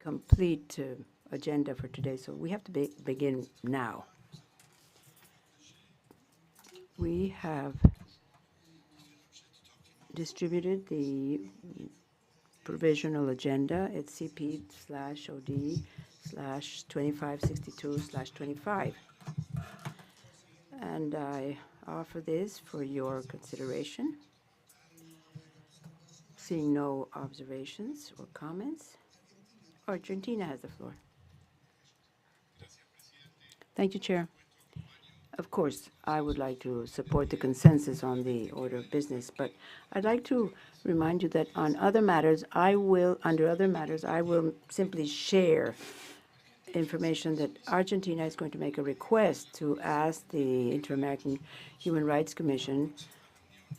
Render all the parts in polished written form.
complete agenda for today, so we have to begin now. We have distributed the provisional agenda. It's CP/OD/2562/25. And I offer this for your consideration. Seeing no observations or comments, Argentina has the floor. Thank you, Chair. Of course, I would like to support the consensus on the order of business, but I'd like to remind you that on other matters, under other matters, I will simply share information that Argentina is going to make a request to ask the Inter-American Human Rights Commission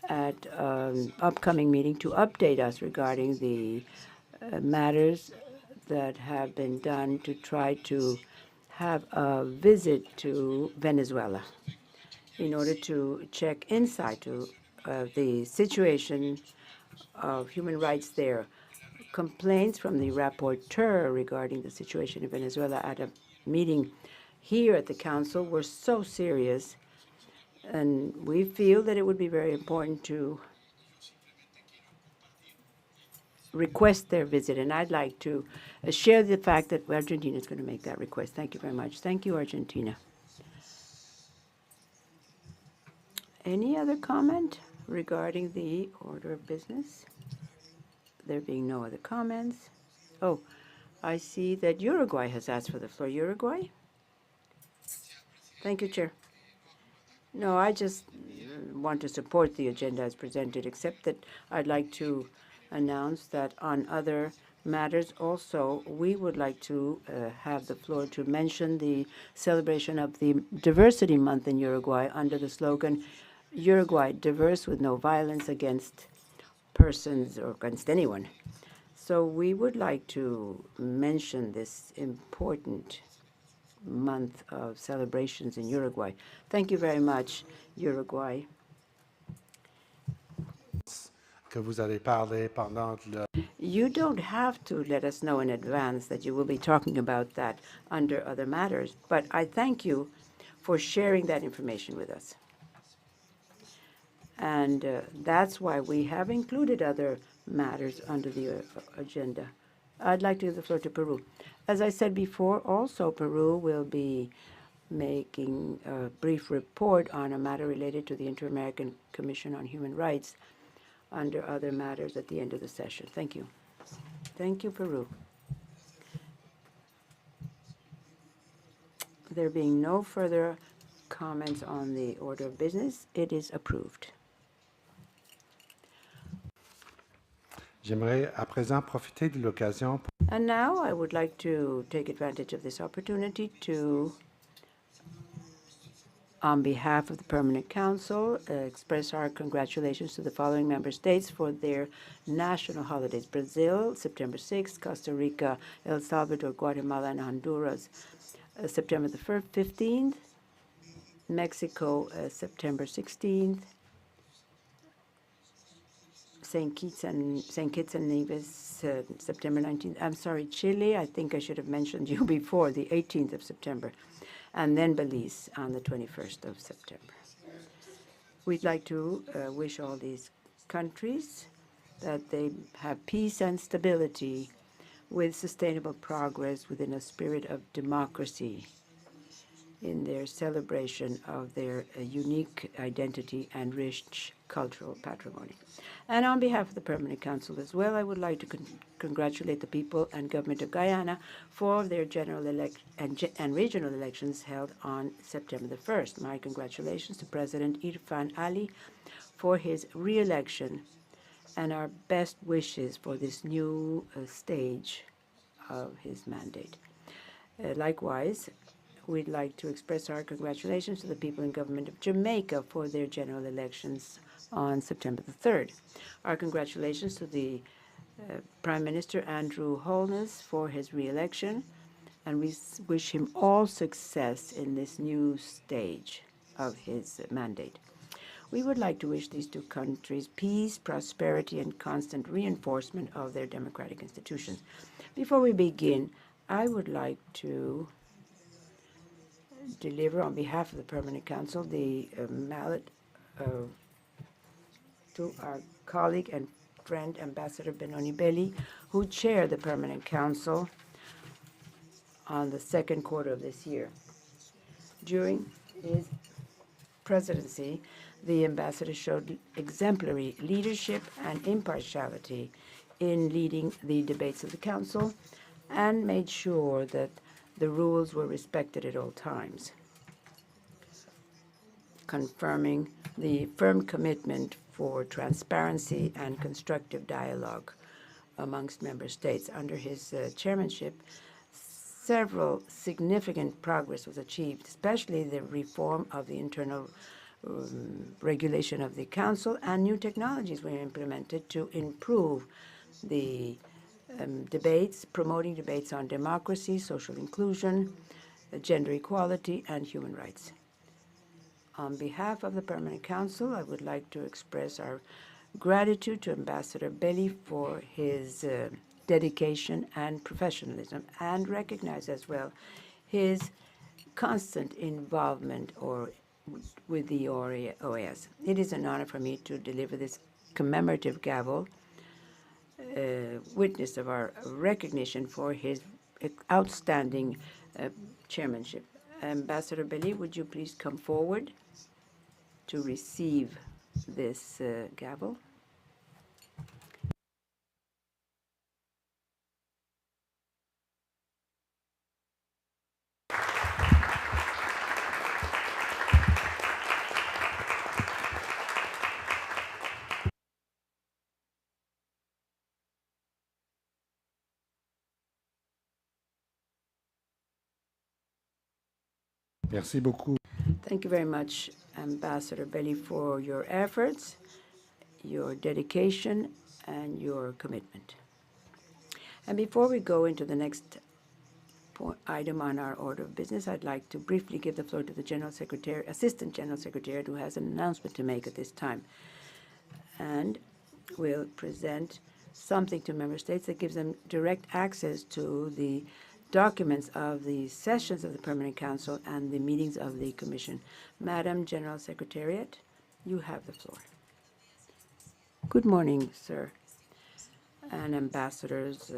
at an upcoming meeting to update us regarding the matters that have been done to try to have a visit to Venezuela in order to check insight to the situation of human rights there. Complaints from the rapporteur regarding the situation in Venezuela at a meeting here at the Council were so serious, and we feel that it would be very important to request their visit, and I'd like to share the fact that Argentina is going to make that request. Thank you very much. Thank you, Argentina. Any other comment regarding the order of business? There being no other comments. Oh, I see that Uruguay has asked for the floor. Uruguay? Thank you, Chair. No, I just want to support the agenda as presented, except that I'd like to announce that on other matters also, we would like to have the floor to mention the celebration of the Diversity Month in Uruguay under the slogan, Uruguay, diverse with no violence against persons or against anyone. So we would like to mention this important month of celebrations in Uruguay. Thank you very much, Uruguay. You don't have to let us know in advance that you will be talking about that under other matters, but I thank you for sharing that information with us. And that's why we have included other matters under the agenda. I'd like to give the floor to Peru. As I said before, also Peru will be making a brief report on a matter related to the Inter-American Commission on Human Rights under other matters at the end of the session. Thank you. Thank you, Peru. There being no further comments on the order of business, it is approved. And now I would like to take advantage of this opportunity to, on behalf of the Permanent Council, express our congratulations to the following member states for their national holidays. Brazil, September 6th, Costa Rica, El Salvador, Guatemala, and Honduras, September the 15th, Mexico, September 16th, St. Kitts and Nevis, September 19th. I'm sorry, Chile, I think I should have mentioned you before, the 18th of September. And then Belize on the 21st of September. We'd like to wish all these countries that they have peace and stability with sustainable progress within a spirit of democracy in their celebration of their unique identity and rich cultural patrimony. And on behalf of the Permanent Council as well, I would like to congratulate the people and government of Guyana for their general and regional elections held on September the 1st. My congratulations to President Irfan Ali for his re-election and our best wishes for this new stage of his mandate. Likewise, we'd like to express our congratulations to the people and government of Jamaica for their general elections on September the 3rd. Our congratulations to the Prime Minister Andrew Holness for his re-election, and we wish him all success in this new stage of his mandate. We would like to wish these two countries peace, prosperity, and constant reinforcement of their democratic institutions. Before we begin, I would like to deliver on behalf of the Permanent Council the mallet to our colleague and friend, Ambassador Benoni Belli, who chaired the Permanent Council on the second quarter of this year. During his presidency, the ambassador showed exemplary leadership and impartiality in leading the debates of the Council and made sure that the rules were respected at all times, confirming the firm commitment for transparency and constructive dialogue amongst member states. Under his chairmanship, several significant progress was achieved, especially the reform of the internal regulation of the Council, and new technologies were implemented to improve the debates, promoting debates on democracy, social inclusion, gender equality, and human rights. On behalf of the Permanent Council, I would like to express our gratitude to Ambassador Belli for his dedication and professionalism, and recognize as well his constant involvement with the OAS. It is an honor for me to deliver this commemorative gavel, witness of our recognition for his outstanding chairmanship. Ambassador Belli, would you please come forward to receive this gavel? Merci beaucoup. Thank you very much, Ambassador Belli, for your efforts, your dedication, and your commitment. And before we go into the next item on our order of business, I'd like to briefly give the floor to the General Secretary, Assistant General Secretary, who has an announcement to make at this time, and will present something to member states that gives them direct access to the documents of the sessions of the Permanent Council and the meetings of the Commission. Madam General Secretariat, you have the floor. Good morning, sir, and ambassadors.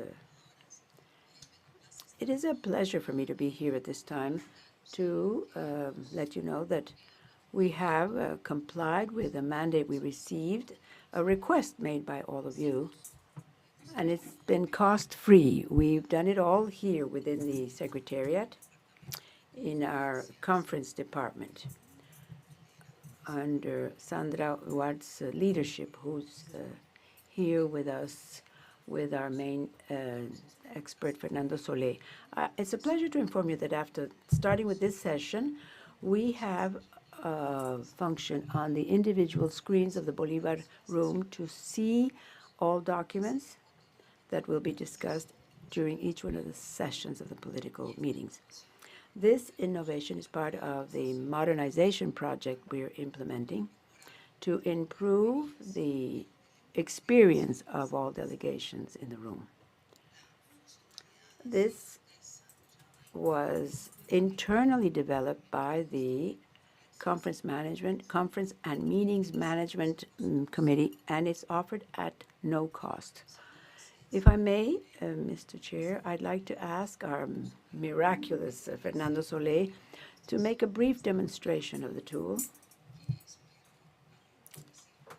It is a pleasure for me to be here at this time to let you know that we have complied with a mandate we received, a request made by all of you, and it's been cost-free. We've done it all here within the Secretariat in our conference department under Sandra Ward's leadership, who's here with us with our main expert, Fernando Solé. It's a pleasure to inform you that after starting with this session, we have a function on the individual screens of the Bolivar room to see all documents that will be discussed during each one of the sessions of the political meetings. This innovation is part of the modernization project we're implementing to improve the experience of all delegations in the room. This was internally developed by the Conference and Meetings Management Committee, and it's offered at no cost. If I may, Mr. Chair, I'd like to ask our miraculous Fernando Solé to make a brief demonstration of the tool.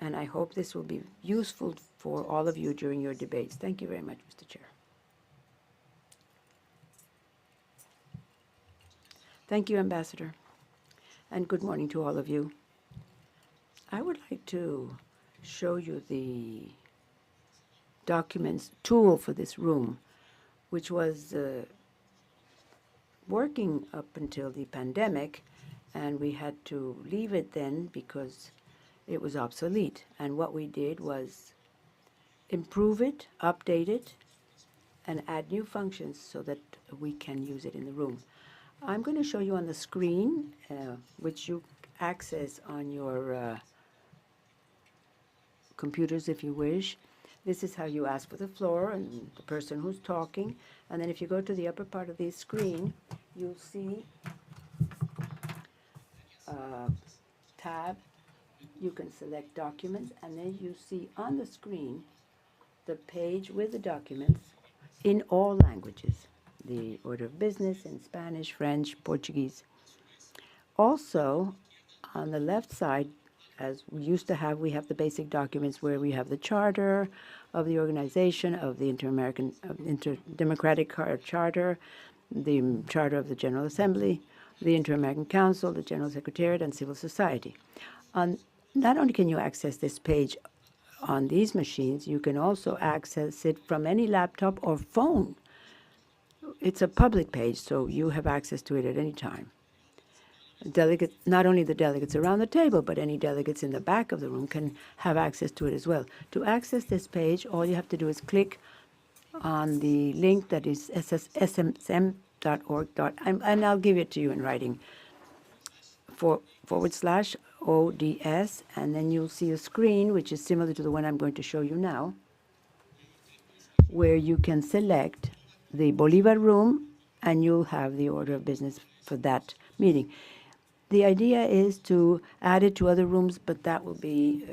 And I hope this will be useful for all of you during your debates. Thank you very much, Mr. Chair. Thank you, Ambassador. And good morning to all of you. I would like to show you the documents tool for this room, which was working up until the pandemic, and we had to leave it then because it was obsolete. And what we did was improve it, update it, and add new functions so that we can use it in the room. I'm going to show you on the screen, which you access on your computers if you wish, This is how you ask for the floor and the person who's talking. And then if you go to the upper part of the screen, you'll see a tab. You can select documents, and then you see on the screen the page with the documents in all languages. The order of business in Spanish, French, Portuguese. Also, on the left side, as we used to have, we have the basic documents where we have the charter of the organization, of the Inter-Democratic Charter, the Charter of the General Assembly, the Inter-American Council, the General Secretariat, and Civil Society. Not only can you access this page on these machines, you can also access it from any laptop or phone. It's a public page, so you have access to it at any time. Delegates, not only the delegates around the table, but any delegates in the back of the room can have access to it as well. To access this page, all you have to do is click on the link that is ssm.org. And I'll give it to you in writing, /ODS, and then you'll see a screen which is similar to the one I'm going to show you now, where you can select the Bolivar room, and you'll have the order of business for that meeting. The idea is to add it to other rooms, but that will be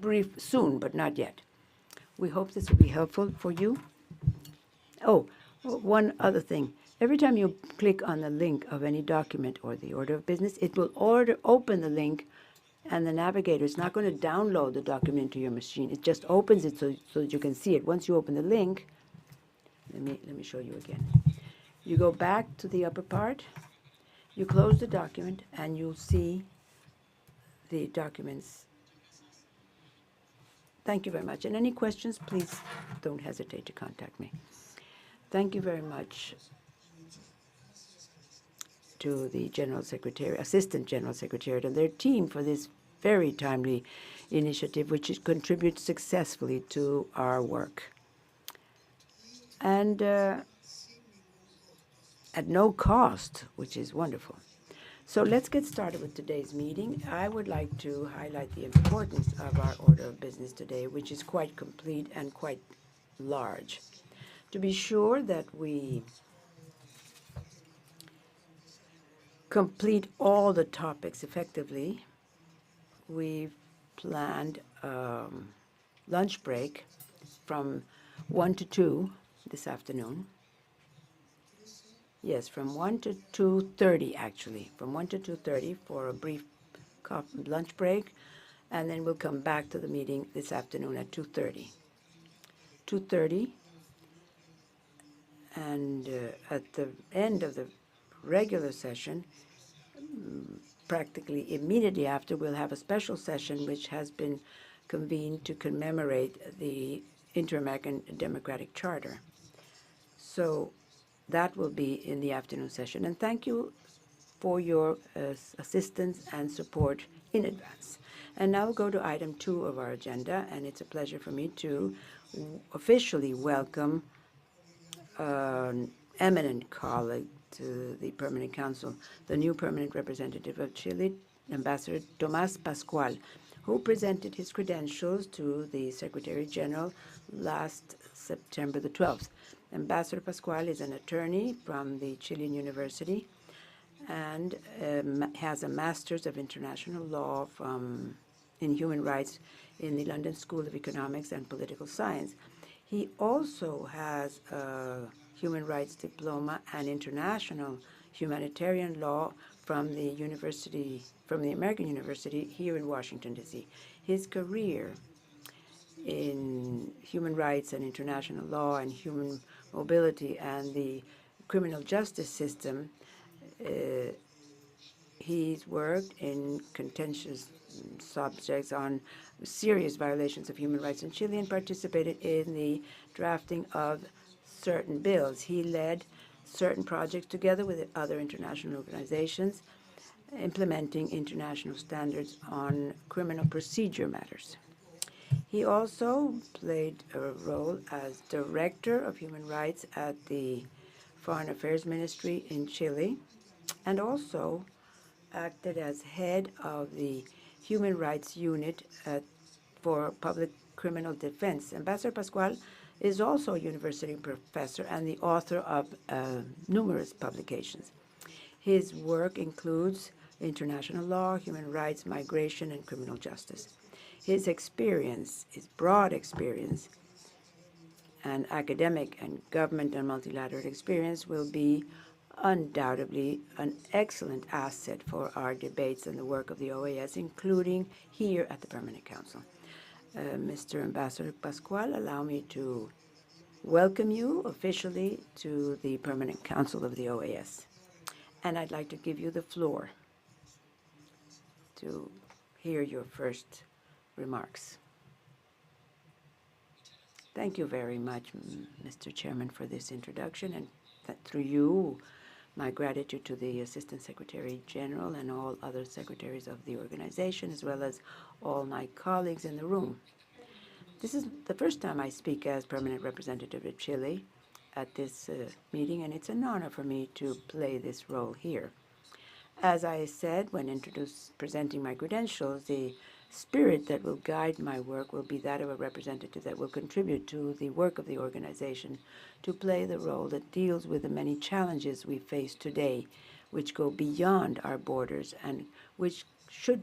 brief soon, but not yet. We hope this will be helpful for you. Oh, one other thing. Every time you click on the link of any document or the order of business, it will open the link, and the navigator is not going to download the document to your machine. It just opens it so that you can see it. Once you open the link, let me show you again. You go back to the upper part, you close the document, and you'll see the documents. Thank you very much. And any questions, please don't hesitate to contact me. Thank you very much to the General Secretary, Assistant General Secretary, and their team for this very timely initiative, which contributes successfully to our work. And at no cost, which is wonderful. So let's get started with today's meeting. I would like to highlight the importance of our order of business today, which is quite complete and quite large. To be sure that we complete all the topics effectively, we've planned lunch break from 1 to 2 this afternoon. Yes, from 1 to 2:30, actually. From 1 to 2:30 for a brief lunch break, and then we'll come back to the meeting this afternoon at 2:30. 2:30, and at the end of the regular session, practically immediately after, we'll have a special session which has been convened to commemorate the Inter-American Democratic Charter. So that will be in the afternoon session. And thank you for your assistance and support in advance. And now we'll go to item 2 of our agenda, and it's a pleasure for me to officially welcome an eminent colleague to the Permanent Council, the new permanent representative of Chile, Ambassador Tomás Pascual, who presented his credentials to the Secretary General last September the 12th. Ambassador Pascual is an attorney from the Chilean University and has a Master's of International Law in Human Rights in the London School of Economics and Political Science. He also has a Human Rights Diploma and International Humanitarian Law from the American University here in Washington, D.C. His career in human rights and international law and human mobility and the criminal justice system, he's worked in contentious subjects on serious violations of human rights in Chile and participated in the drafting of certain bills. He led certain projects together with other international organizations implementing international standards on criminal procedure matters. He also played a role as Director of Human Rights at the Foreign Affairs Ministry in Chile, and also acted as head of the Human Rights Unit for public criminal defense. Ambassador Pascual is also a university professor and the author of numerous publications. His work includes international law, human rights, migration, and criminal justice. His experience, his broad experience, and academic and government and multilateral experience will be undoubtedly an excellent asset for our debates and the work of the OAS, including here at the Permanent Council. Mr. Ambassador Pascual, allow me to welcome you officially to the Permanent Council of the OAS. And I'd like to give you the floor to hear your first remarks. Thank you very much, Mr. Chairman, for this introduction, and through you, my gratitude to the Assistant Secretary General and all other secretaries of the organization, as well as all my colleagues in the room. This is the first time I speak as permanent representative of Chile at this meeting, and it's an honor for me to play this role here. As I said when presenting my credentials, the spirit that will guide my work will be that of a representative that will contribute to the work of the organization to play the role that deals with the many challenges we face today, which go beyond our borders and which should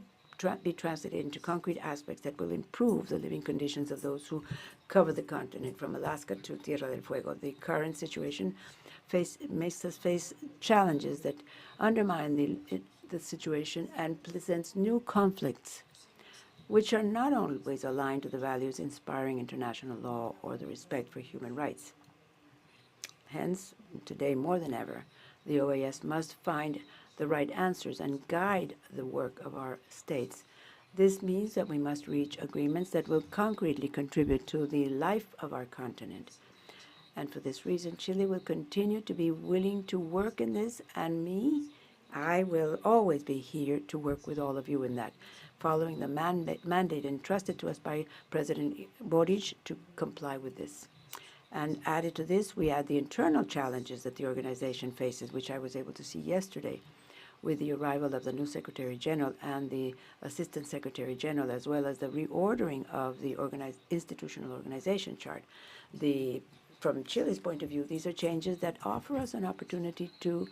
be translated into concrete aspects that will improve the living conditions of those who cover the continent, from Alaska to Tierra del Fuego. The current situation makes us face challenges that undermine the situation and presents new conflicts, which are not always aligned to the values inspiring international law or the respect for human rights. Hence, today more than ever, the OAS must find the right answers and guide the work of our states. This means that we must reach agreements that will concretely contribute to the life of our continent. And for this reason, Chile will continue to be willing to work in this, and I will always be here to work with all of you in that, following the mandate entrusted to us by President Boric to comply with this. And added to this, we add the internal challenges that the organization faces, which I was able to see yesterday with the arrival of the new Secretary General and the Assistant Secretary General, as well as the reordering of the institutional organization chart. From Chile's point of view, these are changes that offer us an opportunity to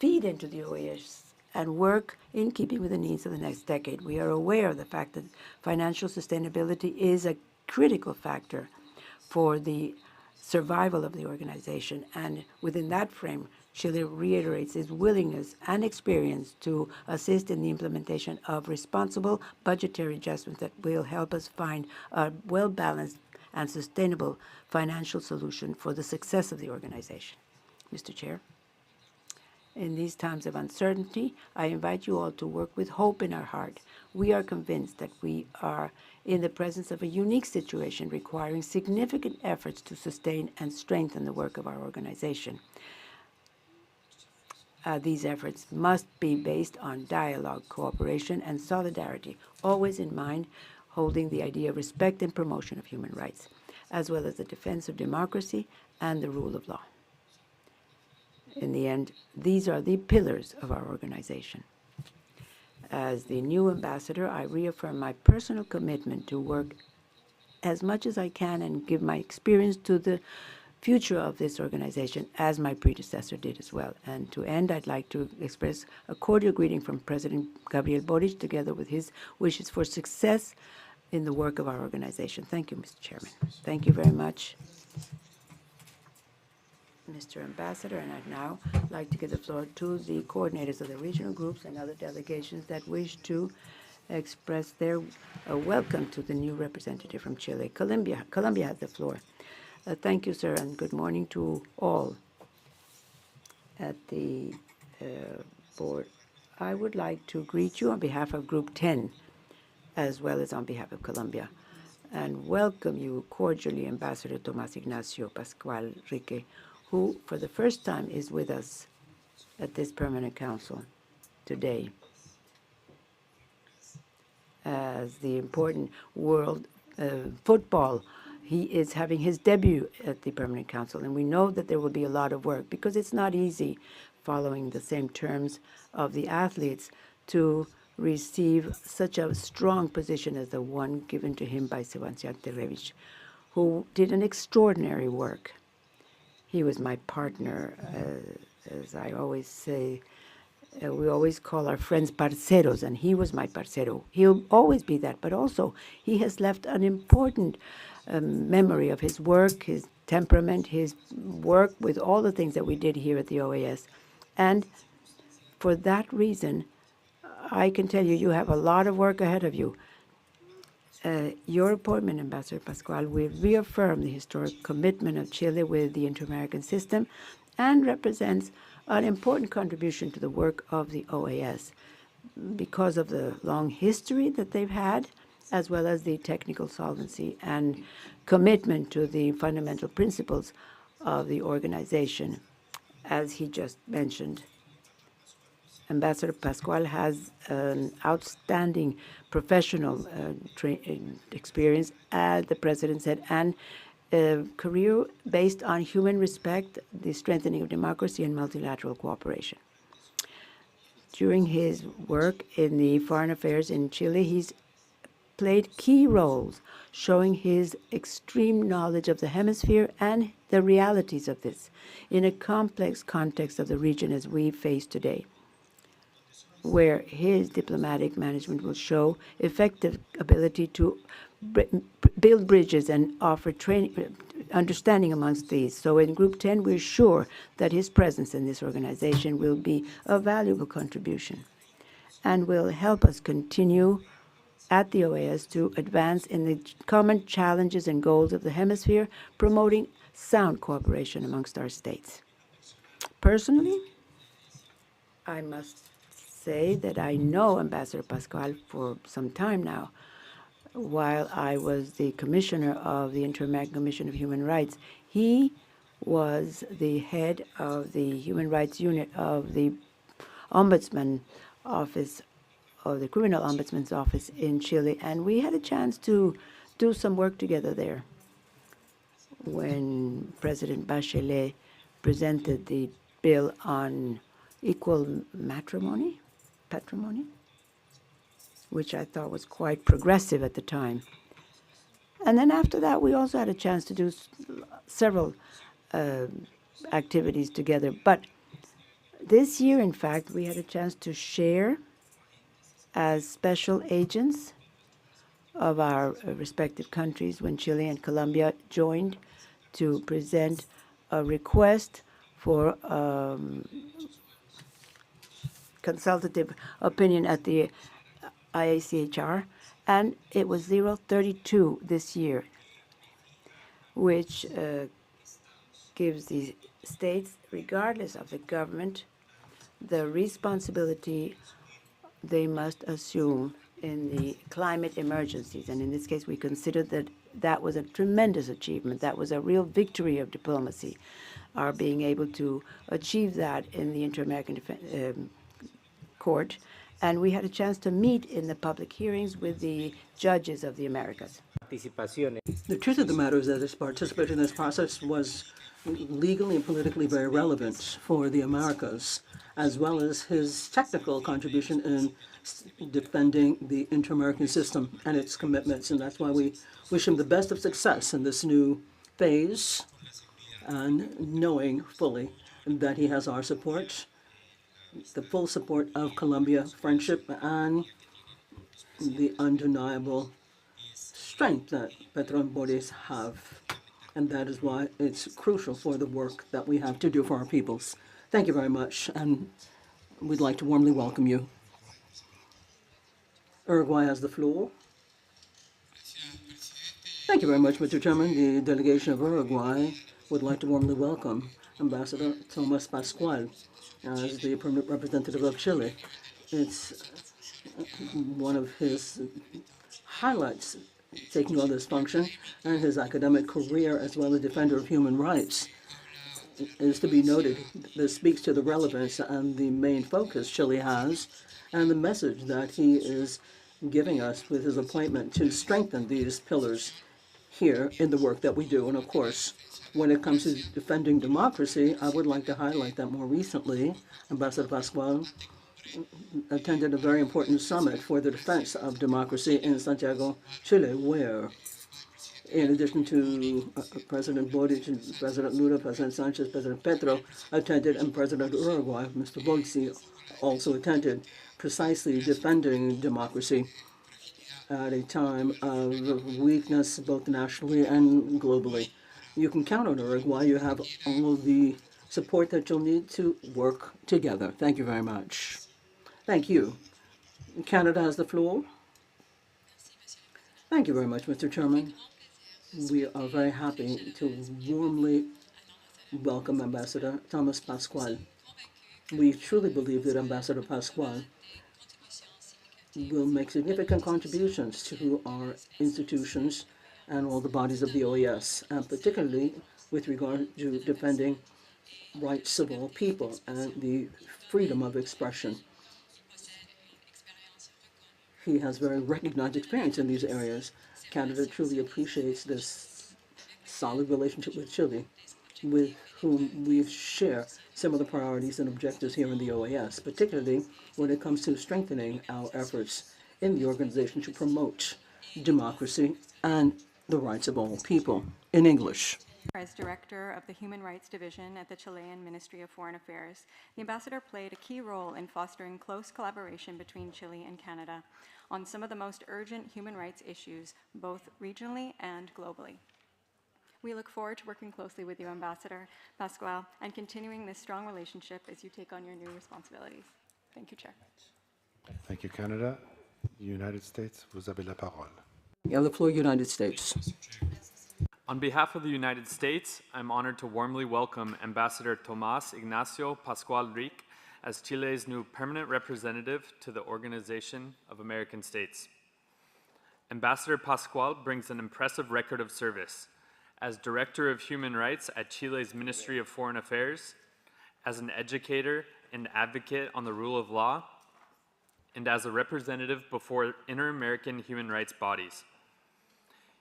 feed into the OAS and work in keeping with the needs of the next decade. We are aware of the fact that financial sustainability is a critical factor for the survival of the organization, and within that frame, Chile reiterates its willingness and experience to assist in the implementation of responsible budgetary adjustments that will help us find a well-balanced and sustainable financial solution for the success of the organization. Mr. Chair, in these times of uncertainty, I invite you all to work with hope in our heart. We are convinced that we are in the presence of a unique situation requiring significant efforts to sustain and strengthen the work of our organization. These efforts must be based on dialogue, cooperation, and solidarity, always in mind holding the idea of respect and promotion of human rights, as well as the defense of democracy and the rule of law. In the end, these are the pillars of our organization. As the new ambassador, I reaffirm my personal commitment to work as much as I can and give my experience to the future of this organization, as my predecessor did as well. And to end, I'd like to express a cordial greeting from President Gabriel Boric, together with his wishes for success in the work of our organization. Thank you, Mr. Chairman. Thank you very much, Mr. Ambassador. And I'd now like to give the floor to the coordinators of the regional groups and other delegations that wish to express their welcome to the new representative from Chile. Colombia has the floor. Thank you, sir, and good morning to all at the board. I would like to greet you on behalf of Group 10, as well as on behalf of Colombia, and welcome you cordially, Ambassador Tomás Ignacio Pascual Rique, who for the first time is with us at this Permanent Council today as the important world football. He is having his debut at the Permanent Council, and we know that there will be a lot of work because it's not easy, following the same terms of the athletes, to receive such a strong position as the one given to him by Sebastian Terevich, who did an extraordinary work. He was my partner, as I always say. We always call our friends parceros, and he was my parcero. He'll always be that, but also he has left an important memory of his work, his temperament, his work with all the things that we did here at the OAS. And for that reason, I can tell you, you have a lot of work ahead of you. Your appointment, Ambassador Pascual, will reaffirm the historic commitment of Chile with the inter-American system and represents an important contribution to the work of the OAS because of the long history that they've had, as well as the technical solvency and commitment to the fundamental principles of the organization, as he just mentioned. Ambassador Pascual has an outstanding professional experience, as the President said, and a career based on human respect, the strengthening of democracy, and multilateral cooperation. During his work in the foreign affairs in Chile, he's played key roles, showing his extreme knowledge of the hemisphere and the realities of this in a complex context of the region as we face today, where his diplomatic management will show effective ability to build bridges and offer training, understanding amongst these. So in Group 10, we're sure that his presence in this organization will be a valuable contribution and will help us continue at the OAS to advance in the common challenges and goals of the hemisphere, promoting sound cooperation amongst our states. Personally, I must say that I know Ambassador Pascual for some time now. While I was the commissioner of the Inter-American Commission of Human Rights, he was the head of the Human Rights Unit of the Ombudsman Office, of the Criminal Ombudsman's Office in Chile, and we had a chance to do some work together there when President Bachelet presented the bill on equal patrimony, which I thought was quite progressive at the time. And then after that, we also had a chance to do several activities together. But this year, in fact, we had a chance to share as special agents of our respective countries when Chile and Colombia joined to present a request for consultative opinion at the IACHR, and it was 032 this year, which gives the states, regardless of the government, the responsibility they must assume in the climate emergencies. And in this case, we considered that that was a tremendous achievement. That was a real victory of diplomacy, our being able to achieve that in the Inter-American Court. And we had a chance to meet in the public hearings with the judges of the Americas. The truth of the matter is that his participation in this process was legally and politically very relevant for the Americas, as well as his technical contribution in defending the inter-American system and its commitments. And that's why we wish him the best of success in this new phase, and knowing fully that he has our support, the full support of Colombia Friendship, and the undeniable strength that Petro and Boris have. And that is why it's crucial for the work that we have to do for our peoples. Thank you very much, and we'd like to warmly welcome you. Uruguay has the floor. Thank you very much, Mr. Chairman. The delegation of Uruguay would like to warmly welcome Ambassador Tomás Pascual as the permanent representative of Chile. It's one of his highlights, taking on this function, and his academic career as well as defender of human rights is to be noted. This speaks to the relevance and the main focus Chile has, and the message that he is giving us with his appointment to strengthen these pillars here in the work that we do. And of course, when it comes to defending democracy, I would like to highlight that more recently, Ambassador Pascual attended a very important summit for the defense of democracy in Santiago, Chile, where, in addition to President Boric, President Lula, President Sanchez, President Petro attended, and President Uruguay, Mr. Bozzi, also attended, precisely defending democracy at a time of weakness both nationally and globally. You can count on Uruguay. You have all of the support that you'll need to work together. Thank you very much. Thank you. Canada has the floor. Thank you very much, Mr. Chairman. We are very happy to warmly welcome Ambassador Thomas Pasquale. We truly believe that Ambassador Pasquale will make significant contributions to our institutions and all the bodies of the OAS, and particularly with regard to defending rights of all people and the freedom of expression. He has very recognized experience in these areas. Canada truly appreciates this solid relationship with Chile, with whom we share similar priorities and objectives here in the OAS, particularly when it comes to strengthening our efforts in the organization to promote democracy and the rights of all people. In English. As Director of the Human Rights Division at the Chilean Ministry of Foreign Affairs, the Ambassador played a key role in fostering close collaboration between Chile and Canada on some of the most urgent human rights issues, both regionally and globally. We look forward to working closely with you, Ambassador Pasquale, and continuing this strong relationship as you take on your new responsibilities. Thank you, Chair. Thank you, Canada. United States, vous avez la parole. You have the floor, United States. On behalf of the United States, I'm honored to warmly welcome Ambassador Tomás Ignacio Pascual Ric as Chile's new permanent representative to the Organization of American States. Ambassador Pascual brings an impressive record of service as Director of Human Rights at Chile's Ministry of Foreign Affairs, as an educator and advocate on the rule of law, and as a representative before inter-American human rights bodies.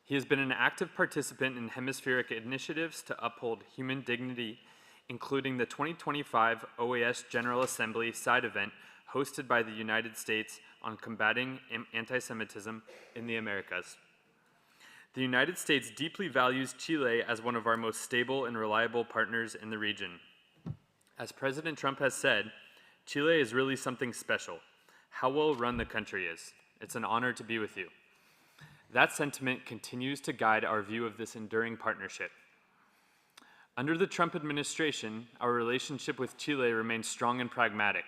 He has been an active participant in hemispheric initiatives to uphold human dignity, including the 2025 OAS General Assembly side event hosted by the United States on combating anti-Semitism in the Americas. The United States deeply values Chile as one of our most stable and reliable partners in the region. As President Trump has said, Chile is really something special. How well run the country is. It's an honor to be with you. That sentiment continues to guide our view of this enduring partnership. Under the Trump administration, our relationship with Chile remains strong and pragmatic,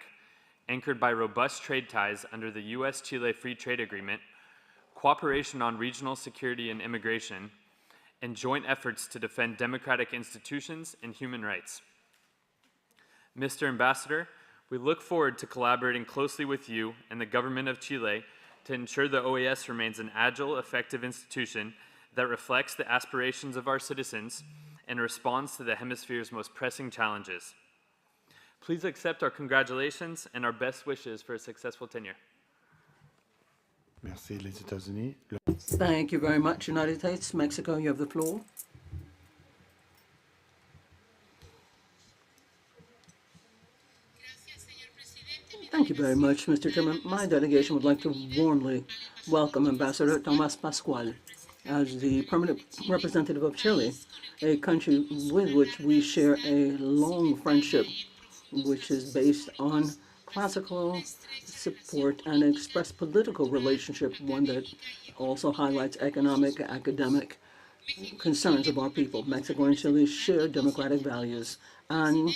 anchored by robust trade ties under the U.S.-Chile Free Trade Agreement, cooperation on regional security and immigration, and joint efforts to defend democratic institutions and human rights. Mr. Ambassador, we look forward to collaborating closely with you and the government of Chile to ensure the OAS remains an agile, effective institution that reflects the aspirations of our citizens and responds to the hemisphere's most pressing challenges. Please accept our congratulations and our best wishes for a successful tenure. Merci, les États-Unis. Thank you very much, United States. Mexico, you have the floor. Thank you very much, Mr. Chairman. My delegation would like to warmly welcome Ambassador Tomás Pascual as the permanent representative of Chile, a country with which we share a long friendship, which is based on classical support and express political relationship, one that also highlights economic, academic concerns of our people. Mexico and Chile share democratic values and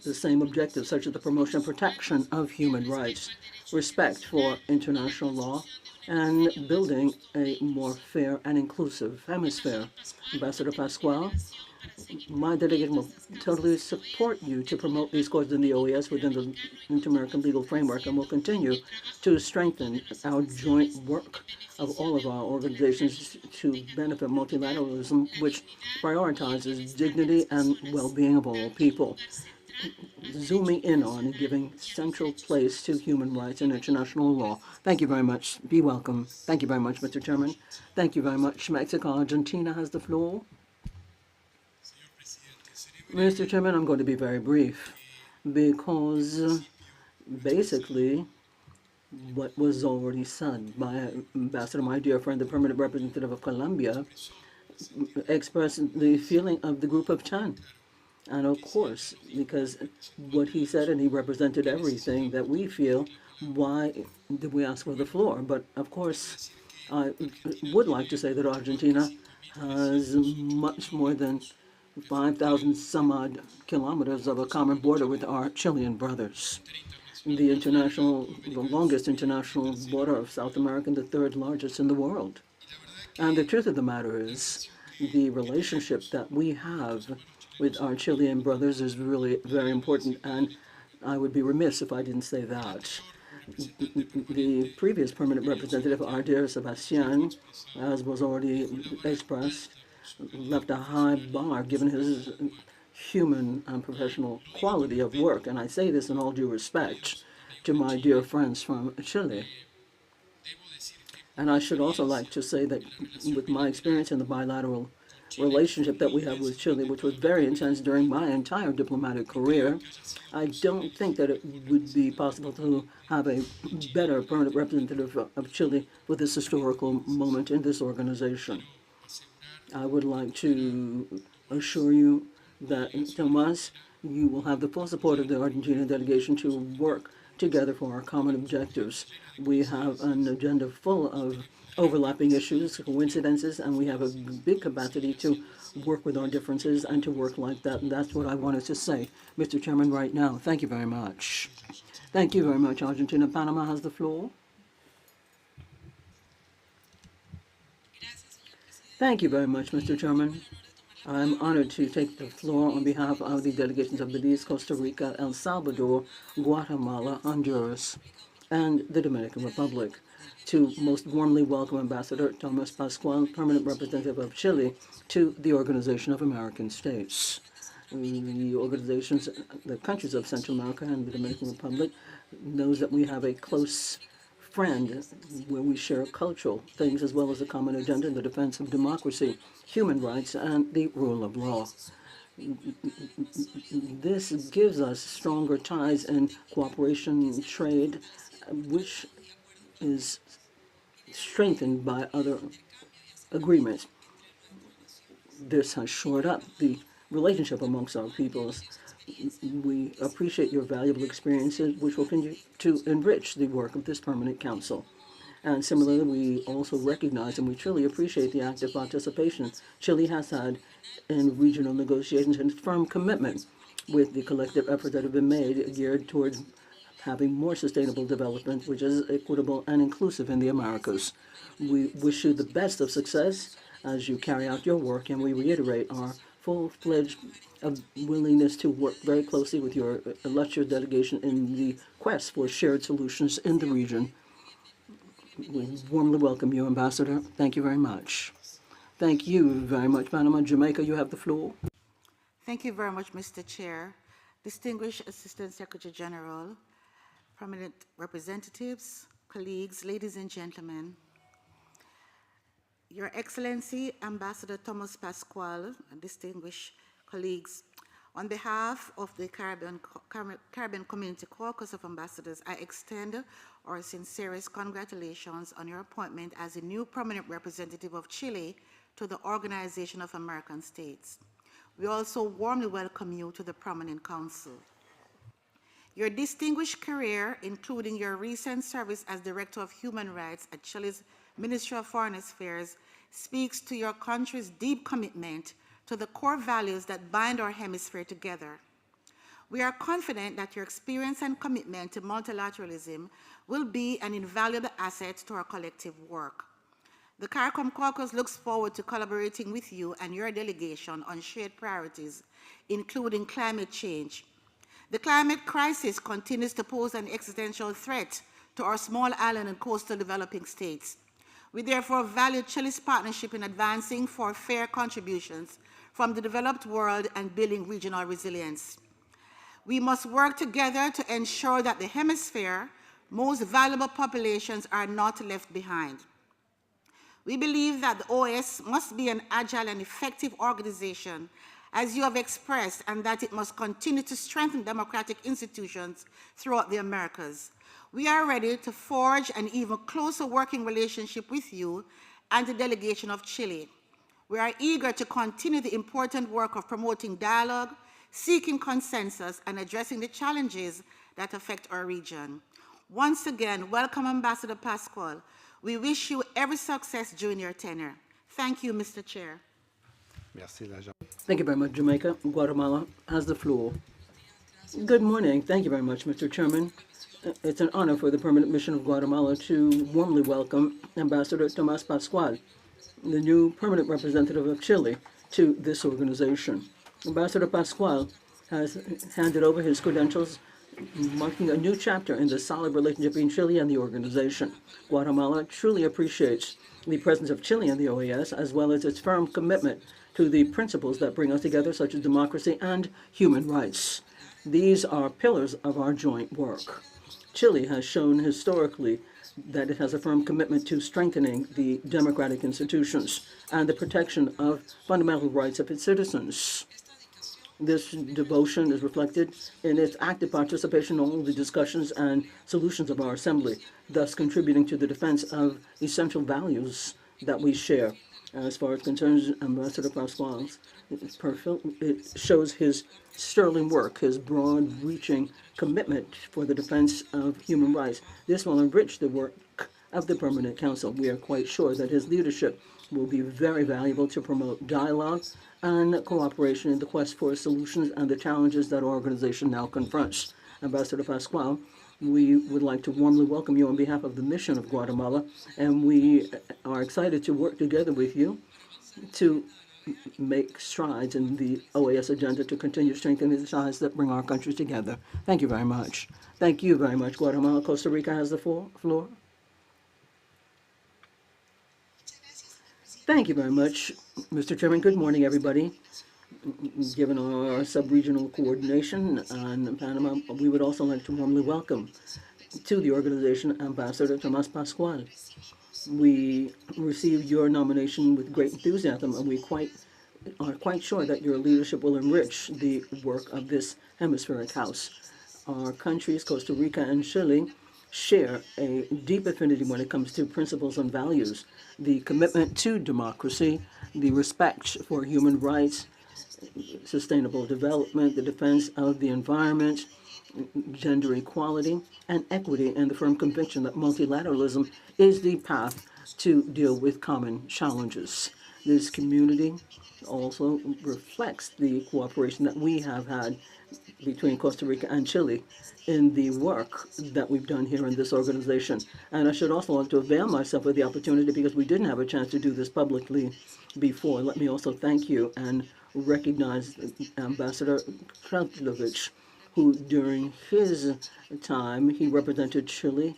the same objectives, such as the promotion and protection of human rights, respect for international law, and building a more fair and inclusive hemisphere. Ambassador Pascual, my delegation will totally support you to promote these causes in the OAS within the Inter-American legal framework, and will continue to strengthen our joint work of all of our organizations to benefit multilateralism, which prioritizes dignity and well-being of all people, zooming in on and giving central place to human rights and international law. Thank you very much. Be welcome. Thank you very much, Mr. Chairman. Thank you very much. Mexico, Argentina has the floor. Mr. Chairman, I'm going to be very brief because basically what was already said by Ambassador, my dear friend, the permanent representative of Colombia, expressed the feeling of the group of 10. And of course, because what he said, and he represented everything that we feel, why did we ask for the floor? But of course, I would like to say that Argentina has much more than 5,000 some odd kilometers of a common border with our Chilean brothers. The longest international border of South America, and the third largest in the world. And the truth of the matter is, the relationship that we have with our Chilean brothers is really very important, and I would be remiss if I didn't say that. The previous permanent representative, our dear Sebastian, as was already expressed, left a high bar given his human and professional quality of work, and I say this in all due respect to my dear friends from Chile. And I should also like to say that with my experience in the bilateral relationship that we have with Chile, which was very intense during my entire diplomatic career, I don't think that it would be possible to have a better permanent representative of Chile with this historical moment in this organization. I would like to assure you that, Tomas, you will have the full support of the Argentina delegation to work together for our common objectives. We have an agenda full of overlapping issues, coincidences, and we have a big capacity to work with our differences and to work like that. And that's what I wanted to say, Mr. Chairman, right now. Thank you very much. Thank you very much, Argentina. Panama has the floor. Thank you very much, Mr. Chairman. I'm honored to take the floor on behalf of the delegations of Belize, Costa Rica, El Salvador, Guatemala, Honduras, and the Dominican Republic, to most warmly welcome Ambassador Tomas Pascual, permanent representative of Chile, to the Organization of American States. The organizations, the countries of Central America and the Dominican Republic, knows that we have a close friend where we share cultural things as well as a common agenda in the defense of democracy, human rights, and the rule of law. This gives us stronger ties in cooperation, trade, which is strengthened by other agreements. This has shored up the relationship amongst our peoples. We appreciate your valuable experiences, which will continue to enrich the work of this permanent council. And similarly, we also recognize and we truly appreciate the active participation Chile has had in regional negotiations and its firm commitment with the collective efforts that have been made geared towards having more sustainable development, which is equitable and inclusive in the Americas. We wish you the best of success as you carry out your work, and we reiterate our full-fledged willingness to work very closely with your illustrious delegation in the quest for shared solutions in the region. We warmly welcome you, Ambassador. Thank you very much. Thank you very much, Panama. Jamaica, you have the floor. Thank you very much, Mr. Chair. Distinguished Assistant Secretary General, prominent representatives, colleagues, ladies and gentlemen. Your Excellency, Ambassador Tomas Pascual, and distinguished colleagues, on behalf of the Caribbean Community Caucus of Ambassadors, I extend our sincerest congratulations on your appointment as a new permanent representative of Chile to the Organization of American States. We also warmly welcome you to the Permanent Council. Your distinguished career, including your recent service as Director of Human Rights at Chile's Ministry of Foreign Affairs, speaks to your country's deep commitment to the core values that bind our hemisphere together. We are confident that your experience and commitment to multilateralism will be an invaluable asset to our collective work. The CARICOM Caucus looks forward to collaborating with you and your delegation on shared priorities, including climate change. The climate crisis continues to pose an existential threat to our small island and coastal developing states. We therefore value Chile's partnership in advancing for fair contributions from the developed world and building regional resilience. We must work together to ensure that the hemisphere's most valuable populations are not left behind. We believe that the OAS must be an agile and effective organization, as you have expressed, and that it must continue to strengthen democratic institutions throughout the Americas. We are ready to forge an even closer working relationship with you and the delegation of Chile. We are eager to continue the important work of promoting dialogue, seeking consensus, and addressing the challenges that affect our region. Once again, welcome, Ambassador Pascual. We wish you every success during your tenure. Thank you, Mr. Chair. Merci, l'agent. Thank you very much, Jamaica. Guatemala has the floor. Good morning. Thank you very much, Mr. Chairman. It's an honor for the Permanent Mission of Guatemala to warmly welcome Ambassador Tomas Pascual, the new permanent representative of Chile, to this organization. Ambassador Pascual has handed over his credentials, marking a new chapter in the solid relationship between Chile and the organization. Guatemala truly appreciates the presence of Chile in the OAS, as well as its firm commitment to the principles that bring us together, such as democracy and human rights. These are pillars of our joint work. Chile has shown historically that it has a firm commitment to strengthening the democratic institutions and the protection of fundamental rights of its citizens. This devotion is reflected in its active participation in all the discussions and solutions of our Assembly, thus contributing to the defense of essential values that we share. As far as concerns Ambassador Pascual's, it shows his sterling work, his broad-reaching commitment for the defense of human rights. This will enrich the work of the Permanent Council. We are quite sure that his leadership will be very valuable to promote dialogue and cooperation in the quest for solutions and the challenges that our organization now confronts. Ambassador Pascual, we would like to warmly welcome you on behalf of the mission of Guatemala, and we are excited to work together with you to make strides in the OAS agenda to continue strengthening the ties that bring our countries together. Thank you very much. Thank you very much, Guatemala. Costa Rica has the floor. Thank you very much, Mr. Chairman. Good morning, everybody. Given our sub-regional coordination on Panama, we would also like to warmly welcome to the organization Ambassador Tomas Pascual. We received your nomination with great enthusiasm, and we are quite sure that your leadership will enrich the work of this hemispheric house. Our countries, Costa Rica and Chile, share a deep affinity when it comes to principles and values, the commitment to democracy, the respect for human rights, sustainable development, the defense of the environment, gender equality, and equity, and the firm conviction that multilateralism is the path to deal with common challenges. This community also reflects the cooperation that we have had between Costa Rica and Chile in the work that we've done here in this organization. And I should also like to avail myself of the opportunity, because we didn't have a chance to do this publicly before. Let me also thank you and recognize Ambassador Kraltovich, who during his time, he represented Chile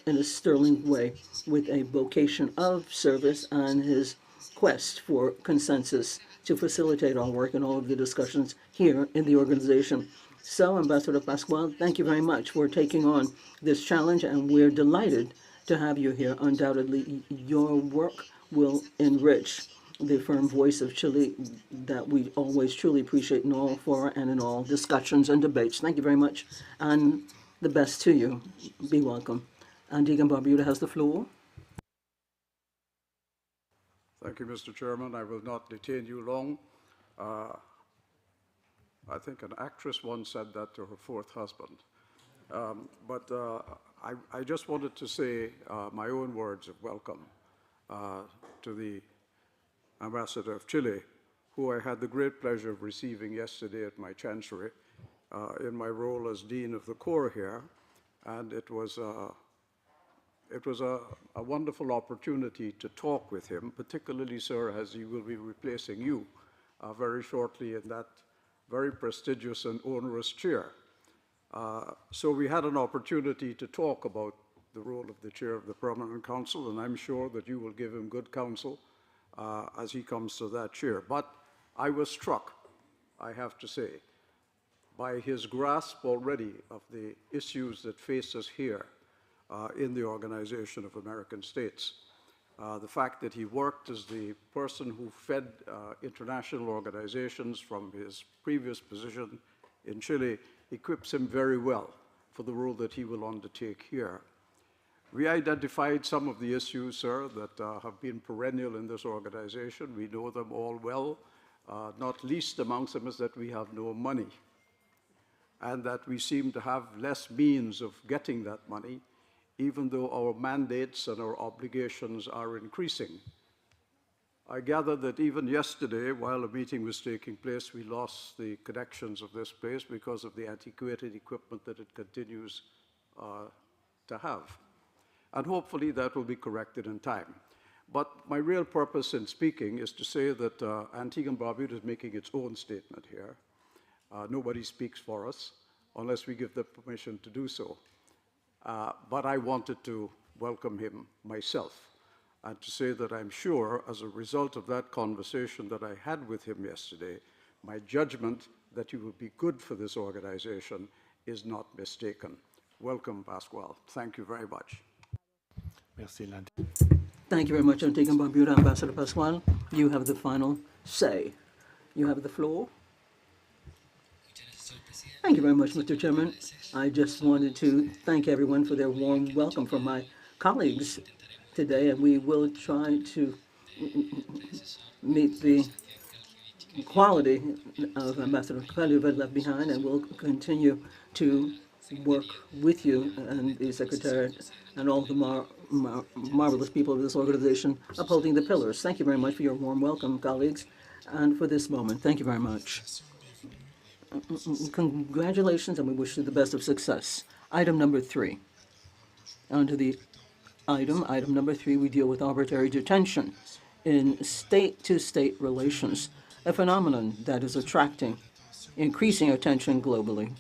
in a sterling way with a vocation of service and his quest for consensus to facilitate our work and all of the discussions here in the organization. So, Ambassador Pascual, thank you very much for taking on this challenge, and we're delighted to have you here. Undoubtedly, your work will enrich the firm voice of Chile that we always truly appreciate in all fora and in all discussions and debates. Thank you very much, and the best to you. Be welcome. Antigua and Barbuda has the floor. Thank you, Mr. Chairman. I will not detain you long. I think an actress once said that to her fourth husband. I just wanted to say my own words of welcome to the Ambassador of Chile, who I had the great pleasure of receiving yesterday at my chancery in my role as Dean of the Corps here. And it was a wonderful opportunity to talk with him, particularly, sir, as he will be replacing you very shortly in that very prestigious and onerous chair. So we had an opportunity to talk about the role of the chair of the Permanent Council, and I'm sure that you will give him good counsel as he comes to that chair. But I was struck, I have to say, by his grasp already of the issues that face us here in the Organization of American States. The fact that he worked as the person who fed international organizations from his previous position in Chile equips him very well for the role that he will undertake here. We identified some of the issues, sir, that have been perennial in this organization. We know them all well. Not least amongst them is that we have no money and that we seem to have less means of getting that money, even though our mandates and our obligations are increasing. I gather that even yesterday, while a meeting was taking place, we lost the connections of this place because of the antiquated equipment that it continues to have. And hopefully that will be corrected in time. But my real purpose in speaking is to say that Antigua and Barbuda is making its own statement here. Nobody speaks for us unless we give them permission to do so. But I wanted to welcome him myself and to say that I'm sure, as a result of that conversation that I had with him yesterday, my judgment that he will be good for this organization is not mistaken. Welcome, Pascual. Thank you very much. Merci, Landy. Thank you very much, Antigua and Barbuda. Ambassador Pascual, you have the final say. You have the floor. Thank you very much, Mr. Chairman. I just wanted to thank everyone for their warm welcome from my colleagues today, and we will try to meet the quality of Ambassador Kaluva left behind, and we'll continue to work with you and the Secretariat and all the marvelous people of this organization upholding the pillars. Thank you very much for your warm welcome, colleagues, and for this moment. Thank you very much. Congratulations, and we wish you the best of success. Item number 3. Under the item number 3, we deal with arbitrary detention in state-to-state relations, a phenomenon that is attracting increasing attention globally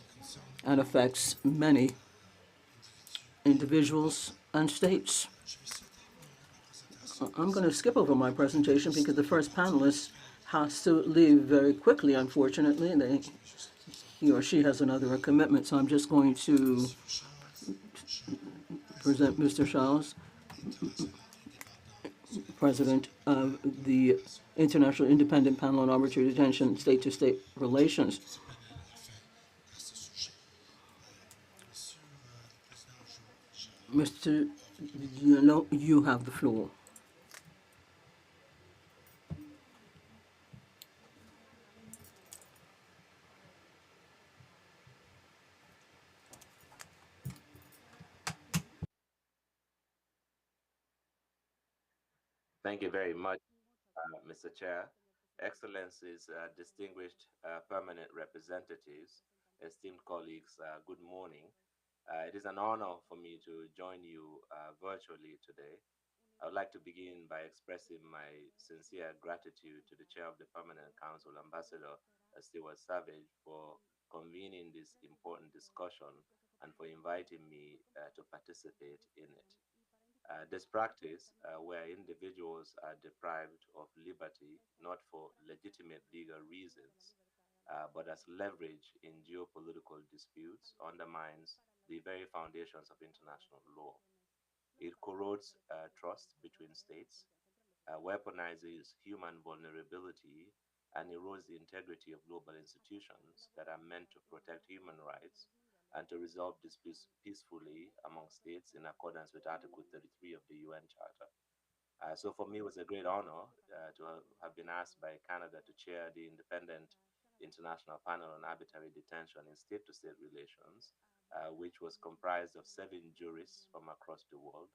and affects many individuals and states. I'm going to skip over my presentation because the first panelist has to leave very quickly, unfortunately. He or she has another commitment, so I'm just going to present Mr. Charles, President of the International Independent Panel on Arbitrary Detention, State-to-State Relations. Mr. You have the floor. Thank you very much, Mr. Chair. Excellencies, distinguished permanent representatives, esteemed colleagues, good morning. It is an honor for me to join you virtually today. I would like to begin by expressing my sincere gratitude to the Chair of the Permanent Council, Ambassador Stewart Savage, for convening this important discussion and for inviting me to participate in it. This practice, where individuals are deprived of liberty not for legitimate legal reasons, but as leverage in geopolitical disputes, undermines the very foundations of international law. It corrodes trust between states, weaponizes human vulnerability, and erodes the integrity of global institutions that are meant to protect human rights and to resolve disputes peacefully among states in accordance with Article 33 of the UN Charter. So for me, it was a great honor to have been asked by Canada to chair the Independent International Panel on Arbitrary Detention in State-to-State Relations, which was comprised of 7 jurists from across the world,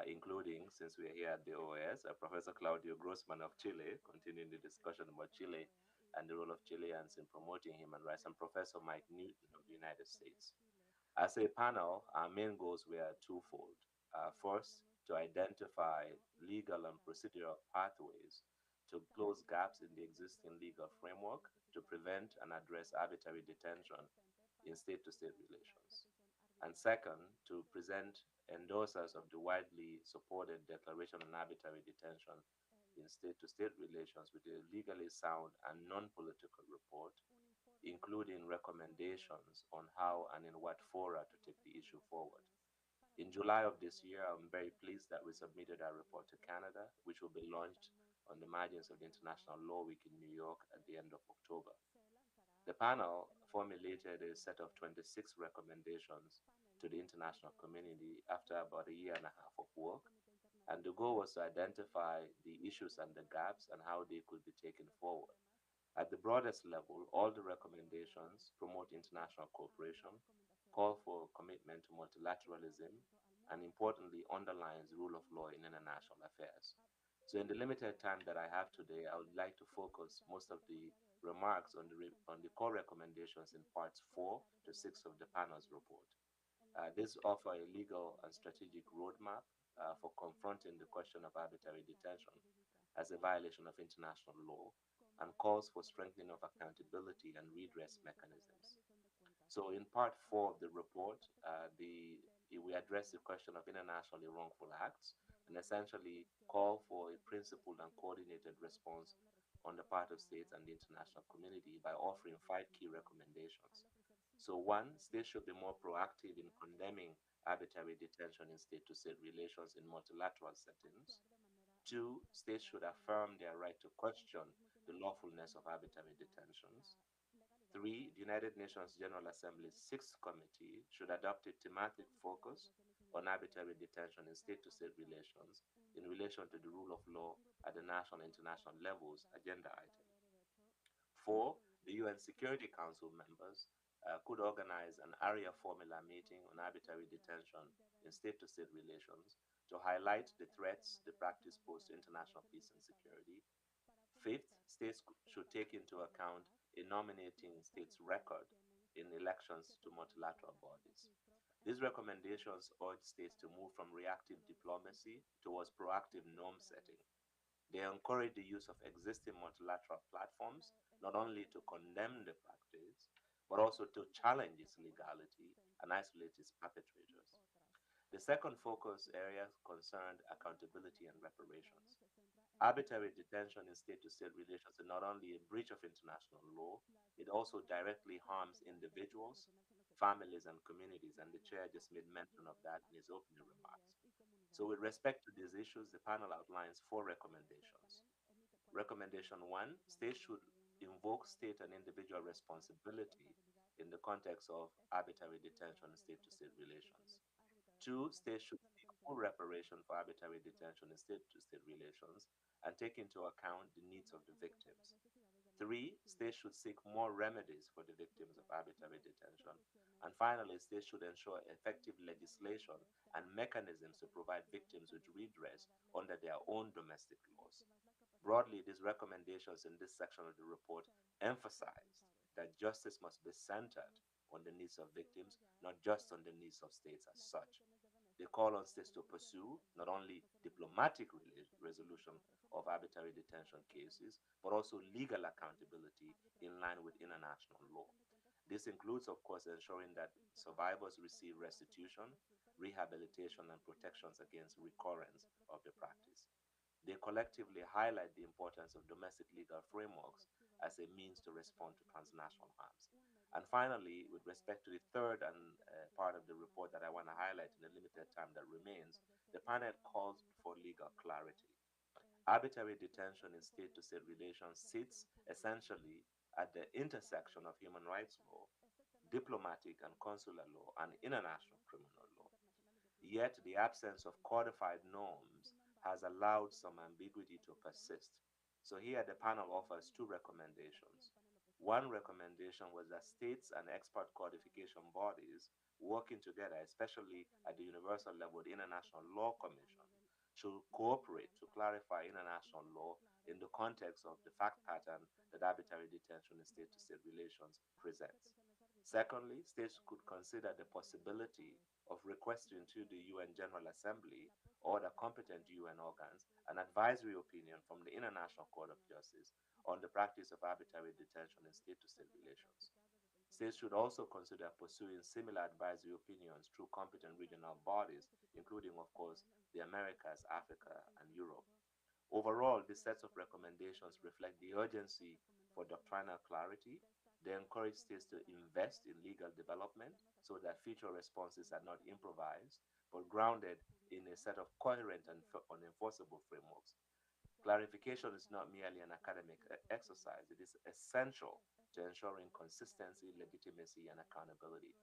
including, since we're here at the OAS, Professor Claudio Grossman of Chile, continuing the discussion about Chile and the role of Chileans in promoting human rights, and Professor Mike Newton of the United States. As a panel, our main goals were twofold. First, to identify legal and procedural pathways to close gaps in the existing legal framework to prevent and address arbitrary detention in state-to-state relations. And second, to present endorsers of the widely supported Declaration on Arbitrary Detention in state-to-state relations with a legally sound and non-political report, including recommendations on how and in what fora to take the issue forward. In July of this year, I'm very pleased that we submitted our report to Canada, which will be launched on the margins of the International Law Week in New York at the end of October. The panel formulated a set of 26 recommendations to the international community after about a year and a half of work, and the goal was to identify the issues and the gaps and how they could be taken forward. At the broadest level, all the recommendations promote international cooperation, call for commitment to multilateralism, and importantly, underlines rule of law in international affairs. So, in the limited time that I have today, I would like to focus most of the remarks on on the core recommendations in parts 4 to 6 of the panel's report. This offer a legal and strategic roadmap for confronting the question of arbitrary detention as a violation of international law and calls for strengthening of accountability and redress mechanisms. So, in part 4 of the report, we address the question of internationally wrongful acts and essentially call for a principled and coordinated response on the part of states and the international community by offering 5 key recommendations. So, one, states should be more proactive in condemning arbitrary detention in state to state relations in multilateral settings. Two, states should affirm their right to question the lawfulness of arbitrary detentions. Three, the United Nations General Assembly's Sixth Committee should adopt a thematic focus on arbitrary detention in state to state relations in relation to the rule of law at the national and international levels agenda item. Four, the UN Security Council members could organize an area formula meeting on arbitrary detention in state to state relations to highlight the threats the practice pose to international peace and security. Fifth, states should take into account a nominating state's record in elections to multilateral bodies. These recommendations urge states to move from reactive diplomacy towards proactive norm setting. They encourage the use of existing multilateral platforms not only to condemn the practice, but also to challenge its legality and isolate its perpetrators. The second focus area concerned accountability and reparations. Arbitrary detention in state to state relations is not only a breach of international law, it also directly harms individuals, families, and communities. And the chair just made mention of that in his opening remarks. So, with respect to these issues, the panel outlines 4 recommendations. Recommendation one, states should invoke state and individual responsibility in the context of arbitrary detention and state to state relations. Two, states should seek full reparation for arbitrary detention in state to state relations and take into account the needs of the victims. Three, states should seek more remedies for the victims of arbitrary detention. And finally, states should ensure effective legislation and mechanisms to provide victims with redress under their own domestic laws. Broadly, these recommendations in this section of the report emphasize that justice must be centered on the needs of victims, not just on the needs of states as such. They call on states to pursue not only diplomatic resolution of arbitrary detention cases, but also legal accountability in line with international law. This includes, of course, ensuring that survivors receive restitution, rehabilitation, and protections against recurrence of the practice. They collectively highlight the importance of domestic legal frameworks as a means to respond to transnational harms. And finally, with respect to the third and part of the report that I want to highlight in the limited time that remains, the panel calls for legal clarity. Arbitrary detention in state to state relations sits essentially at the intersection of human rights law, diplomatic and consular law, and international criminal law. Yet the absence of codified norms has allowed some ambiguity to persist. So here the panel offers 2 recommendations. One recommendation was that states and expert codification bodies working together, especially at the universal level, the International Law Commission, should cooperate to clarify international law in the context of the fact pattern that arbitrary detention in state to state relations presents. Secondly, states could consider the possibility of requesting to the UN General Assembly or the competent UN organs an advisory opinion from the International Court of Justice on the practice of arbitrary detention in state to state relations. States should also consider pursuing similar advisory opinions through competent regional bodies, including, of course, the Americas, Africa, and Europe. Overall, these sets of recommendations reflect the urgency for doctrinal clarity. They encourage states to invest in legal development so that future responses are not improvised, but grounded in a set of coherent and unenforceable frameworks. Clarification is not merely an academic exercise, it is essential to ensuring consistency, legitimacy, and accountability.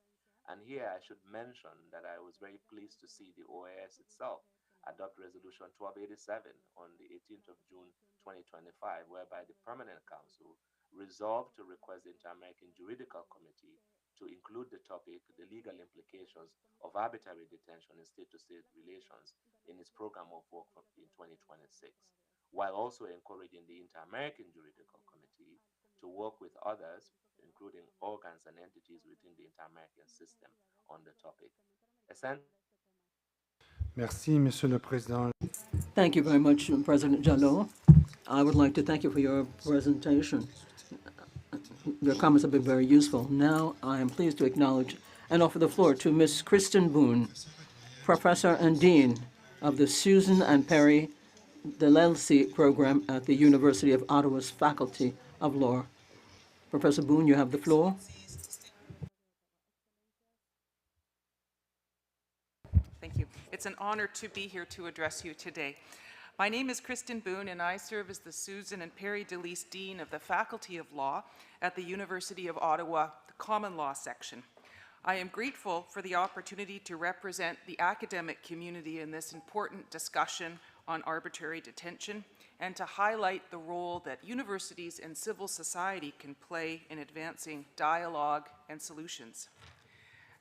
And here I should mention that I was very pleased to see the OAS itself adopt Resolution 1287 on the 18th of June 2025, whereby the Permanent Council resolved to request the Inter-American Juridical Committee to include the topic, the legal implications of arbitrary detention in state-to-state relations in its program of work in 2026, while also encouraging the Inter-American Juridical Committee to work with others, including organs and entities within the Inter-American system on the topic. Merci, Monsieur le Président. Thank you very much, President Jallo. I would like to thank you for your presentation. Your comments have been very useful. Now I am pleased to acknowledge and offer the floor to Ms. Kristen Boone, Professor and Dean of the Susan and Perry DeLelsi Program at the University of Ottawa's Faculty of Law. Professor Boone, you have the floor. Thank you. It's an honor to be here to address you today. My name is Kristen Boone, and I serve as the Susan and Perry DeLelsi Dean of the Faculty of Law at the University of Ottawa, the Common Law section. I am grateful for the opportunity to represent the academic community in this important discussion on arbitrary detention and to highlight the role that universities and civil society can play in advancing dialogue and solutions.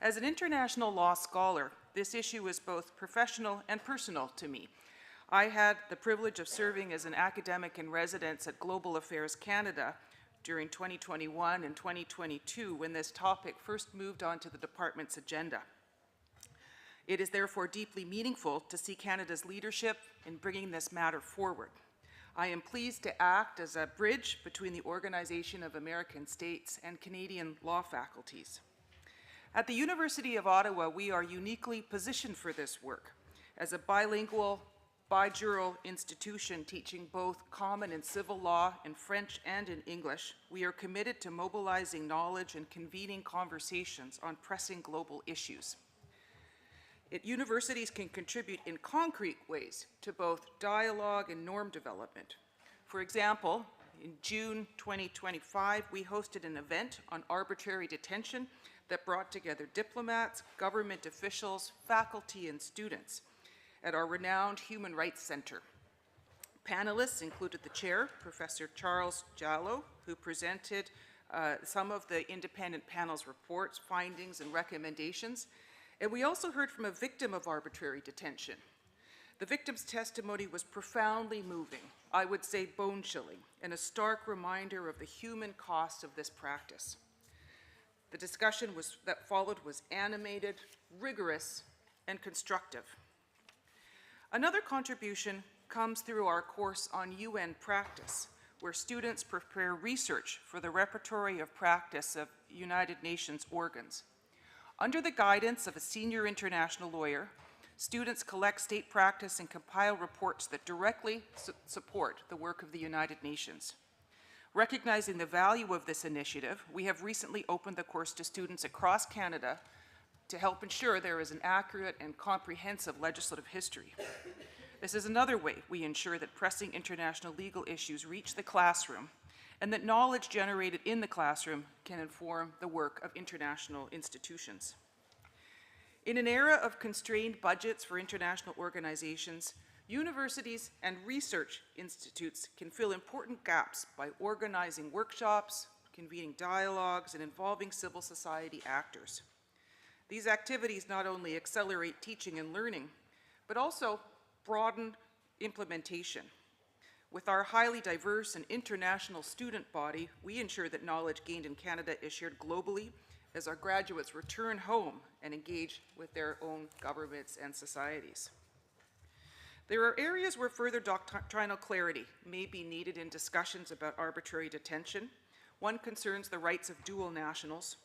As an international law scholar, this issue is both professional and personal to me. I had the privilege of serving as an academic in residence at Global Affairs Canada during 2021 and 2022 when this topic first moved onto the department's agenda. It is therefore deeply meaningful to see Canada's leadership in bringing this matter forward. I am pleased to act as a bridge between the Organization of American States and Canadian law faculties. At the University of Ottawa, we are uniquely positioned for this work. As a bilingual, bijural institution teaching both common and civil law in French and in English, we are committed to mobilizing knowledge and convening conversations on pressing global issues. Universities can contribute in concrete ways to both dialogue and norm development. For example, in June 2025, we hosted an event on arbitrary detention that brought together diplomats, government officials, faculty, and students at our renowned Human Rights Center. Panelists included the chair, Professor Charles Jallo, who presented some of the independent panel's reports, findings, and recommendations. And we also heard from a victim of arbitrary detention. The victim's testimony was profoundly moving, I would say bone-chilling, and a stark reminder of the human cost of this practice. The discussion that followed was animated, rigorous, and constructive. Another contribution comes through our course on UN practice, where students prepare research for the repertory of practice of United Nations organs. Under the guidance of a senior international lawyer, students collect state practice and compile reports that directly support the work of the United Nations. Recognizing the value of this initiative, we have recently opened the course to students across Canada to help ensure there is an accurate and comprehensive legislative history. This is another way we ensure that pressing international legal issues reach the classroom and that knowledge generated in the classroom can inform the work of international institutions. In an era of constrained budgets for international organizations, universities and research institutes can fill important gaps by organizing workshops, convening dialogues, and involving civil society actors. These activities not only accelerate teaching and learning, but also broaden implementation. With our highly diverse and international student body, we ensure that knowledge gained in Canada is shared globally as our graduates return home and engage with their own governments and societies. There are areas where further doctrinal clarity may be needed in discussions about arbitrary detention. One concerns the rights of dual nationals.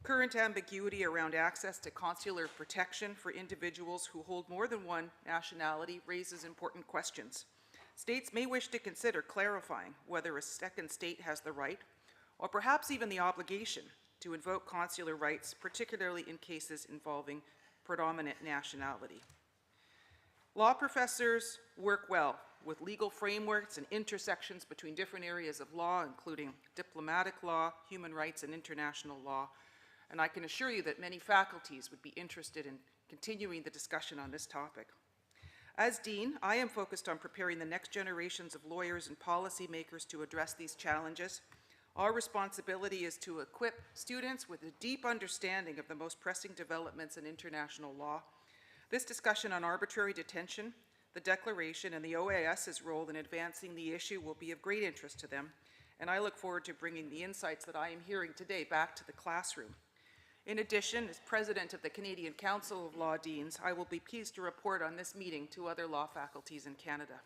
Current ambiguity around access to consular protection for individuals who hold more than one nationality raises important questions. States may wish to consider clarifying whether a second state has the right, or perhaps even the obligation, to invoke consular rights, particularly in cases involving predominant nationality. Law professors work well with legal frameworks and intersections between different areas of law, including diplomatic law, human rights, and international law. And I can assure you that many faculties would be interested in continuing the discussion on this topic. As Dean, I am focused on preparing the next generations of lawyers and policymakers to address these challenges. Our responsibility is to equip students with a deep understanding of the most pressing developments in international law. This discussion on arbitrary detention, the Declaration, and the OAS's role in advancing the issue will be of great interest to them, and I look forward to bringing the insights that I am hearing today back to the classroom. In addition, as President of the Canadian Council of Law Deans, I will be pleased to report on this meeting to other law faculties in Canada.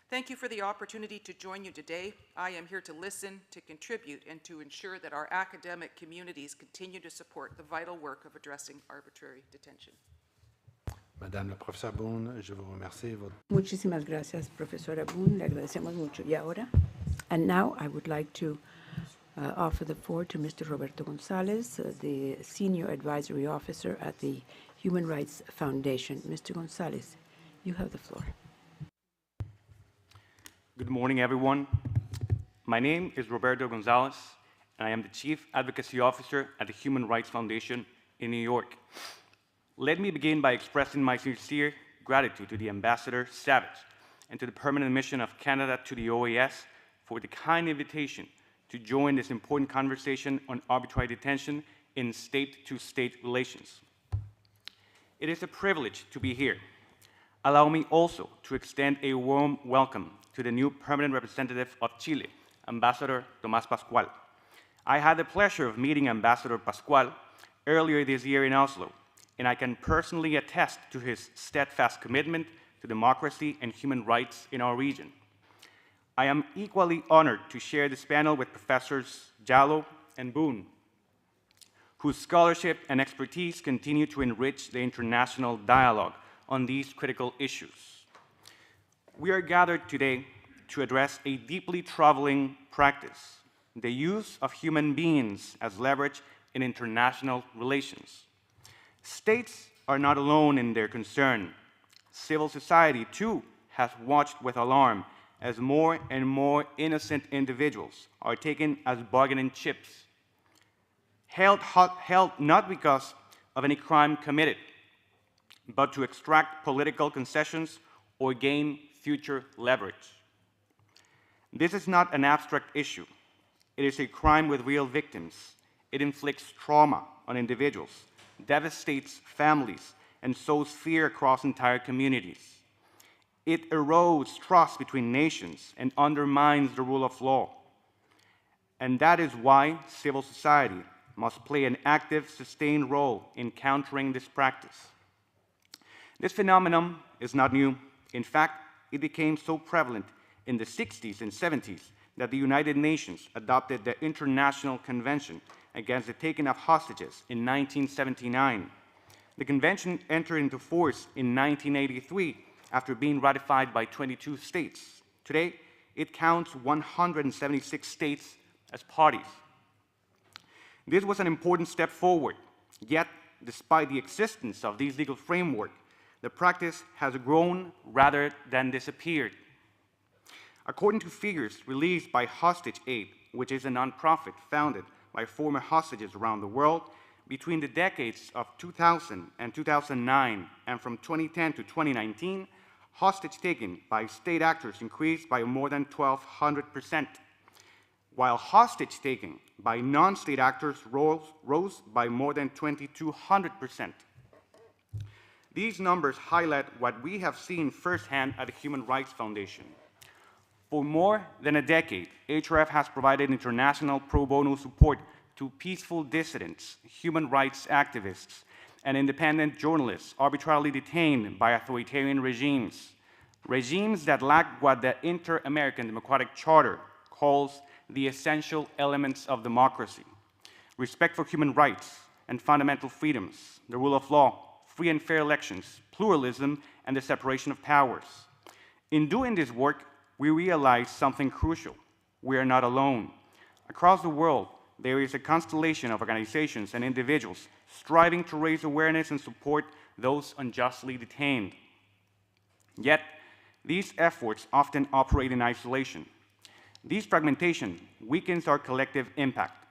Thank you for the opportunity to join you today. I am here to listen, to contribute, and to ensure that our academic communities continue to support the vital work of addressing arbitrary detention. Madame la professeure Boone, je vous remercie. Muchísimas gracias, profesora Boone. Le agradecemos mucho. Y ahora, and now I would like to offer the floor to Mr. Roberto Gonzalez, the Senior Advisory Officer at the Human Rights Foundation. Mr. Gonzalez, you have the floor. Good morning, everyone. My name is Roberto Gonzalez, and I am the Chief Advocacy Officer at the Human Rights Foundation in New York. Let me begin by expressing my sincere gratitude to the Ambassador Savage and to the Permanent Mission of Canada to the OAS for the kind invitation to join this important conversation on arbitrary detention in state-to-state relations. It is a privilege to be here. Allow me also to extend a warm welcome to the new permanent representative of Chile, Ambassador Tomás Pascual. I had the pleasure of meeting Ambassador Pascual earlier this year in Oslo, and I can personally attest to his steadfast commitment to democracy and human rights in our region. I am equally honored to share this panel with Professors Jallow and Boone, whose scholarship and expertise continue to enrich the international dialogue on these critical issues. We are gathered today to address a deeply troubling practice, the use of human beings as leverage in international relations. States are not alone in their concern. Civil society, too, has watched with alarm as more and more innocent individuals are taken as bargaining chips, held not because of any crime committed, but to extract political concessions or gain future leverage. This is not an abstract issue. It is a crime with real victims. It inflicts trauma on individuals, devastates families, and sows fear across entire communities. It erodes trust between nations and undermines the rule of law. And that is why civil society must play an active, sustained role in countering this practice. This phenomenon is not new. In fact, it became so prevalent in the 60s and 70s that the United Nations adopted the International Convention against the taking of hostages in 1979. The convention entered into force in 1983 after being ratified by 22 states. Today, it counts 176 states as parties. This was an important step forward, yet despite the existence of these legal framework, the practice has grown rather than disappeared. According to figures released by Hostage Aid, which is a nonprofit founded by former hostages around the world, between the decades of 2000 and 2009, and from 2010 to 2019, hostage taking by state actors increased by more than 1,200%, while hostage taking by non-state actors rose by more than 2,200%. These numbers highlight what we have seen firsthand at the Human Rights Foundation. For more than a decade, HRF has provided international pro bono support to peaceful dissidents, human rights activists, and independent journalists arbitrarily detained by authoritarian regimes, regimes that lack what the Inter-American Democratic Charter calls the essential elements of democracy: respect for human rights and fundamental freedoms, the rule of law, free and fair elections, pluralism, and the separation of powers. In doing this work, we realize something crucial. We are not alone. Across the world, there is a constellation of organizations and individuals striving to raise awareness and support those unjustly detained. Yet, these efforts often operate in isolation. This fragmentation weakens our collective impact.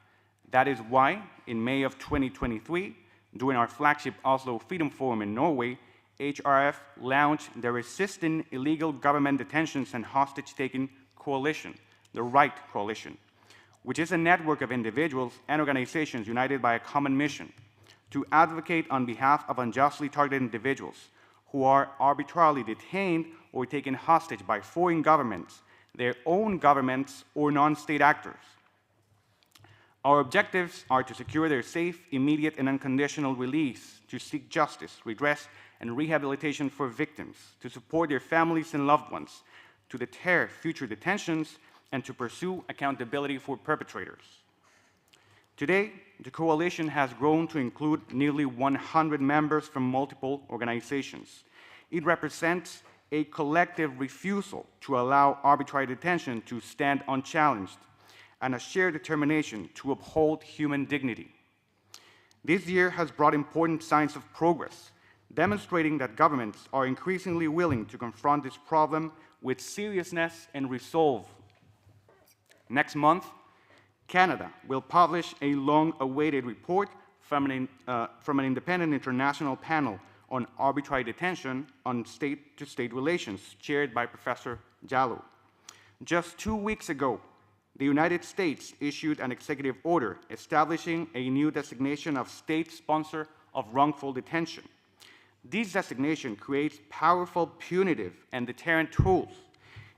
That is why, in May of 2023, during our flagship Oslo Freedom Forum in Norway, HRF launched the Resisting Illegal Government Detentions and Hostage-Taking Coalition, the RIGHT Coalition, which is a network of individuals and organizations united by a common mission to advocate on behalf of unjustly targeted individuals who are arbitrarily detained or taken hostage by foreign governments, their own governments, or non-state actors. Our objectives are to secure their safe, immediate, and unconditional release, to seek justice, redress, and rehabilitation for victims, to support their families and loved ones, to deter future detentions, and to pursue accountability for perpetrators. Today, the coalition has grown to include nearly 100 members from multiple organizations. It represents a collective refusal to allow arbitrary detention to stand unchallenged, and a shared determination to uphold human dignity. This year has brought important signs of progress, demonstrating that governments are increasingly willing to confront this problem with seriousness and resolve. Next month, Canada will publish a long-awaited report from an independent international panel on arbitrary detention on state-to-state relations, chaired by Professor Jallow. Just 2 weeks ago, the United States issued an executive order establishing a new designation of state sponsor of wrongful detention. This designation creates powerful punitive and deterrent tools,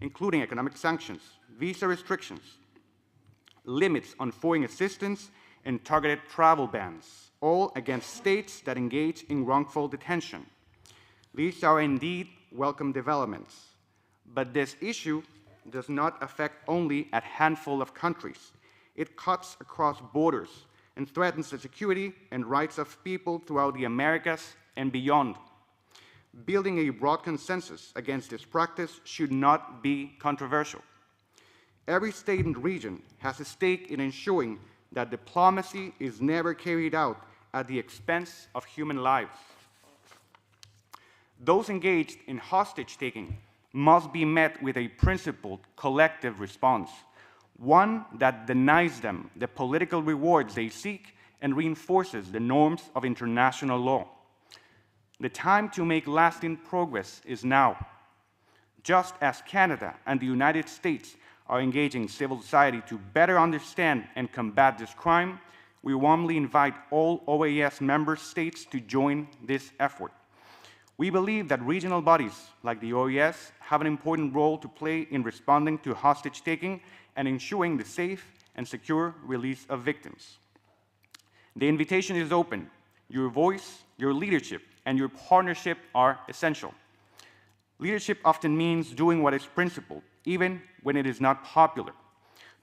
including economic sanctions, visa restrictions, limits on foreign assistance, and targeted travel bans, all against states that engage in wrongful detention. These are indeed welcome developments, but this issue does not affect only a handful of countries. It cuts across borders and threatens the security and rights of people throughout the Americas and beyond. Building a broad consensus against this practice should not be controversial. Every state in the region has a stake in ensuring that diplomacy is never carried out at the expense of human lives. Those engaged in hostage-taking must be met with a principled collective response, one that denies them the political rewards they seek and reinforces the norms of international law. The time to make lasting progress is now. Just as Canada and the United States are engaging civil society to better understand and combat this crime, we warmly invite all OAS member states to join this effort. We believe that regional bodies like the OAS have an important role to play in responding to hostage-taking and ensuring the safe and secure release of victims. The invitation is open. Your voice, your leadership, and your partnership are essential. Leadership often means doing what is principled, even when it is not popular.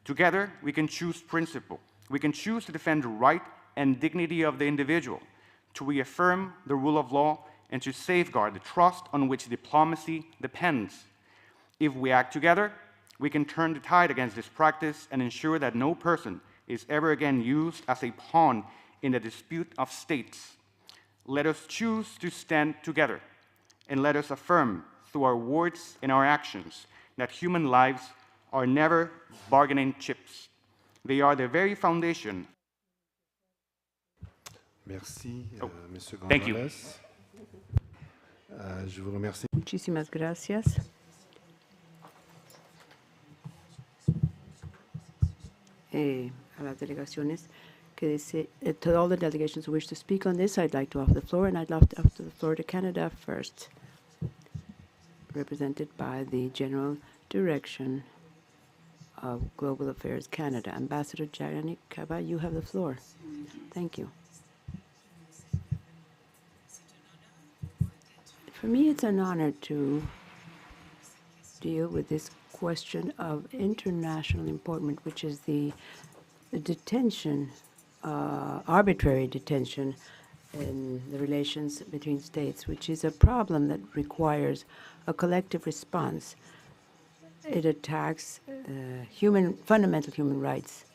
Together, we can choose principle. We can choose to defend the right and dignity of the individual, to reaffirm the rule of law, and to safeguard the trust on which diplomacy depends. If we act together, we can turn the tide against this practice and ensure that no person is ever again used as a pawn in the dispute of states. Let us choose to stand together, and let us affirm through our words and our actions that human lives are never bargaining chips. They are the very foundation. Merci, Monsieur Thank you. González. Je vous remercie. Muchísimas gracias. A las delegaciones que to all the delegations who wish to speak on this, I'd like to offer the floor, and I'd love to offer the floor to Canada first, represented by the General Direction of Global Affairs Canada. Ambassador Janik Kaba, you have the floor. Thank you. For me, it's an honor to deal with this question of international importance, which is the detention, arbitrary detention in the relations between states, which is a problem that requires a collective response. It attacks fundamental human rights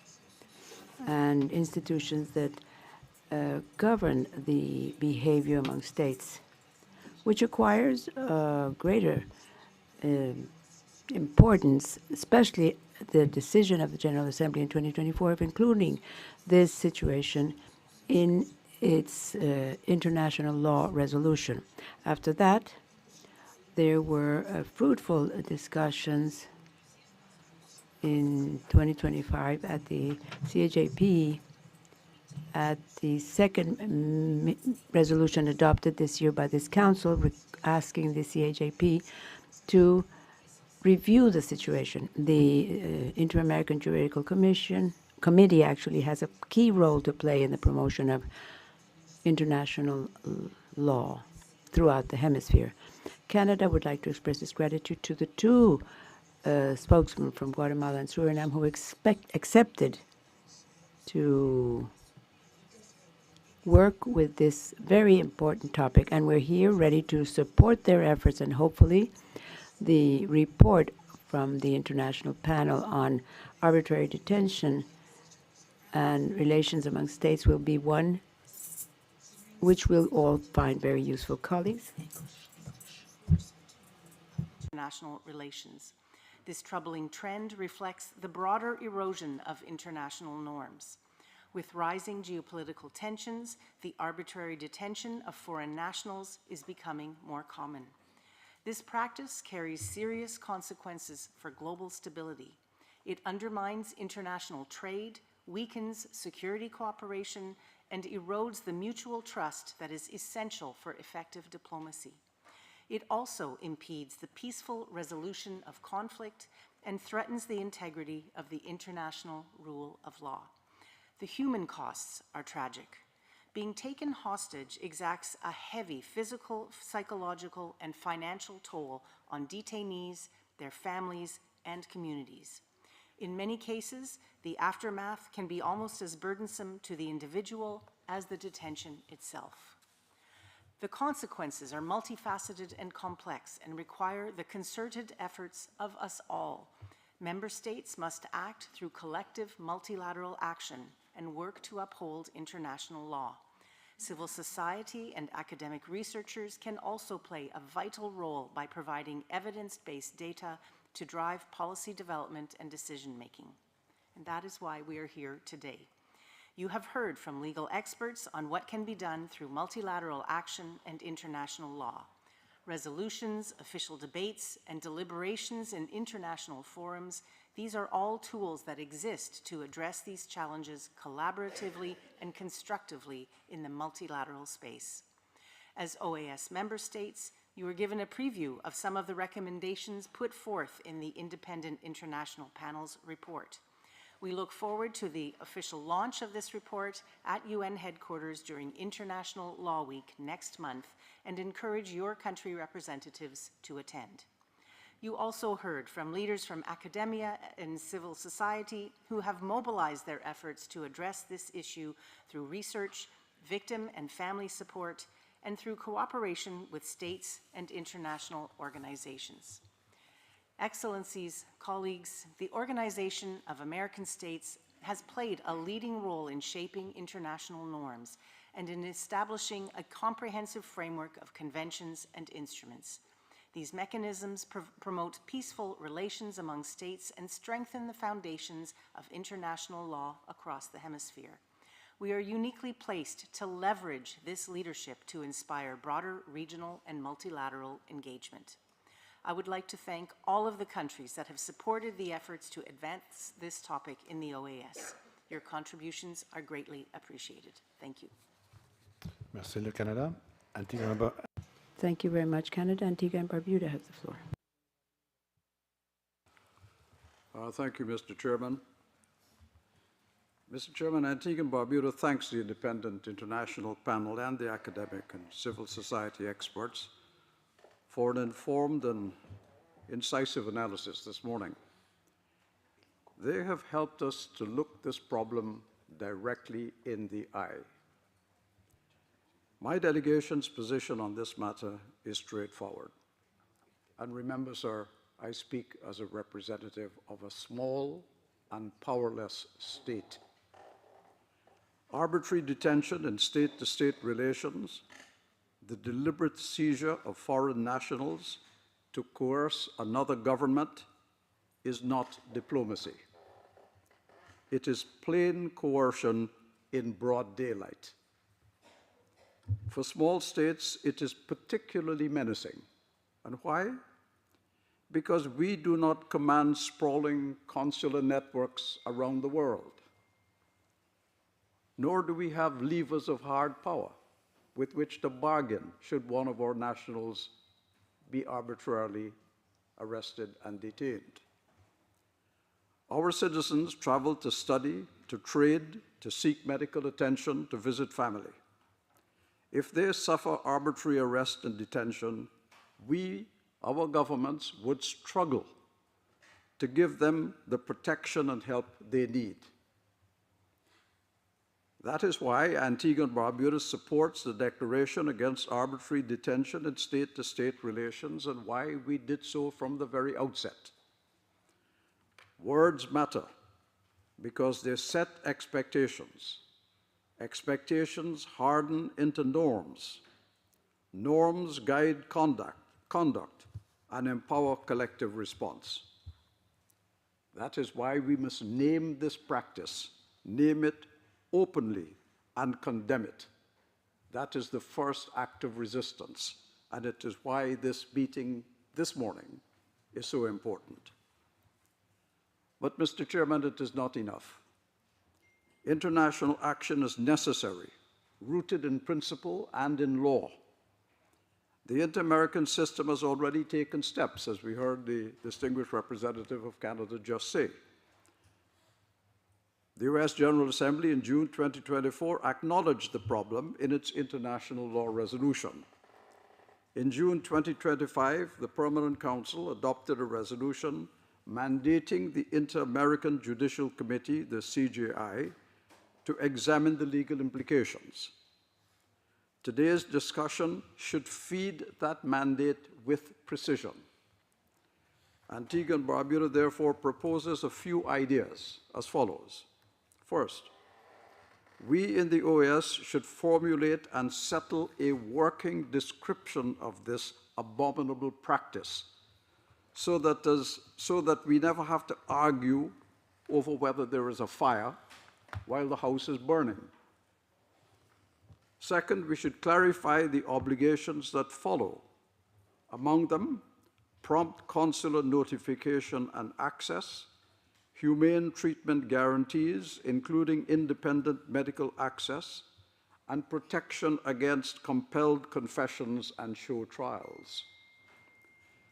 and institutions that govern the behavior among states, which requires greater importance, especially the decision of the General Assembly in 2024 of including this situation in its international law resolution. After that, there were fruitful discussions in 2025 at the CHAP at the second resolution adopted this year by this council asking the CHAP to review the situation. The Inter-American Juridical Committee actually has a key role to play in the promotion of international law throughout the hemisphere. Canada would like to express its gratitude to the two spokesmen from Guatemala and Suriname who accepted to work with this very important topic, and we're here ready to support their efforts, and hopefully the report from the International Panel on Arbitrary Detention and Relations Among States will be one which we'll all find very useful. Colleagues? International relations. This troubling trend reflects the broader erosion of international norms. With rising geopolitical tensions, the arbitrary detention of foreign nationals is becoming more common. This practice carries serious consequences for global stability. It undermines international trade, weakens security cooperation, and erodes the mutual trust that is essential for effective diplomacy. It also impedes the peaceful resolution of conflict and threatens the integrity of the international rule of law. The human costs are tragic. Being taken hostage exacts a heavy physical, psychological, and financial toll on detainees, their families, and communities. In many cases, the aftermath can be almost as burdensome to the individual as the detention itself. The consequences are multifaceted and complex and require the concerted efforts of us all. Member states must act through collective multilateral action and work to uphold international law. Civil society and academic researchers can also play a vital role by providing evidence-based data to drive policy development and decision-making. And that is why we are here today. You have heard from legal experts on what can be done through multilateral action and international law. Resolutions, official debates, and deliberations in international forums, these are all tools that exist to address these challenges collaboratively and constructively in the multilateral space. As OAS member states, you are given a preview of some of the recommendations put forth in the Independent International Panel's report. We look forward to the official launch of this report at UN headquarters during International Law Week next month and encourage your country representatives to attend. You also heard from leaders from academia and civil society who have mobilized their efforts to address this issue through research, victim and family support, and through cooperation with states and international organizations. Excellencies, colleagues, the Organization of American States has played a leading role in shaping international norms and in establishing a comprehensive framework of conventions and instruments. These mechanisms promote peaceful relations among states and strengthen the foundations of international law across the hemisphere. We are uniquely placed to leverage this leadership to inspire broader regional and multilateral engagement. I would like to thank all of the countries that have supported the efforts to advance this topic in the OAS. Your contributions are greatly appreciated. Thank you. Merci, le Canada. Thank you very much, Canada. Antigua and Barbuda has the floor. Thank you, Mr. Chairman. Mr. Chairman, Antigua and Barbuda thanks the Independent International Panel and the academic and civil society experts for an informed and incisive analysis this morning. They have helped us to look this problem directly in the eye. My delegation's position on this matter is straightforward. And remember, sir, I speak as a representative of a small and powerless state. arbitrary detention in state-to-state relations, the deliberate seizure of foreign nationals to coerce another government is not diplomacy. It is plain coercion in broad daylight. For small states, it is particularly menacing. And why? Because we do not command sprawling consular networks around the world, nor do we have levers of hard power with which to bargain should one of our nationals be arbitrarily arrested and detained. Our citizens travel to study, to trade, to seek medical attention, to visit family. If they suffer arbitrary arrest and detention, we, our governments, would struggle to give them the protection and help they need. That is why Antigua and Barbuda supports the Declaration Against Arbitrary Detention in State-to-State Relations, and why we did so from the very outset. Words matter because they set expectations. Expectations harden into norms. Norms guide conduct and empower collective response. That is why we must name this practice, name it openly, and condemn it. That is the first act of resistance, and it is why this meeting this morning is so important. But, Mr. Chairman, it is not enough. International action is necessary, rooted in principle and in law. The Inter-American system has already taken steps, as we heard the distinguished representative of Canada just say. The OAS General Assembly in June 2024 acknowledged the problem in its international law resolution. In June 2025, the Permanent Council adopted a resolution mandating the Inter-American Judicial Committee, the CJI, to examine the legal implications. Today's discussion should feed that mandate with precision. Antigua and Barbuda therefore proposes a few ideas as follows. First, we in the OAS should formulate and settle a working description of this abominable practice so that we never have to argue over whether there is a fire while the house is burning. Second, we should clarify the obligations that follow. Among them, prompt consular notification and access, humane treatment guarantees, including independent medical access, and protection against compelled confessions and show trials.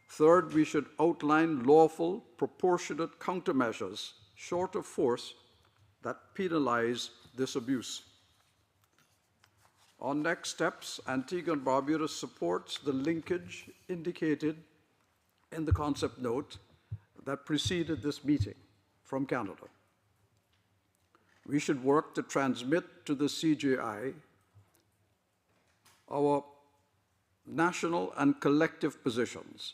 Third, we should outline lawful, proportionate countermeasures, short of force, that penalize this abuse. On next steps, Antigua and Barbuda supports the linkage indicated in the concept note that preceded this meeting from Canada. We should work to transmit to the CJI our national and collective positions.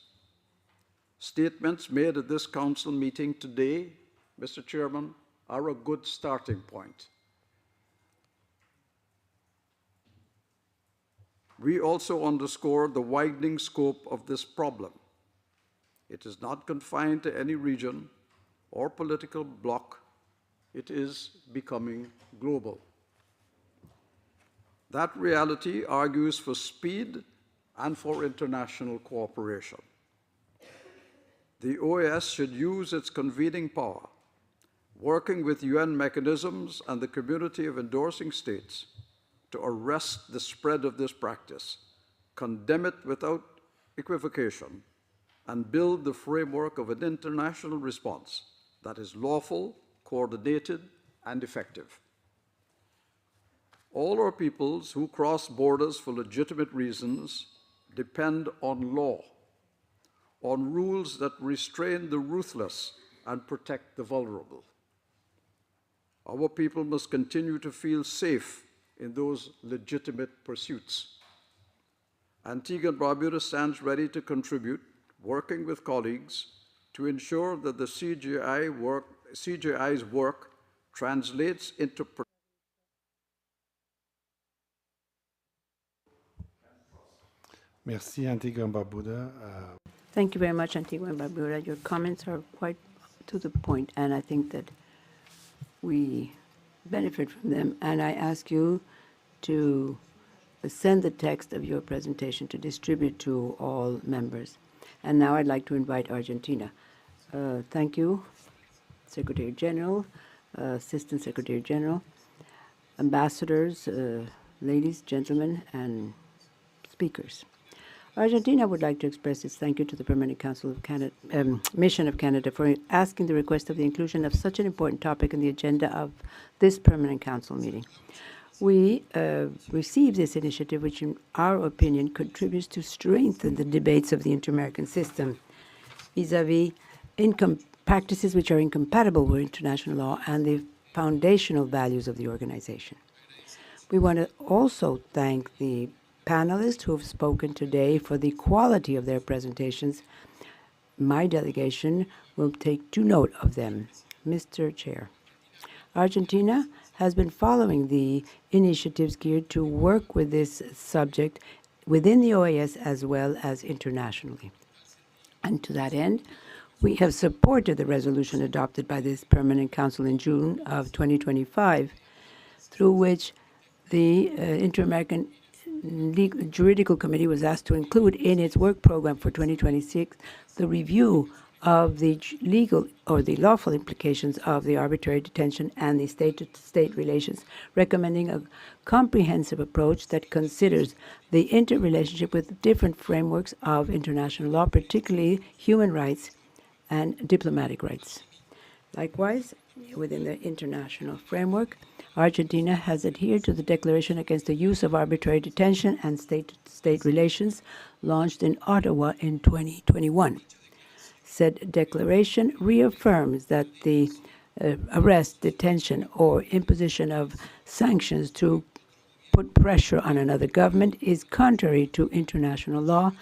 Statements made at this council meeting today, Mr. Chairman, are a good starting point. We also underscore the widening scope of this problem. It is not confined to any region or political bloc. It is becoming global. That reality argues for speed and for international cooperation. The OAS should use its convening power, working with UN mechanisms and the community of endorsing states, to arrest the spread of this practice, condemn it without equivocation, and build the framework of an international response that is lawful, coordinated, and effective. All our peoples who cross borders for legitimate reasons depend on law, on rules that restrain the ruthless and protect the vulnerable. Our people must continue to feel safe in those legitimate pursuits. Antigua and Barbuda stands ready to contribute, working with colleagues to ensure that the CJI's work translates into Merci, Antigua and Barbuda. Thank you very much, Antigua and Barbuda. Your comments are quite to the point, and I think that we benefit from them. And I ask you to send the text of your presentation to distribute to all members. And now I'd like to invite Argentina. Thank you, Secretary General, Assistant Secretary General, ambassadors, ladies, gentlemen, and speakers. Argentina would like to express its thank you to the Permanent Council of Canada, Mission of Canada for asking the request of the inclusion of such an important topic in the agenda of this Permanent Council meeting. We received this initiative, which in our opinion contributes to strengthen the debates of the inter-American system vis-à-vis practices which are incompatible with international law and the foundational values of the organization. We want to also thank the panelists who have spoken today for the quality of their presentations. My delegation will take due note of them. Mr. Chair, Argentina has been following the initiatives geared to work with this subject within the OAS as well as internationally. And to that end, we have supported the resolution adopted by this Permanent Council in June of 2025, through which the Inter-American Juridical Committee was asked to include in its work program for 2026 the review of the legal or the lawful implications of the arbitrary detention and the state-to-state relations, recommending a comprehensive approach that considers the interrelationship with different frameworks of international law, particularly human rights and diplomatic rights. Likewise, within the international framework, Argentina has adhered to the Declaration Against the Use of Arbitrary Detention and State-to-State Relations, launched in Ottawa in 2021. Said declaration reaffirms that the arrest, detention, or imposition of sanctions to put pressure on another government is contrary to international law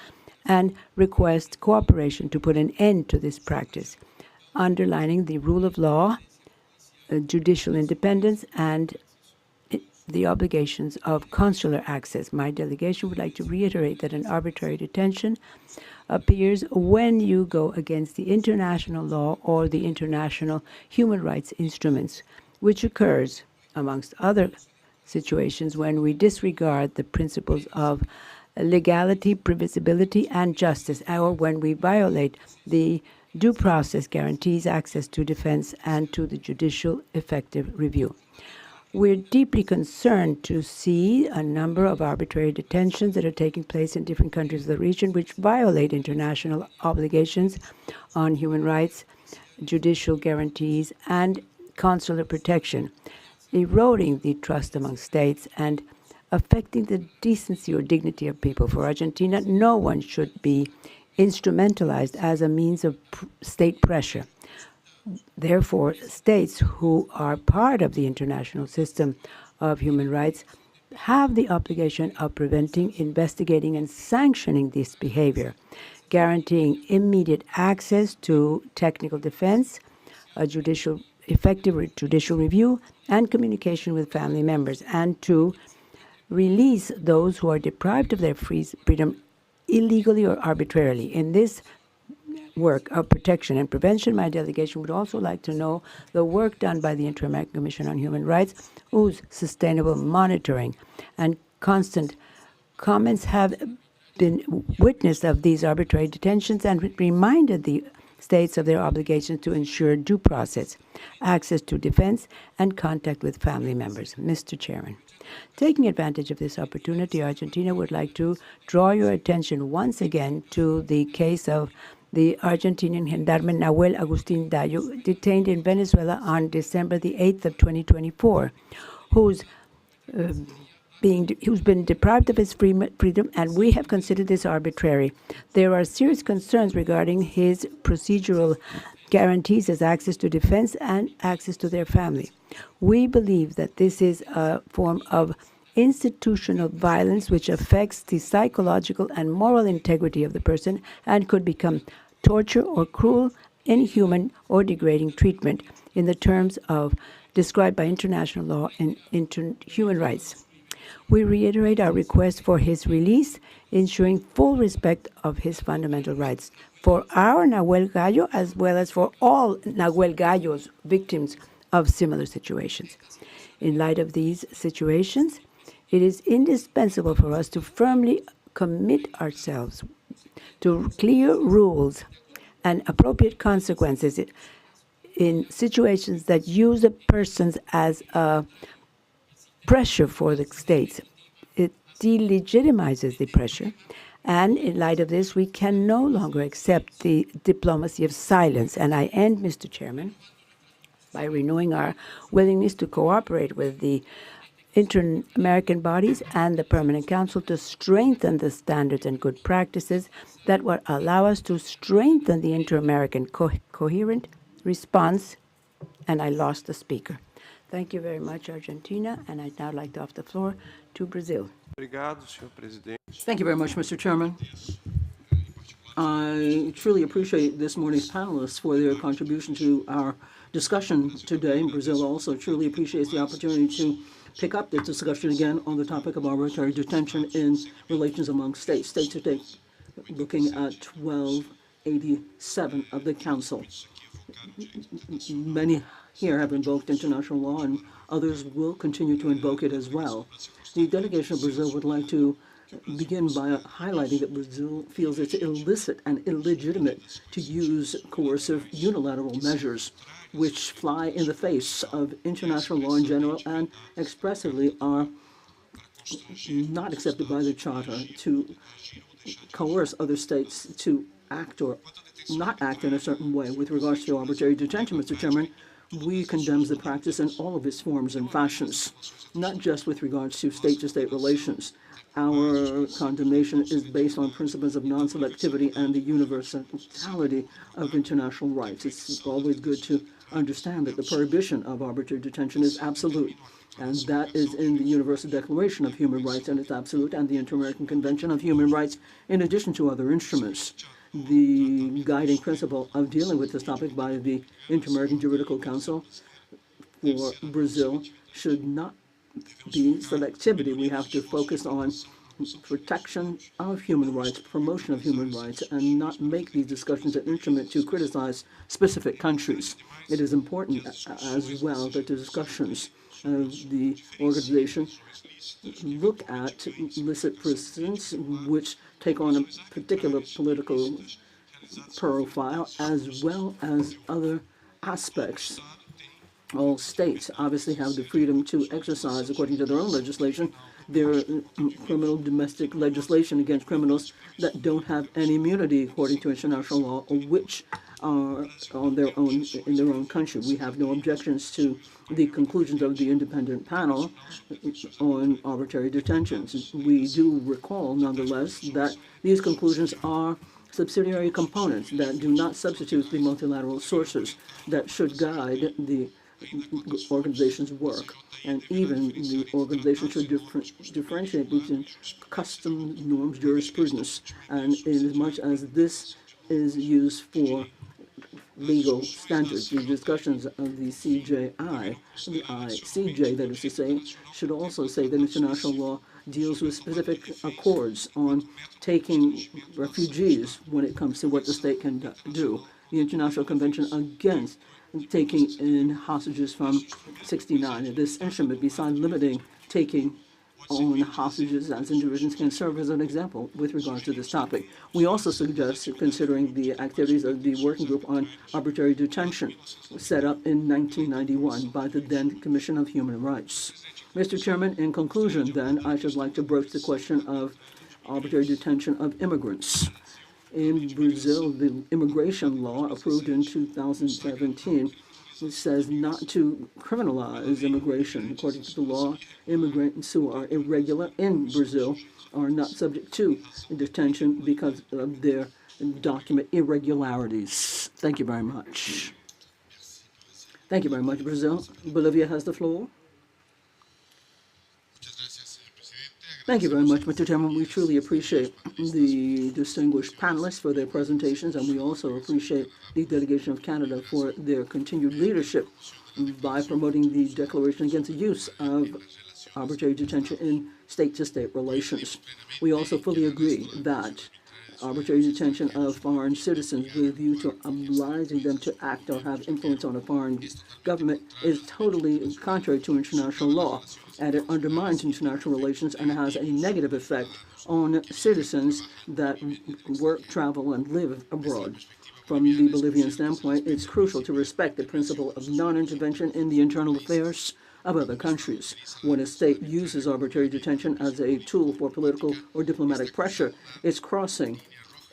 and requests cooperation to put an end to this practice, underlining the rule of law, judicial independence, and the obligations of consular access. My delegation would like to reiterate that an arbitrary detention appears when you go against the international law or the international human rights instruments, which occurs, amongst other situations, when we disregard the principles of legality, previsibility, and justice, or when we violate the due process guarantees access to defense and to the judicial effective review. We're deeply concerned to see a number of arbitrary detentions that are taking place in different countries of the region, which violate international obligations on human rights, judicial guarantees, and consular protection, eroding the trust among states and affecting the decency or dignity of people. For Argentina, no one should be instrumentalized as a means of state pressure. Therefore, states who are part of the international system of human rights have the obligation of preventing, investigating, and sanctioning this behavior, guaranteeing immediate access to technical defense, a effective judicial review, and communication with family members, and to release those who are deprived of their freedom illegally or arbitrarily. In this work of protection and prevention, my delegation would also like to know the work done by the Inter-American Commission on Human Rights, whose sustainable monitoring and constant comments have been witness of these arbitrary detentions and reminded the states of their obligations to ensure due process, access to defense, and contact with family members. Mr. Chairman, taking advantage of this opportunity, Argentina would like to draw your attention once again to the case of the Argentinian gendarme Nahuel Agustin Dayo, detained in Venezuela on December the 8th of 2024, who's been deprived of his freedom, and we have considered this arbitrary. There are serious concerns regarding his procedural guarantees as access to defense and access to their family. We believe that this is a form of institutional violence which affects the psychological and moral integrity of the person and could become torture or cruel, inhuman, or degrading treatment in the terms of described by international law and human rights. We reiterate our request for his release, ensuring full respect of his fundamental rights for our Nahuel Gallo as well as for all Nahuel Gallos victims of similar situations. In light of these situations, it is indispensable for us to firmly commit ourselves to clear rules and appropriate consequences in situations that use the persons as a pressure for the states. It delegitimizes the pressure, and in light of this, we can no longer accept the diplomacy of silence. And I end, Mr. Chairman, by renewing our willingness to cooperate with the inter-American bodies and the Permanent Council to strengthen the standards and good practices that will allow us to strengthen the inter-American coherent response. And I lost the speaker. Thank you very much, Argentina, and I'd now like to offer the floor to Brazil. Thank you very much, Mr. Chairman. I truly appreciate this morning's panelists for their contribution to our discussion today. Brazil also truly appreciates the opportunity to pick up this discussion again on the topic of arbitrary detention in relations among states. State to state, looking at 1287 of the Council. Many here have invoked international law, and others will continue to invoke it as well. The delegation of Brazil would like to begin by highlighting that Brazil feels it's illicit and illegitimate to use coercive unilateral measures which fly in the face of international law in general and expressively are not accepted by the Charter, to coerce other states to act or not act in a certain way. With regards to arbitrary detention, Mr. Chairman, we condemn the practice in all of its forms and fashions, not just with regards to state-to-state relations. Our condemnation is based on principles of non-selectivity and the universality of international rights. It's always good to understand that the prohibition of arbitrary detention is absolute, and that is in the Universal Declaration of Human Rights, and it's absolute, and the Inter-American Convention of Human Rights, in addition to other instruments. The guiding principle of dealing with this topic by the Inter-American Juridical Council for Brazil should not be selectivity. We have to focus on protection of human rights, promotion of human rights, and not make these discussions an instrument to criticize specific countries. It is important as well that the discussions of the organization look at illicit prisons which take on a particular political profile as well as other aspects. All states obviously have the freedom to exercise, according to their own legislation, their criminal domestic legislation against criminals that don't have any immunity according to international law, or which are on their own in their own country. We have no objections to the conclusions of the independent panel on arbitrary detentions. We do recall, nonetheless, that these conclusions are subsidiary components that do not substitute the multilateral sources that should guide the organization's work. And even the organization should differentiate between custom, norms, jurisprudence, and in as much as this is used for legal standards. The discussions of the CJI, the ICJ, that is to say, should also say that international law deals with specific accords on taking refugees when it comes to what the state can do. The International Convention against taking in hostages from '69. And this instrument, besides limiting taking on hostages as individuals, can serve as an example with regards to this topic. We also suggest considering the activities of the working group on arbitrary detention set up in 1991 by the then Commission of Human Rights. Mr. Chairman, in conclusion, then, I should like to broach the question of arbitrary detention of immigrants. In Brazil, the immigration law approved in 2017 says not to criminalize immigration. According to the law, immigrants who are irregular in Brazil are not subject to detention because of their document irregularities. Thank you very much. Thank you very much, Brazil. Bolivia has the floor. Thank you very much, Mr. Chairman. We truly appreciate the distinguished panelists for their presentations, and we also appreciate the delegation of Canada for their continued leadership by promoting the Declaration Against the Use of Arbitrary Detention in State-to-State Relations. We also fully agree that arbitrary detention of foreign citizens with a view to obliging them to act or have influence on a foreign government is totally contrary to international law, and it undermines international relations and has a negative effect on citizens that work, travel, and live abroad. From the Bolivian standpoint, it's crucial to respect the principle of non-intervention in the internal affairs of other countries. When a state uses arbitrary detention as a tool for political or diplomatic pressure, it's crossing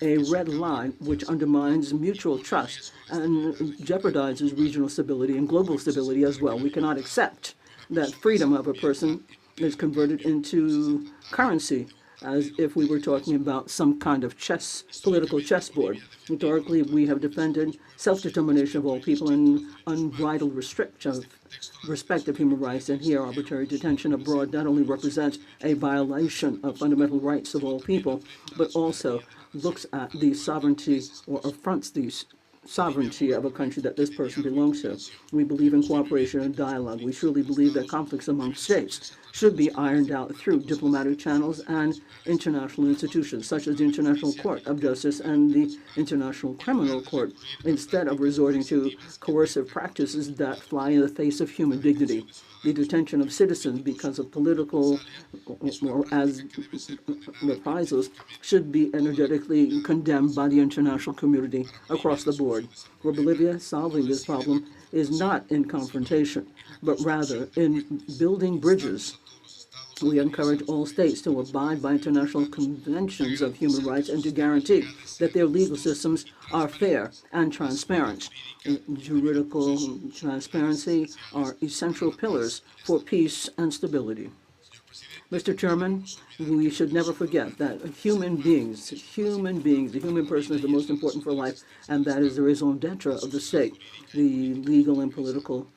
a red line which undermines mutual trust and jeopardizes regional stability and global stability as well. We cannot accept that freedom of a person is converted into currency as if we were talking about some kind of political chessboard. Historically, we have defended self-determination of all people and unbridled respect of human rights, and here arbitrary detention abroad not only represents a violation of fundamental rights of all people, but also looks at the sovereignty or affronts the sovereignty of a country that this person belongs to. We believe in cooperation and dialogue. We truly believe that conflicts among states should be ironed out through diplomatic channels and international institutions, such as the International Court of Justice and the International Criminal Court, instead of resorting to coercive practices that fly in the face of human dignity. The detention of citizens because of political or as reprisals should be energetically condemned by the international community across the board. For Bolivia, solving this problem is not in confrontation, but rather in building bridges. We encourage all states to abide by international conventions of human rights and to guarantee that their legal systems are fair and transparent. Juridical transparency are essential pillars for peace and stability. Mr. Chairman, we should never forget that the human person is the most important for life, and that is the raison d'etre of the state, the legal and political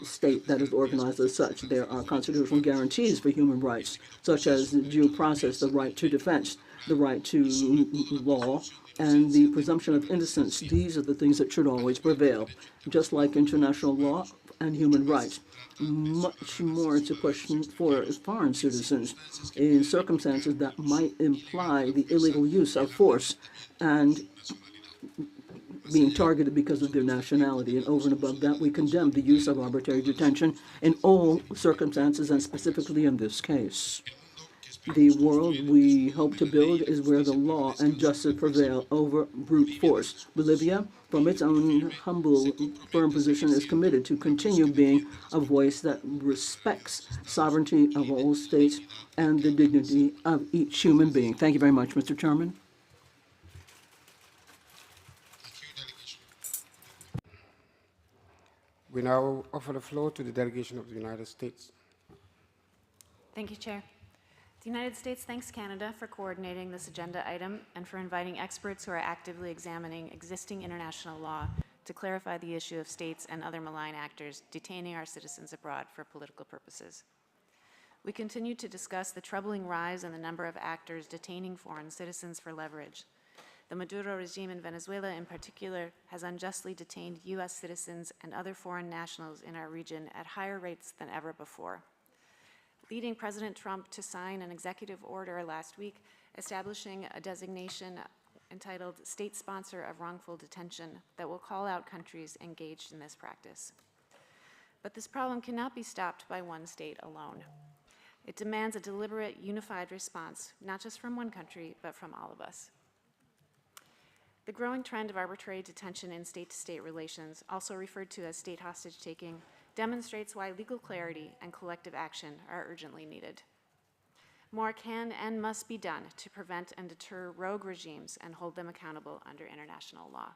state that is organized as such. There are constitutional guarantees for human rights, such as due process, the right to defense, the right to law, and the presumption of innocence. These are the things that should always prevail, just like international law and human rights. Much more to question for foreign citizens in circumstances that might imply the illegal use of force and being targeted because of their nationality. And over and above that, we condemn the use of arbitrary detention in all circumstances, and specifically in this case. The world we hope to build is where the law and justice prevail over brute force. Bolivia, from its own humble, firm position, is committed to continue being a voice that respects sovereignty of all states and the dignity of each human being. Thank you very much, Mr. Chairman. We now offer the floor to the delegation of the United States. Thank you, Chair. The United States thanks Canada for coordinating this agenda item and for inviting experts who are actively examining existing international law to clarify the issue of states and other malign actors detaining our citizens abroad for political purposes. We continue to discuss the troubling rise in the number of actors detaining foreign citizens for leverage. The Maduro regime in Venezuela, in particular, has unjustly detained U.S. citizens and other foreign nationals in our region at higher rates than ever before, leading President Trump to sign an executive order last week establishing a designation entitled State Sponsor of Wrongful Detention that will call out countries engaged in this practice. But this problem cannot be stopped by one state alone. It demands a deliberate, unified response, not just from one country, but from all of us. The growing trend of arbitrary detention in state-to-state relations, also referred to as state hostage-taking, demonstrates why legal clarity and collective action are urgently needed. More can and must be done to prevent and deter rogue regimes and hold them accountable under international law.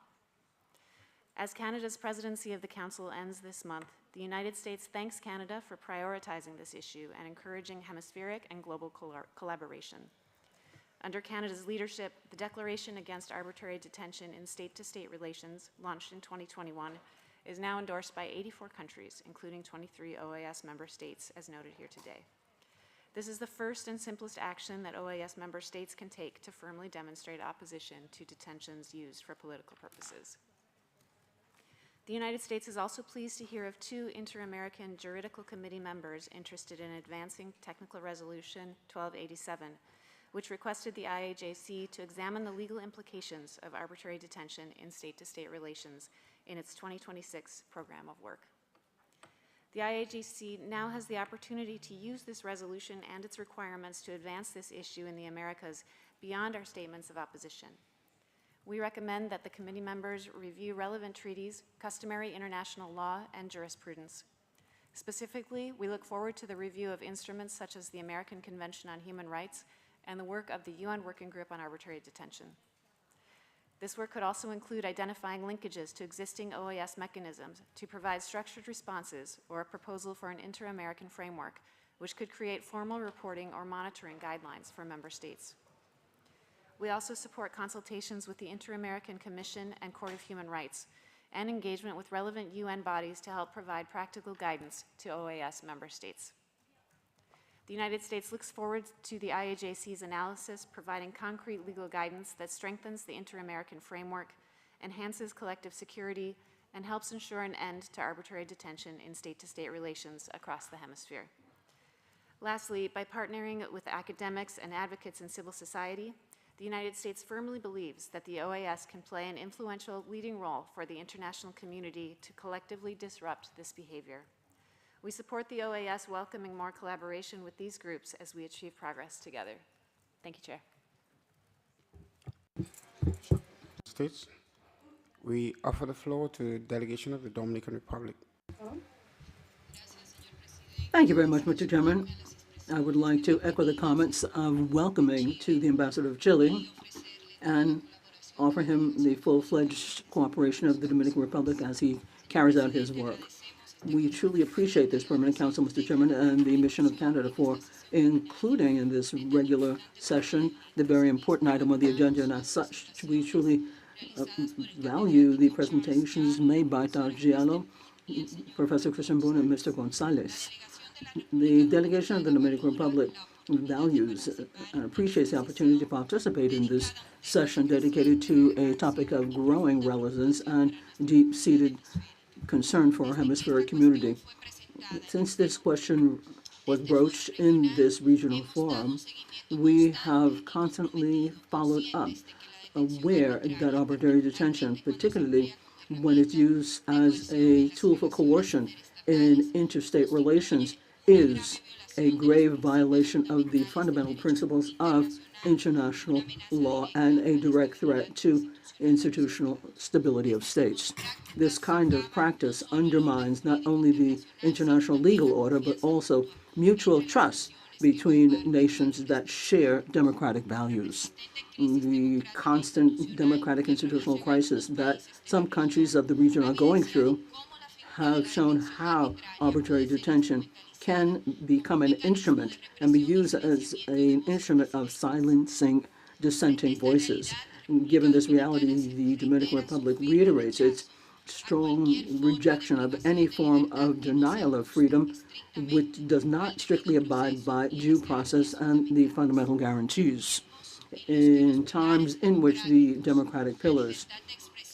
As Canada's presidency of the Council ends this month, the United States thanks Canada for prioritizing this issue and encouraging hemispheric and global collaboration. Under Canada's leadership, the Declaration Against Arbitrary Detention in State-to-State Relations, launched in 2021, is now endorsed by 84 countries, including 23 OAS member states, as noted here today. This is the first and simplest action that OAS member states can take to firmly demonstrate opposition to detentions used for political purposes. The The United States is also pleased to hear of 2 Inter-American Juridical Committee members interested in advancing Technical Resolution 1287, which requested the IAJC to examine the legal implications of arbitrary detention in state-to-state relations in its 2026 program of work. The IAJC now has the opportunity to use this resolution and its requirements to advance this issue in the Americas beyond our statements of opposition. We recommend that the committee members review relevant treaties, customary international law, and jurisprudence. Specifically, we look forward to the review of instruments such as the American Convention on Human Rights and the work of the UN Working Group on Arbitrary Detention. This work could also include identifying linkages to existing OAS mechanisms to provide structured responses or a proposal for an inter-American framework, which could create formal reporting or monitoring guidelines for member states. We also support consultations with the Inter-American Commission and Court of Human Rights and engagement with relevant UN bodies to help provide practical guidance to OAS member states. The United States looks forward to the IAJC's analysis, providing concrete legal guidance that strengthens the inter-American framework, enhances collective security, and helps ensure an end to arbitrary detention in state-to-state relations across the hemisphere. Lastly, by partnering with academics and advocates in civil society, the United States firmly believes that the OAS can play an influential leading role for the international community to collectively disrupt this behavior. We support the OAS welcoming more collaboration with these groups as we achieve progress together. Thank you, Chair. States. We offer the floor to the delegation of the Dominican Republic. Thank you very much, Mr. Chairman. I would like to echo the comments of welcoming to the Ambassador of Chile and offer him the full-fledged cooperation of the Dominican Republic as he carries out his work. We truly appreciate this Permanent Council, Mr. Chairman, and the mission of Canada for including in this regular session the very important item on the agenda, and as such, we truly value the presentations made by Dr. Giallo, Professor Christian Boone, and Mr. Gonzalez. The delegation of the Dominican Republic values and appreciates the opportunity to participate in this session dedicated to a topic of growing relevance and deep-seated concern for our hemispheric community. Since this question was broached in this regional forum, we have constantly followed up, aware that arbitrary detention, particularly when it's used as a tool for coercion in interstate relations, is a grave violation of the fundamental principles of international law and a direct threat to institutional stability of states. This kind of practice undermines not only the international legal order, but also mutual trust between nations that share democratic values. The constant democratic institutional crisis that some countries of the region are going through have shown how arbitrary detention can become an instrument and be used as an instrument of silencing dissenting voices. Given this reality, the Dominican Republic reiterates its strong rejection of any form of denial of freedom which does not strictly abide by due process and the fundamental guarantees. In times in which the democratic pillars,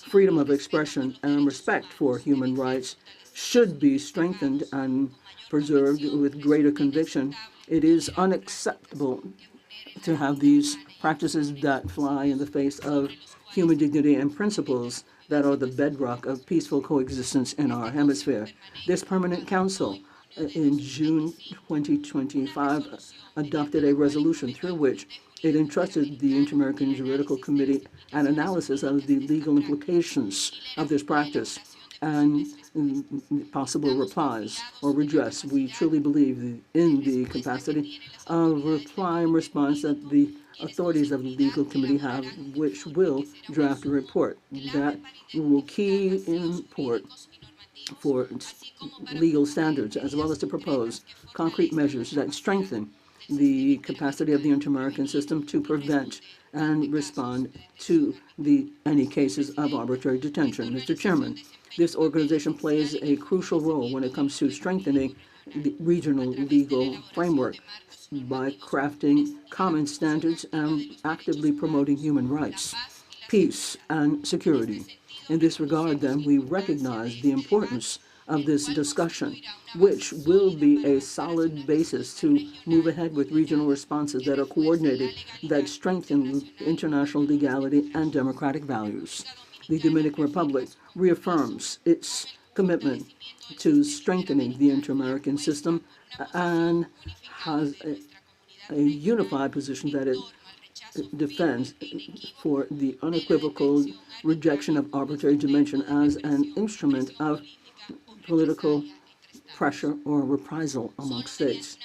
freedom of expression and respect for human rights, should be strengthened and preserved with greater conviction, it is unacceptable to have these practices that fly in the face of human dignity and principles that are the bedrock of peaceful coexistence in our hemisphere. This Permanent Council in June 2025 adopted a resolution through which it entrusted the Inter-American Juridical Committee an analysis of the legal implications of this practice and possible replies or redress. We truly believe in the capacity of reply and response that the authorities of the legal committee have, which will draft a report that will key import for legal standards, as well as to propose concrete measures that strengthen the capacity of the inter-American system to prevent and respond to any cases of arbitrary detention. Mr. Chairman, this organization plays a crucial role when it comes to strengthening the regional legal framework by crafting common standards and actively promoting human rights, peace, and security. In this regard, then, we recognize the importance of this discussion, which will be a solid basis to move ahead with regional responses that are coordinated, that strengthen international legality and democratic values. The Dominican Republic reaffirms its commitment to strengthening the inter-American system and has a unified position that it defends for the unequivocal rejection of arbitrary dimension as an instrument of political pressure or reprisal among states.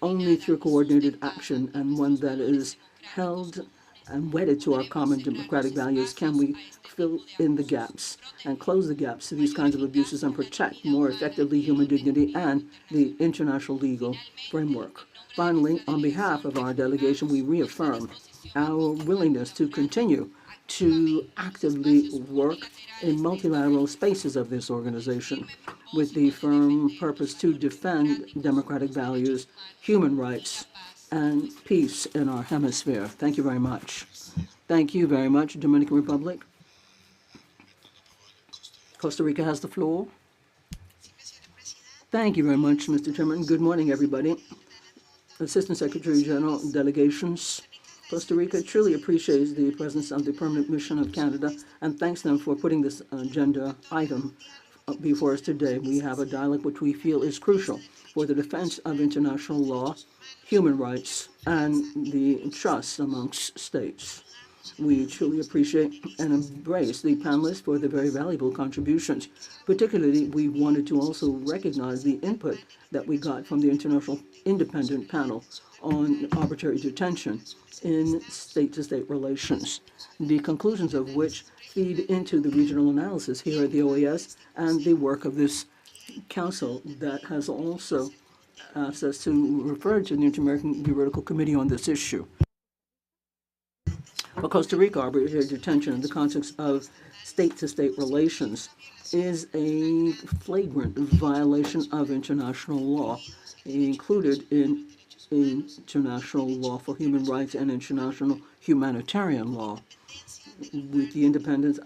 Only through coordinated action, and one that is held and wedded to our common democratic values, can we fill in the gaps and close the gaps to these kinds of abuses and protect more effectively human dignity and the international legal framework. Finally, on behalf of our delegation, we reaffirm our willingness to continue to actively work in multilateral spaces of this organization with the firm purpose to defend democratic values, human rights, and peace in our hemisphere. Thank you very much. Thank you very much, Dominican Republic. Costa Rica has the floor. Thank you very much, Mr. Chairman. Good morning, everybody. Assistant Secretary General, delegations. Costa Rica truly appreciates the presence of the Permanent Mission of Canada and thanks them for putting this agenda item before us today. We have a dialogue which we feel is crucial for the defense of international law, human rights, and the trust amongst states. We truly appreciate and embrace the panelists for their very valuable contributions. Particularly, we wanted to also recognize the input that we got from the International Independent Panel on arbitrary detention in state-to-state relations, the conclusions of which feed into the regional analysis here at the OAS and the work of this council that has also asked us to refer to the Inter-American Juridical Committee on this issue. For Costa Rica, arbitrary detention in the context of state-to-state relations is a flagrant violation of international law included in international law for human rights and international humanitarian law. With the independence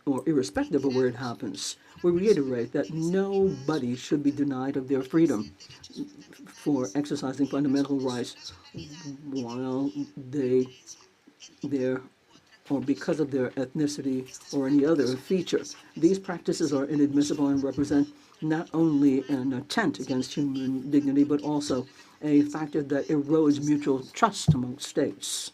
or irrespective of where it happens, we reiterate that nobody should be denied of their freedom for exercising fundamental rights while or because of their ethnicity or any other feature. These practices are inadmissible and represent not only an attempt against human dignity, but also a factor that erodes mutual trust among states.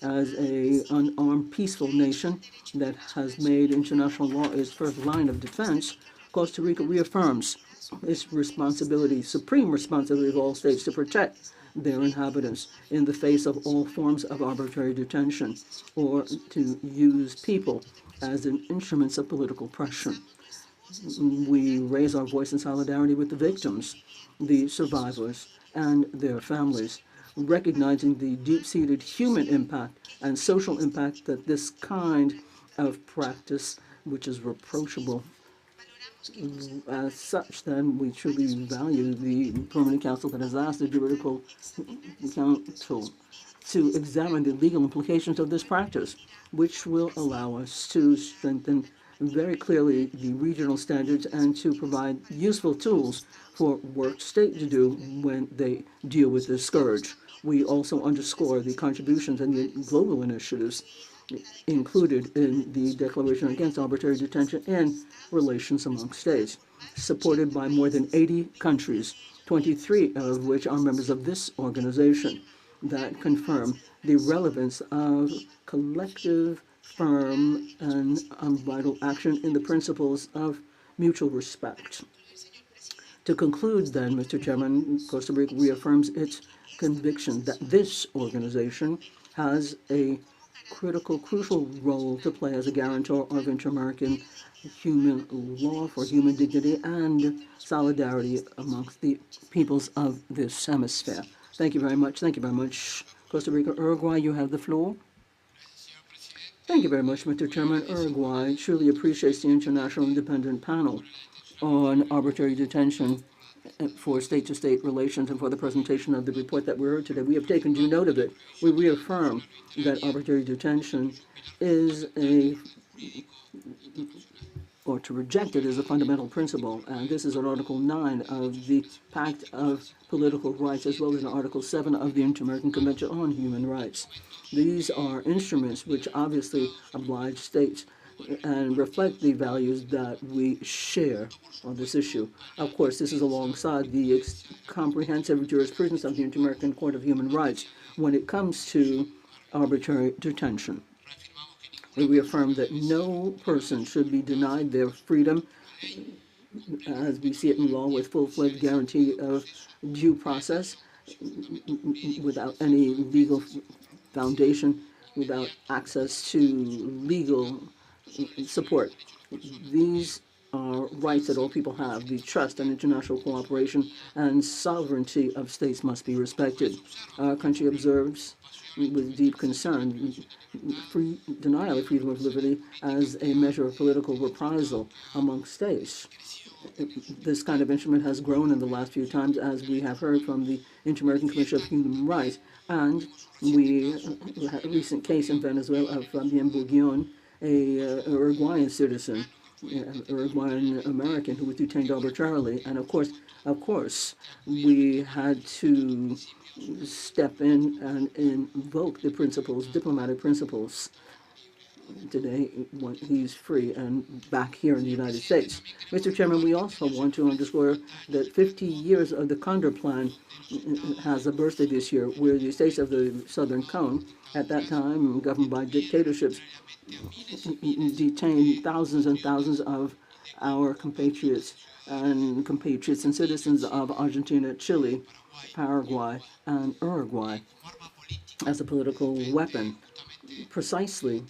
As an unarmed, peaceful nation that has made international law its first line of defense, Costa Rica reaffirms its responsibility, supreme responsibility of all states to protect their inhabitants in the face of all forms of arbitrary detention or to use people as instruments of political pressure. We raise our voice in solidarity with the victims, the survivors, and their families, recognizing the deep-seated human impact and social impact that this kind of practice, which is reproachable. As such, then, we truly value the Permanent Council that has asked the Juridical Council to examine the legal implications of this practice, which will allow us to strengthen very clearly the regional standards and to provide useful tools for work state to do when they deal with this scourge. We also underscore the contributions and the global initiatives included in the Declaration Against Arbitrary Detention and Relations Among States, supported by more than 80 countries, 23 of which are members of this organization, that confirm the relevance of collective, firm, and vital action in the principles of mutual respect. To conclude, then, Mr. Chairman, Costa Rica reaffirms its conviction that this organization has a crucial role to play as a guarantor of inter-American human law for human dignity and solidarity amongst the peoples of this hemisphere. Thank you very much. Thank you very much. Costa Rica, Uruguay, you have the floor. Thank you very much, Mr. Chairman. Uruguay truly appreciates the International Independent Panel on arbitrary detention for state-to-state relations and for the presentation of the report that we heard today. We have taken due note of it. We reaffirm that arbitrary detention is a or to reject it is a fundamental principle. And this is in Article 9 of the Pact of Political Rights, as well as in Article 7 of the Inter-American Convention on Human Rights. These are instruments which obviously oblige states and reflect the values that we share on this issue. Of course, this is alongside the comprehensive jurisprudence of the Inter-American Court of Human Rights when it comes to arbitrary detention. We reaffirm that no person should be denied their freedom, as we see it in law, with full-fledged guarantee of due process, without any legal foundation, without access to legal support. These are rights that all people have. The trust and international cooperation and sovereignty of states must be respected. Our country observes with deep concern denial of freedom of liberty as a measure of political reprisal among states. This kind of instrument has grown in the last few times, as we have heard from the Inter-American Commission of Human Rights, and we had a recent case in Venezuela of Fabian Bourguignon, a Uruguayan citizen, Uruguayan American who was detained arbitrarily, and of course, we had to step in and invoke the principles, diplomatic principles. Today, when he's free and back here in the United States. Mr. Chairman, we also want to underscore that 50 years of the Condor Plan has a birthday this year, where the states of the Southern Cone, at that time governed by dictatorships, detained thousands and thousands of our compatriots and citizens of Argentina, Chile, Paraguay, and Uruguay as a political weapon, precisely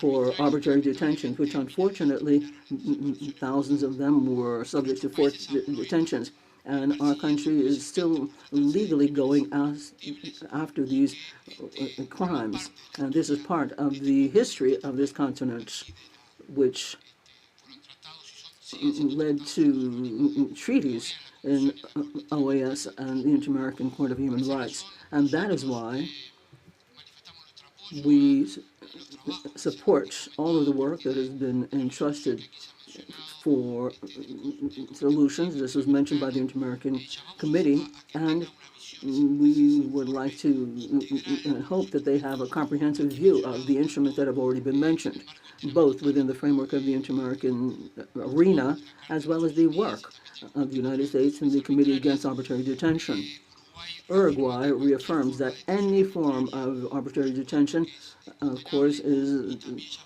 for arbitrary detention, which unfortunately thousands of them were subject to forced detentions. And our country is still legally going after these crimes. And this is part of the history of this continent, which led to treaties in OAS and the Inter-American Court of Human Rights. And that is why we support all of the work that has been entrusted for solutions. This was mentioned by the Inter-American Committee, and we would like to hope that they have a comprehensive view of the instruments that have already been mentioned, both within the framework of the Inter-American arena, as well as the work of the United States and the Committee Against Arbitrary Detention. Uruguay reaffirms that any form of arbitrary detention, of course, is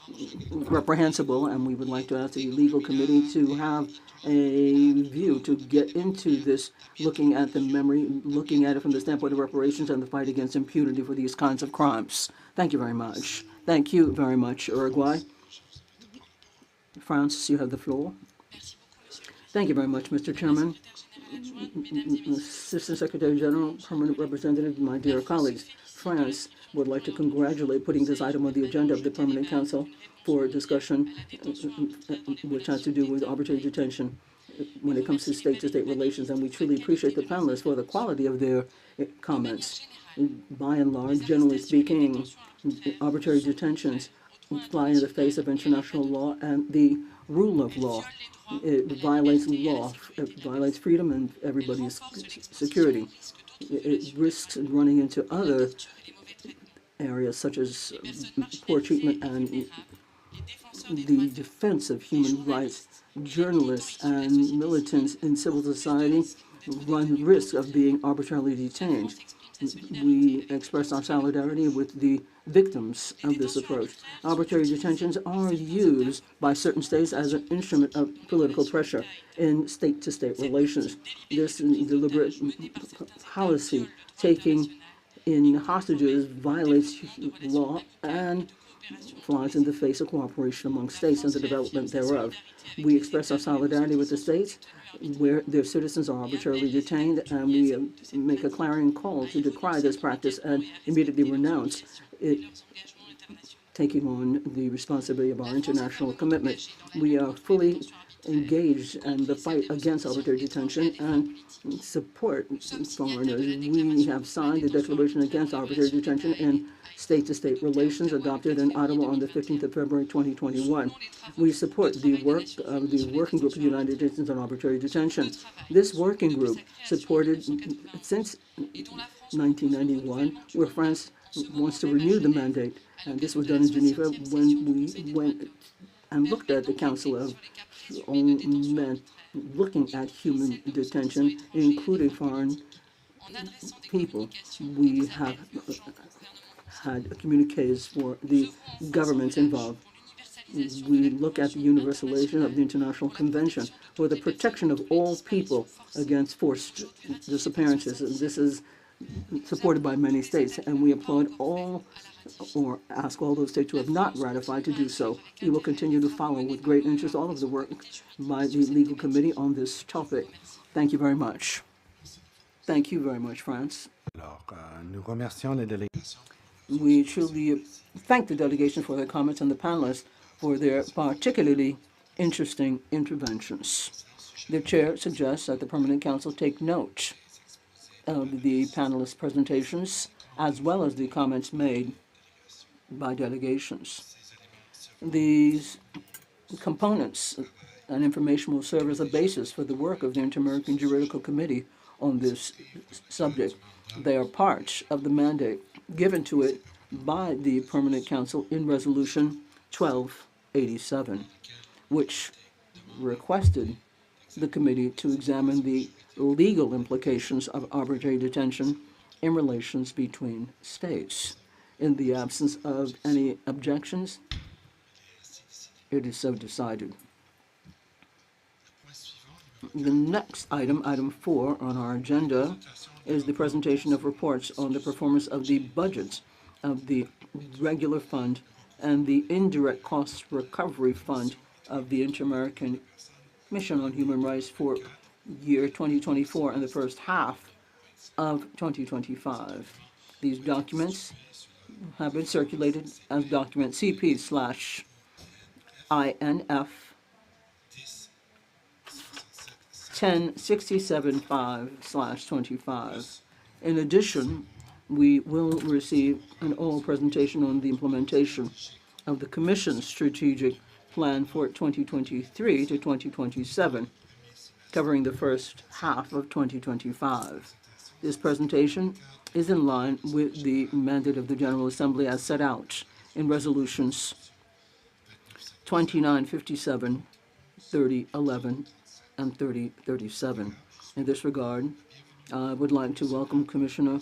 reprehensible, and we would like to ask the legal committee to have a view to get into this, looking at the memory, looking at it from the standpoint of reparations and the fight against impunity for these kinds of crimes. Thank you very much. Thank you very much, Uruguay. France, you have the floor. Thank you very much, Mr. Chairman. Assistant Secretary General, Permanent Representative, my dear colleagues, France would like to congratulate putting this item on the agenda of the Permanent Council for discussion, which has to do with arbitrary detention when it comes to state-to-state relations, and we truly appreciate the panelists for the quality of their comments. By and large, generally speaking, arbitrary detentions fly in the face of international law and the rule of law. It violates law, it violates freedom and everybody's security. It risks running into other areas such as poor treatment and the defense of human rights. Journalists and militants in civil society run risk of being arbitrarily detained. We express our solidarity with the victims of this approach. Arbitrary detentions are used by certain states as an instrument of political pressure in state-to-state relations. This deliberate policy taking in hostages violates law and flies in the face of cooperation among states and the development thereof. We express our solidarity with the states where their citizens are arbitrarily detained, and we make a clarion call to decry this practice and immediately renounce it, taking on the responsibility of our international commitment. We are fully engaged in the fight against arbitrary detention and support foreigners. We have signed the Declaration Against Arbitrary Detention in State-to-State Relations adopted in Ottawa on the 15th of February 2021. We support the work of the Working Group of the United Nations on Arbitrary Detention. This working group supported since 1991, where France wants to renew the mandate. And this was done in Geneva when we went and looked at the Council of Men looking at human detention, including foreign people. We have had communiques for the governments involved. We look at the universalization of the International Convention for the protection of all people against forced disappearances. And this is supported by many states, and we applaud all or ask all those states who have not ratified to do so. We will continue to follow with great interest all of the work by the Legal Committee on this topic. Thank you very much. Thank you very much, France. Alors, nous remercions les délégués. We truly thank the delegation for their comments and the panelists for their particularly interesting interventions. The chair suggests that the Permanent Council take note of the panelists' presentations as well as the comments made by delegations. These components and information will serve as a basis for the work of the Inter-American Juridical Committee on this subject. They are part of the mandate given to it by the Permanent Council in Resolution 1287, which requested the committee to examine the legal implications of arbitrary detention in relations between states. In the absence of any objections, it is so decided. The next item, item 4 on our agenda, is the presentation of reports on the performance of the budgets of the regular fund and the indirect cost recovery fund of the Inter-American Commission on Human Rights for year 2024 and the first half of 2025. These documents have been circulated as document CP/INF 10675/25. In addition, we will receive an oral presentation on the implementation of the Commission's strategic plan for 2023 to 2027, covering the first half of 2025. This presentation is in line with the mandate of the General Assembly as set out in resolutions 2957, 3011, and 3037. In this regard, I would like to welcome Commissioner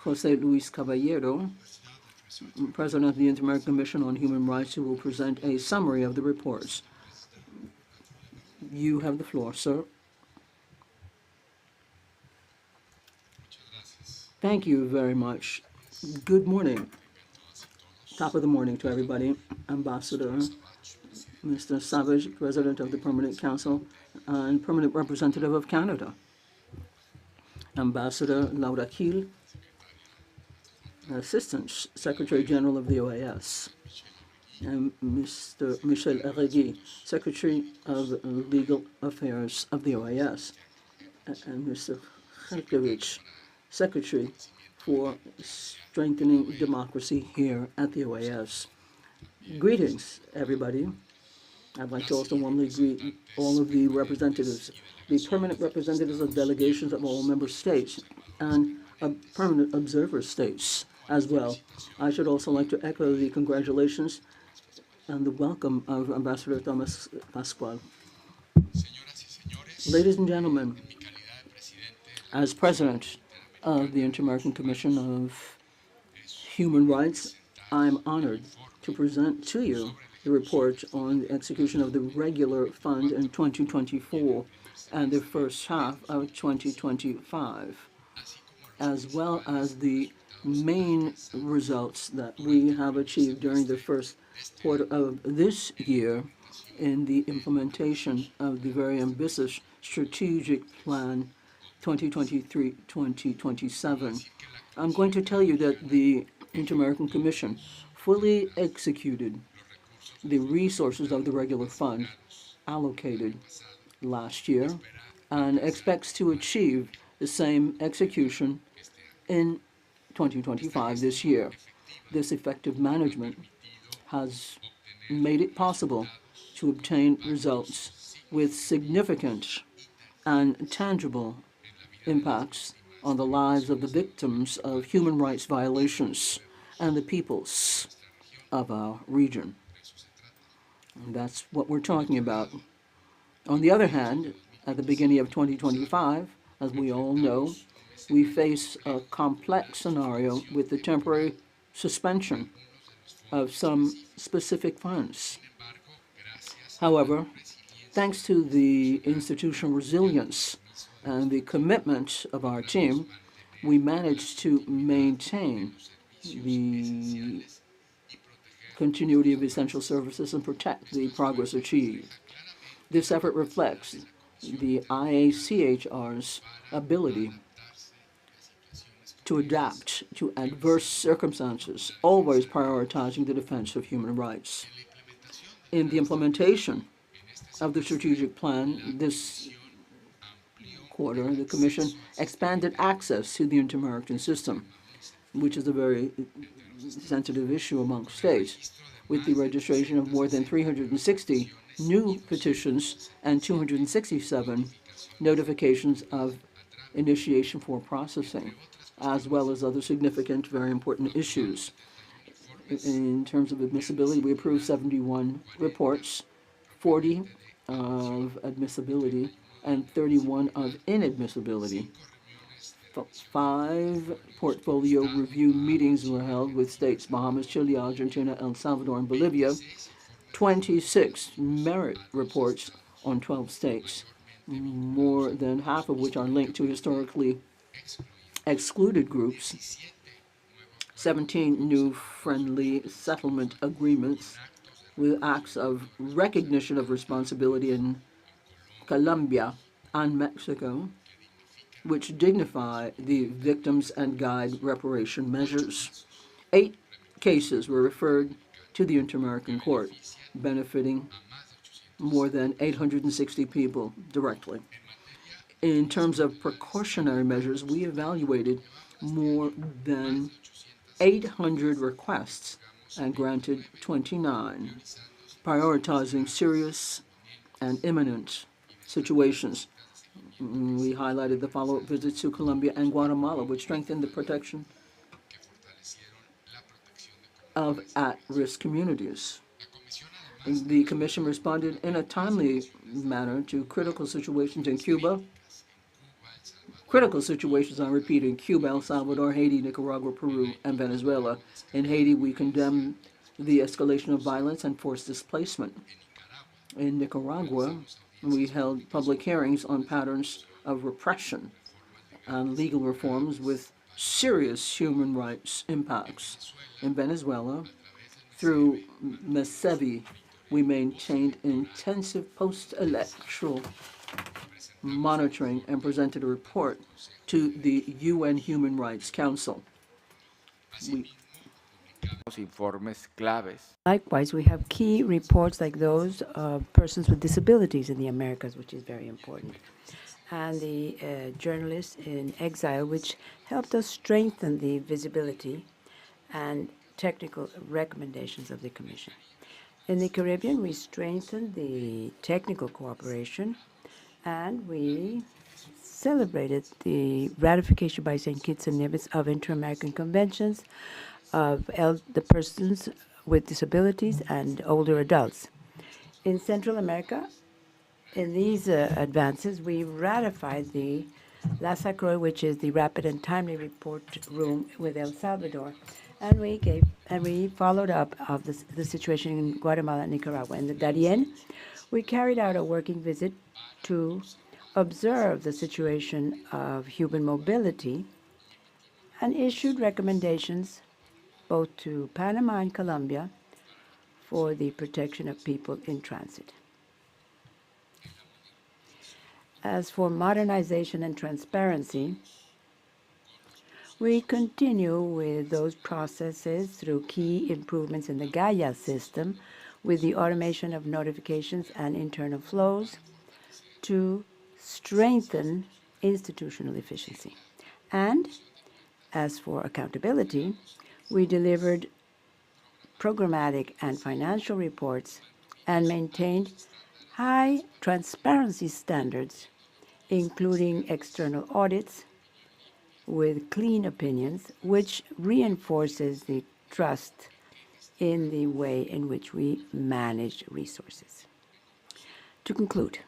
Jose Luis Caballero, President of the Inter-American Commission on Human Rights, who will present a summary of the reports. You have the floor, sir. Thank you very much. Good morning. Top of the morning to everybody. Ambassador Mr. Savage, President of the Permanent Council and Permanent Representative of Canada. Ambassador Laura Kiel, Assistant Secretary General of the OAS. And Mr. Michel Herregui, Secretary of Legal Affairs of the OAS. And Mr. Khelkevich, Secretary for Strengthening Democracy here at the OAS. Greetings, everybody. I'd like to also warmly greet all of the representatives, the permanent representatives of delegations of all member states and permanent observer states as well. I should also like to echo the congratulations and the welcome of Ambassador Thomas Pascual. Ladies and gentlemen, as President of the Inter-American Commission of Human Rights, I'm honored to present to you the report on the execution of the regular fund in 2024 and the first half of 2025, as well as the main results that we have achieved during the first quarter of this year in the implementation of the very ambitious strategic plan 2023-2027. I'm going to tell you that the Inter-American Commission fully executed the resources of the regular fund allocated last year and expects to achieve the same execution in 2025 this year. This effective management has made it possible to obtain results with significant and tangible impacts on the lives of the victims of human rights violations and the peoples of our region. And that's what we're talking about. On the other hand, at the beginning of 2025, as we all know, we face a complex scenario with the temporary suspension of some specific funds. However, thanks to the institutional resilience and the commitment of our team, we managed to maintain the continuity of essential services and protect the progress achieved. This effort reflects the IACHR's ability to adapt to adverse circumstances, always prioritizing the defense of human rights. In the implementation of the strategic plan this quarter, the Commission expanded access to the inter-American system, which is a very sensitive issue among states, with the registration of more than 360 new petitions and 267 notifications of initiation for processing, as well as other significant, very important issues. In terms of admissibility, we approved 71 reports, 40 of admissibility, and 31 of inadmissibility. 5 portfolio review meetings were held with states Bahamas, Chile, Argentina, El Salvador, and Bolivia. 26 merit reports on 12 states, more than half of which are linked to historically excluded groups. 17 new friendly settlement agreements with acts of recognition of responsibility in Colombia and Mexico, which dignify the victims and guide reparation measures. 8 cases were referred to the Inter-American Court, benefiting more than 860 people directly. In terms of precautionary measures, we evaluated more than 800 requests and granted 29, prioritizing serious and imminent situations. We highlighted the follow-up visits to Colombia and Guatemala, which strengthened the protection of at-risk communities. The Commission responded in a timely manner to critical situations in Cuba. Critical situations, I repeat, in Cuba, El Salvador, Haiti, Nicaragua, Peru, and Venezuela. In Haiti, we condemned the escalation of violence and forced displacement. In Nicaragua, we held public hearings on patterns of repression and legal reforms with serious human rights impacts. In Venezuela, through MESEVI, we maintained intensive post-electoral monitoring and presented a report to the UN Human Rights Council. Likewise, we have key reports like those of persons with disabilities in the Americas, which is very important, and the journalists in exile, which helped us strengthen the visibility and technical recommendations of the Commission. In the Caribbean, we strengthened the technical cooperation, and we celebrated the ratification by St. Kitts and Nevis of Inter-American Conventions of the persons with disabilities and older adults. In Central America, in these advances, we ratified the LASACROI, which is the Rapid and Timely Report Room with El Salvador, and we followed up of the situation in Guatemala and Nicaragua. In the Darien, we carried out a working visit to observe the situation of human mobility and issued recommendations both to Panama and Colombia for the protection of people in transit. As for modernization and transparency, we continue with those processes through key improvements in the Gaia system, with the automation of notifications and internal flows to strengthen institutional efficiency. And as for accountability, we delivered programmatic and financial reports and maintained high transparency standards, including external audits with clean opinions, which reinforces the trust in the way in which we manage resources. To conclude,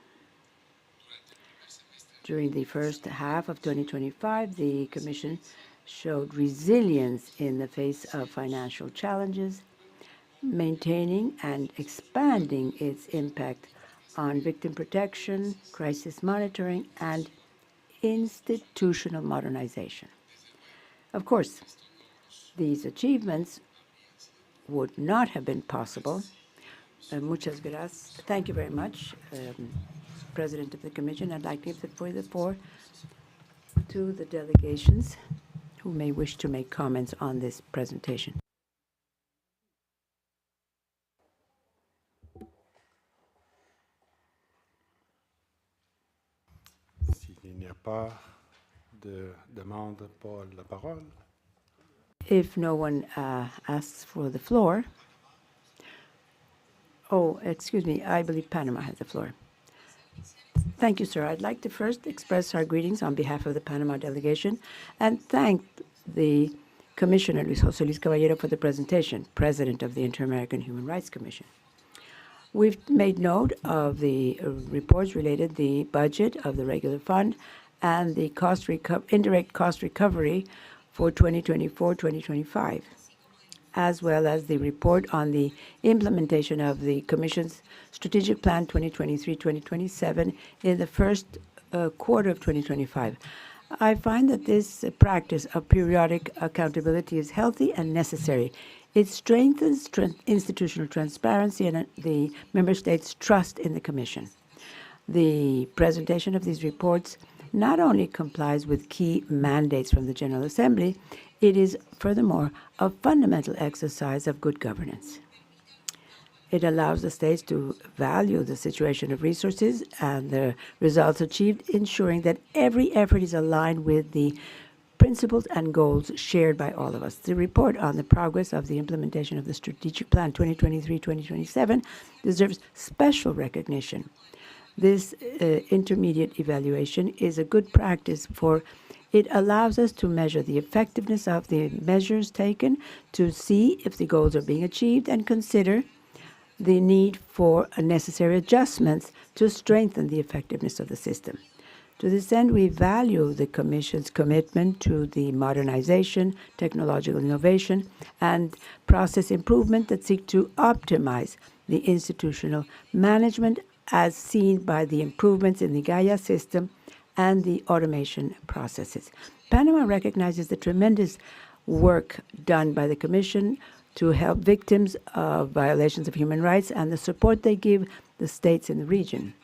during the first half of 2025, the Commission showed resilience in the face of financial challenges, maintaining and expanding its impact on victim protection, crisis monitoring, and institutional modernization. Of course, these achievements would not have been possible. Muchas gracias. Thank you very much, President of the Commission. I'd like to give the floor to the delegations who may wish to make comments on this presentation. S'il n'y a pas de demande pour la parole. If no one asks for the floor, oh, excuse me, I believe Panama has the floor. Thank you, sir. I'd like to first express our greetings on behalf of the Panama delegation and thank the Commissioner Luis José Luis Caballero for the presentation, President of the Inter-American Human Rights Commission. We've made note of the reports related to the budget of the regular fund and the indirect cost recovery for 2024-2025, as well as the report on the implementation of the Commission's Strategic Plan 2023-2027 in the first quarter of 2025. I find that this practice of periodic accountability is healthy and necessary. It strengthens institutional transparency and the member states' trust in the Commission. The presentation of these reports not only complies with key mandates from the General Assembly, it is furthermore a fundamental exercise of good governance. It allows the states to value the situation of resources and the results achieved, ensuring that every effort is aligned with the principles and goals shared by all of us. The report on the progress of the implementation of the Strategic Plan 2023-2027 deserves special recognition. This intermediate evaluation is a good practice, for it allows us to measure the effectiveness of the measures taken, to see if the goals are being achieved, and consider the need for necessary adjustments to strengthen the effectiveness of the system. To this end, we value the Commission's commitment to the modernization, technological innovation, and process improvement that seek to optimize the institutional management, as seen by the improvements in the Gaia system and the automation processes. Panama recognizes the tremendous work done by the Commission to help victims of violations of human rights and the support they give the states in the region.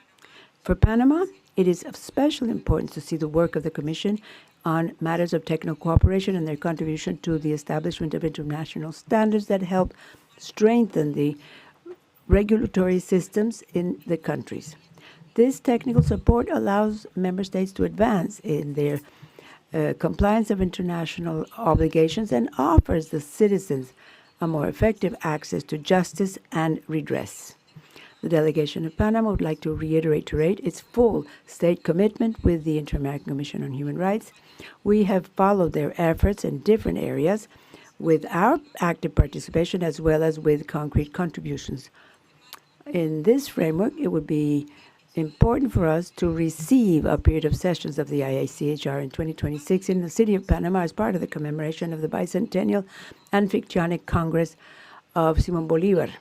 For Panama, it is of special importance to see the work of the Commission on matters of technical cooperation and their contribution to the establishment of international standards that help strengthen the regulatory systems in the countries. This technical support allows member states to advance in their compliance of international obligations and offers the citizens a more effective access to justice and redress. The delegation of Panama would like to reiterate its full state commitment with the Inter-American Commission on Human Rights. We have followed their efforts in different areas with our active participation as well as with concrete contributions. In this framework, it would be important for us to receive a period of sessions of the IACHR in 2026 in the city of Panama as part of the commemoration of the bicentennial Anfictyonic Congress of Simón Bolívar.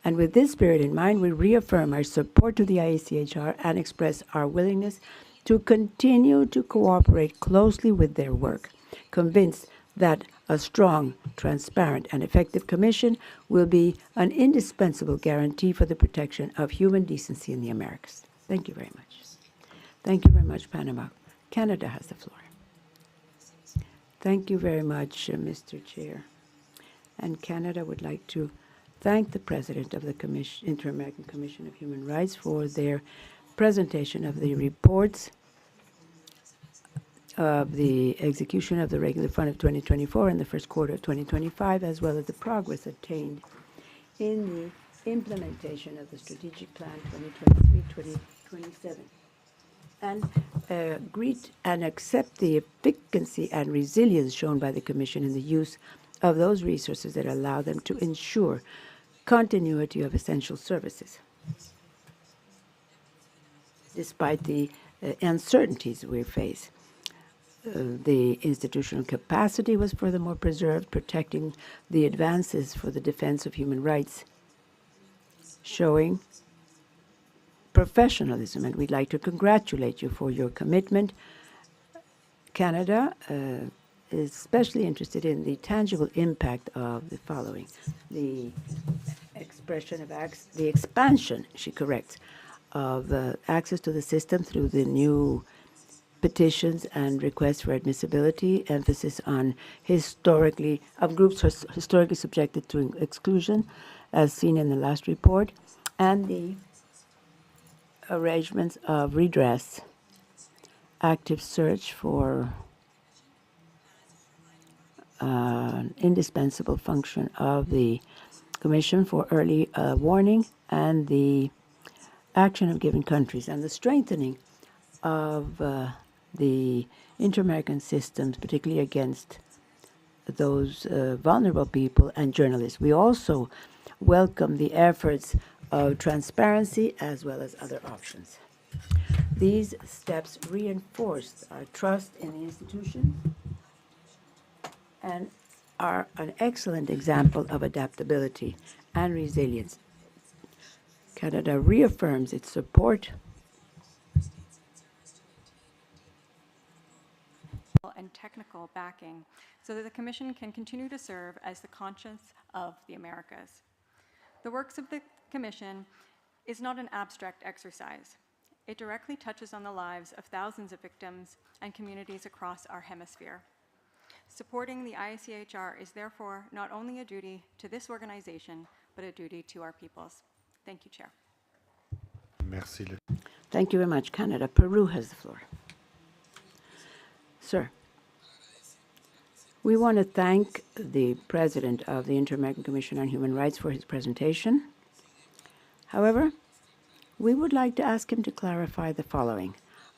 And with this spirit in mind, we reaffirm our support to the IACHR and express our willingness to continue to cooperate closely with their work, convinced that a strong, transparent, and effective commission will be an indispensable guarantee for the protection of human decency in the Americas. Thank you very much. Thank you very much, Panama. Canada has the floor. Thank you very much, Mr. Chair. And Canada would like to thank the President of the Inter-American Commission of Human Rights for their presentation of the reports of the execution of the regular fund of 2024 and the first quarter of 2025, as well as the progress attained in the implementation of the strategic plan 2023-2027, and greet and accept the efficacy and resilience shown by the Commission in the use of those resources that allow them to ensure continuity of essential services, despite the uncertainties we face. The institutional capacity was furthermore preserved, protecting the advances for the defense of human rights, showing professionalism, and we'd like to congratulate you for your commitment. Canada is especially interested in the tangible impact of the following: the expansion, she corrects, of access to the system through the new petitions and requests for admissibility, emphasis on groups historically subjected to exclusion, as seen in the last report, and the arrangements of redress, active search for an indispensable function of the Commission for early warning, and the action of given countries, and the strengthening of the inter-American systems, particularly against those vulnerable people and journalists. We also welcome the efforts of transparency as well as other options. These steps reinforce our trust in the institution and are an excellent example of adaptability and resilience. Canada reaffirms its support and technical backing so that the Commission can continue to serve as the conscience of the Americas. The works of the Commission is not an abstract exercise. It directly touches on the lives of thousands of victims and communities across our hemisphere. Supporting the IACHR is therefore not only a duty to this organization, but a duty to our peoples. Thank you, Chair. Merci. Thank you very much, Canada. Peru has the floor. Sir, we want to thank the President of the Inter-American Commission on Human Rights for his presentation. However, we would like to ask him to clarify the following.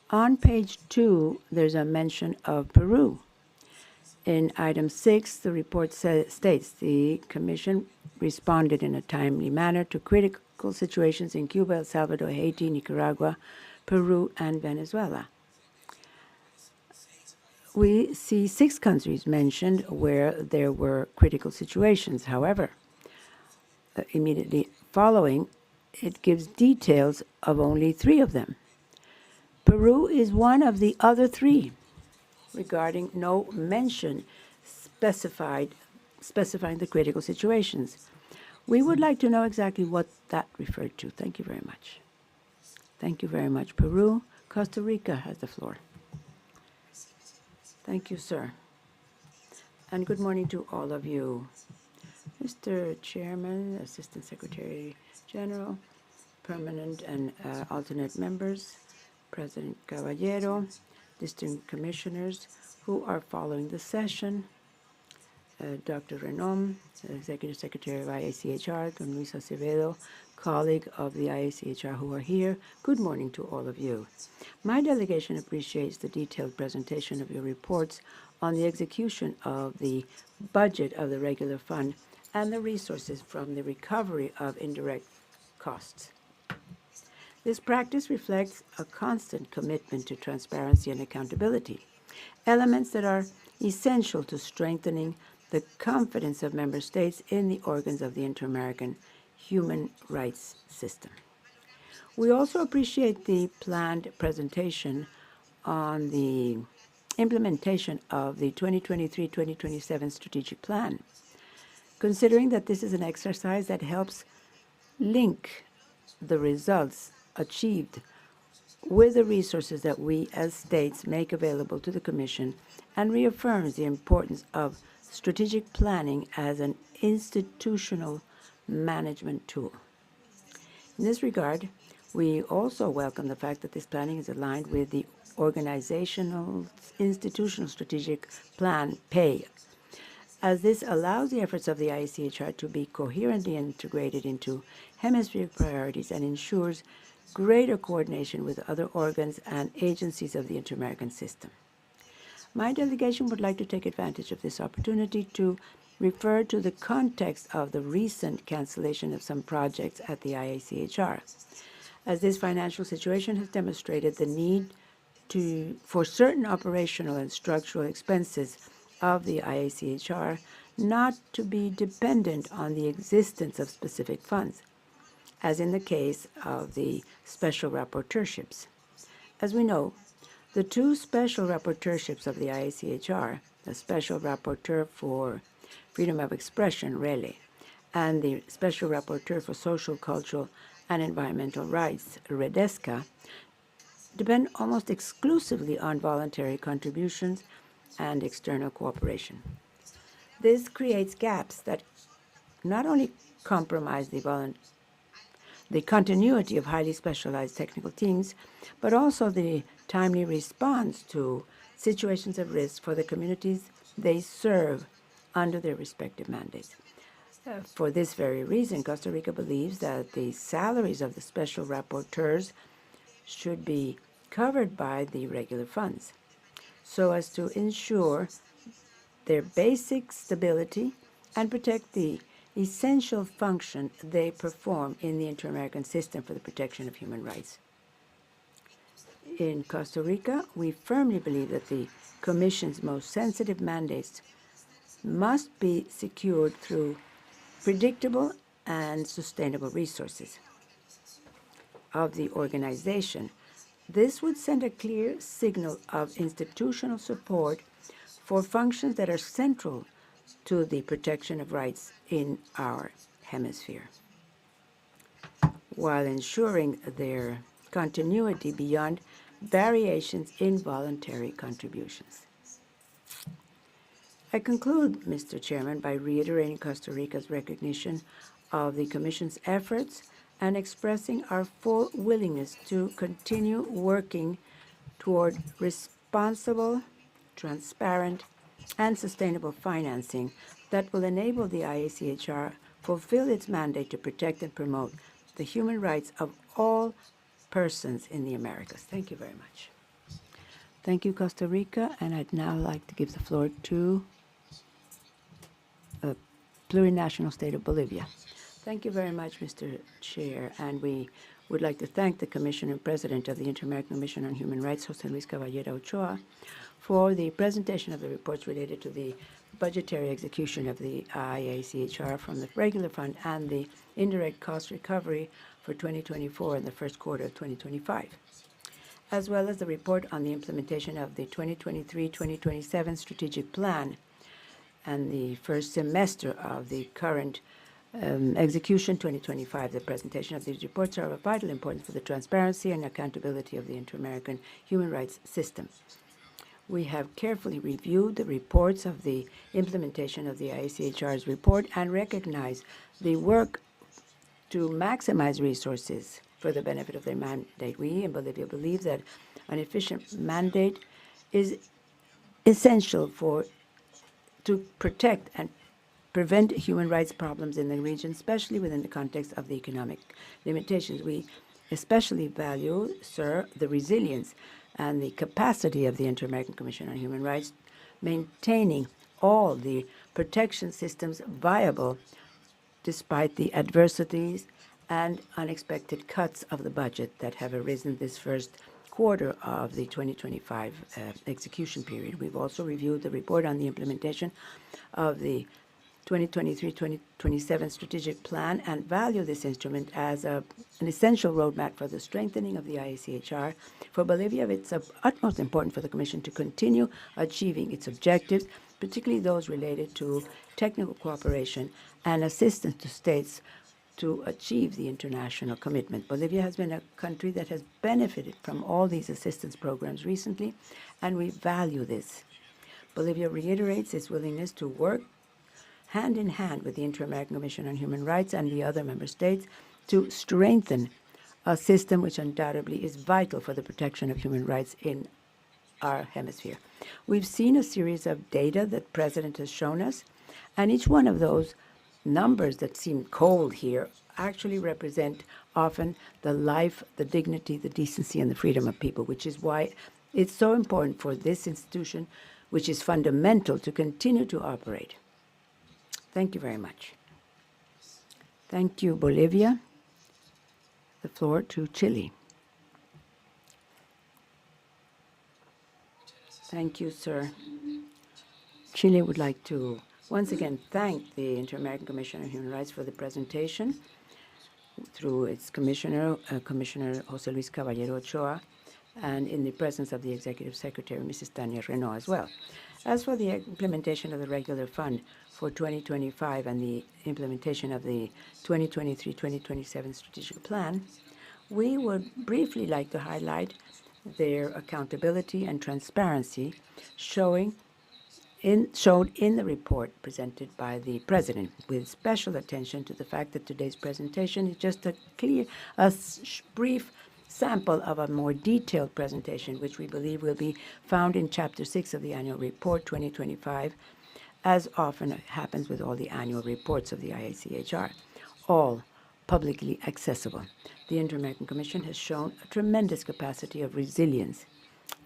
On page 2, there's a mention of Peru. In item 6, the report states the Commission responded in a timely manner to critical situations in Cuba, El Salvador, Haiti, Nicaragua, Peru, and Venezuela. We see 6 countries mentioned where there were critical situations. However, immediately following, it gives details of only 3 of them. Peru is one of the other 3, regarding no mention specifying the critical situations. We would like to know exactly what that referred to. Thank you very much. Thank you very much, Peru. Costa Rica has the floor. Thank you, sir. And good morning to all of you. Mr. Chairman, Assistant Secretary General, permanent and alternate members, President Caballero, distinguished commissioners who are following the session, Dr. Renom, Executive Secretary of IACHR, and Luis Acevedo, colleague of the IACHR who are here. Good morning to all of you. My delegation appreciates the detailed presentation of your reports on the execution of the budget of the regular fund and the resources from the recovery of indirect costs. This practice reflects a constant commitment to transparency and accountability, elements that are essential to strengthening the confidence of member states in the organs of the inter-American human rights system. We also appreciate the planned presentation on the implementation of the 2023-2027 strategic plan, considering that this is an exercise that helps link the results achieved with the resources that we as states make available to the Commission, and reaffirms the importance of strategic planning as an institutional management tool. In this regard, we also welcome the fact that this planning is aligned with the organizational institutional strategic plan, PAY, as this allows the efforts of the ICHR to be coherently integrated into hemispheric priorities and ensures greater coordination with other organs and agencies of the Inter-American system. My delegation would like to take advantage of this opportunity to refer to the context of the recent cancellation of some projects at the IACHR, as this financial situation has demonstrated the need for certain operational and structural expenses of the IACHR not to be dependent on the existence of specific funds, as in the case of the special rapporteurships. As we know, the two special rapporteurships of the IACHR, the Special Rapporteur for Freedom of Expression, RELE, and the Special Rapporteur for Social, Cultural, and Environmental Rights, REDESCA, depend almost exclusively on voluntary contributions and external cooperation. This creates gaps that not only compromise the continuity of highly specialized technical teams, but also the timely response to situations of risk for the communities they serve under their respective mandates. For this very reason, Costa Rica believes that the salaries of the special rapporteurs should be covered by the regular funds, so as to ensure their basic stability and protect the essential function they perform in the Inter-American system for the protection of human rights. In Costa Rica, we firmly believe that the Commission's most sensitive mandates must be secured through predictable and sustainable resources of the organization. This would send a clear signal of institutional support for functions that are central to the protection of rights in our hemisphere, while ensuring their continuity beyond variations in voluntary contributions. I conclude, Mr. Chairman, by reiterating Costa Rica's recognition of the Commission's efforts and expressing our full willingness to continue working toward responsible, transparent, and sustainable financing that will enable the IACHR fulfill its mandate to protect and promote the human rights of all persons in the Americas. Thank you very much. Thank you, Costa Rica, and I'd now like to give the floor to the plurinational state of Bolivia. Thank you very much, Mr. Chair, and we would like to thank the Commissioner and President of the Inter-American Commission on Human Rights, José Luis Caballero Ochoa, for the presentation of the reports related to the budgetary execution of the IACHR from the regular fund and the indirect cost recovery for 2024 and the first quarter of 2025, as well as the report on the implementation of the 2023-2027 strategic plan and the first semester of the current execution 2025. The presentation of these reports are of vital importance for the transparency and accountability of the Inter-American human rights system. We have carefully reviewed the reports of the implementation of the IACHR's report and recognize the work to maximize resources for the benefit of their mandate. We in Bolivia believe that an efficient mandate is essential to protect and prevent human rights problems in the region, especially within the context of the economic limitations. We especially value, sir, the resilience and the capacity of the Inter-American Commission on Human Rights, maintaining all the protection systems viable despite the adversities and unexpected cuts of the budget that have arisen this first quarter of the 2025 execution period. We've also reviewed the report on the implementation of the 2023-2027 strategic plan and value this instrument as an essential roadmap for the strengthening of the IACHR. For Bolivia, it's of utmost importance for the Commission to continue achieving its objectives, particularly those related to technical cooperation and assistance to states to achieve the international commitment. Bolivia has been a country that has benefited from all these assistance programs recently, and we value this. Bolivia reiterates its willingness to work hand in hand with the Inter-American Commission on Human Rights and the other member states to strengthen a system which undoubtedly is vital for the protection of human rights in our hemisphere. We've seen a series of data that the President has shown us, and each one of those numbers that seem cold here actually represent often the life, the dignity, the decency, and the freedom of people, which is why it's so important for this institution, which is fundamental, to continue to operate. Thank you very much. Thank you, Bolivia. The floor to Chile. Thank you, sir. Chile would like to once again thank the Inter-American Commission on Human Rights for the presentation through its commissioner, Commissioner José Luis Caballero Ochoa, and in the presence of the Executive Secretary, Mrs. Tania Renaud, as well. As for the implementation of the regular fund for 2025 and the implementation of the 2023-2027 strategic plan, we would briefly like to highlight their accountability and transparency shown in the report presented by the President, with special attention to the fact that today's presentation is just a brief sample of a more detailed presentation, which we believe will be found in Chapter 6 of the Annual Report 2025, as often happens with all the annual reports of the IACHR, all publicly accessible. The Inter-American Commission has shown a tremendous capacity of resilience,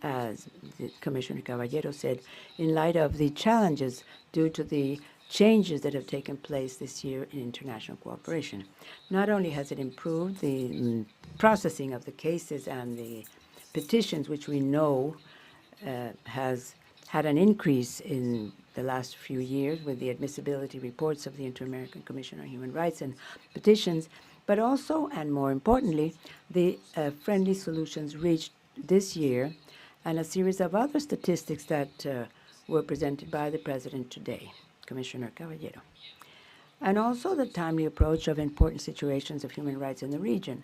as the Commissioner Caballero said, in light of the challenges due to the changes that have taken place this year in international cooperation. Not only has it improved the processing of the cases and the petitions, which we know has had an increase in the last few years with the admissibility reports of the Inter-American Commission on Human Rights and petitions, but also, and more importantly, the friendly solutions reached this year and a series of other statistics that were presented by the President today, Commissioner Caballero. And also the timely approach of important situations of human rights in the region,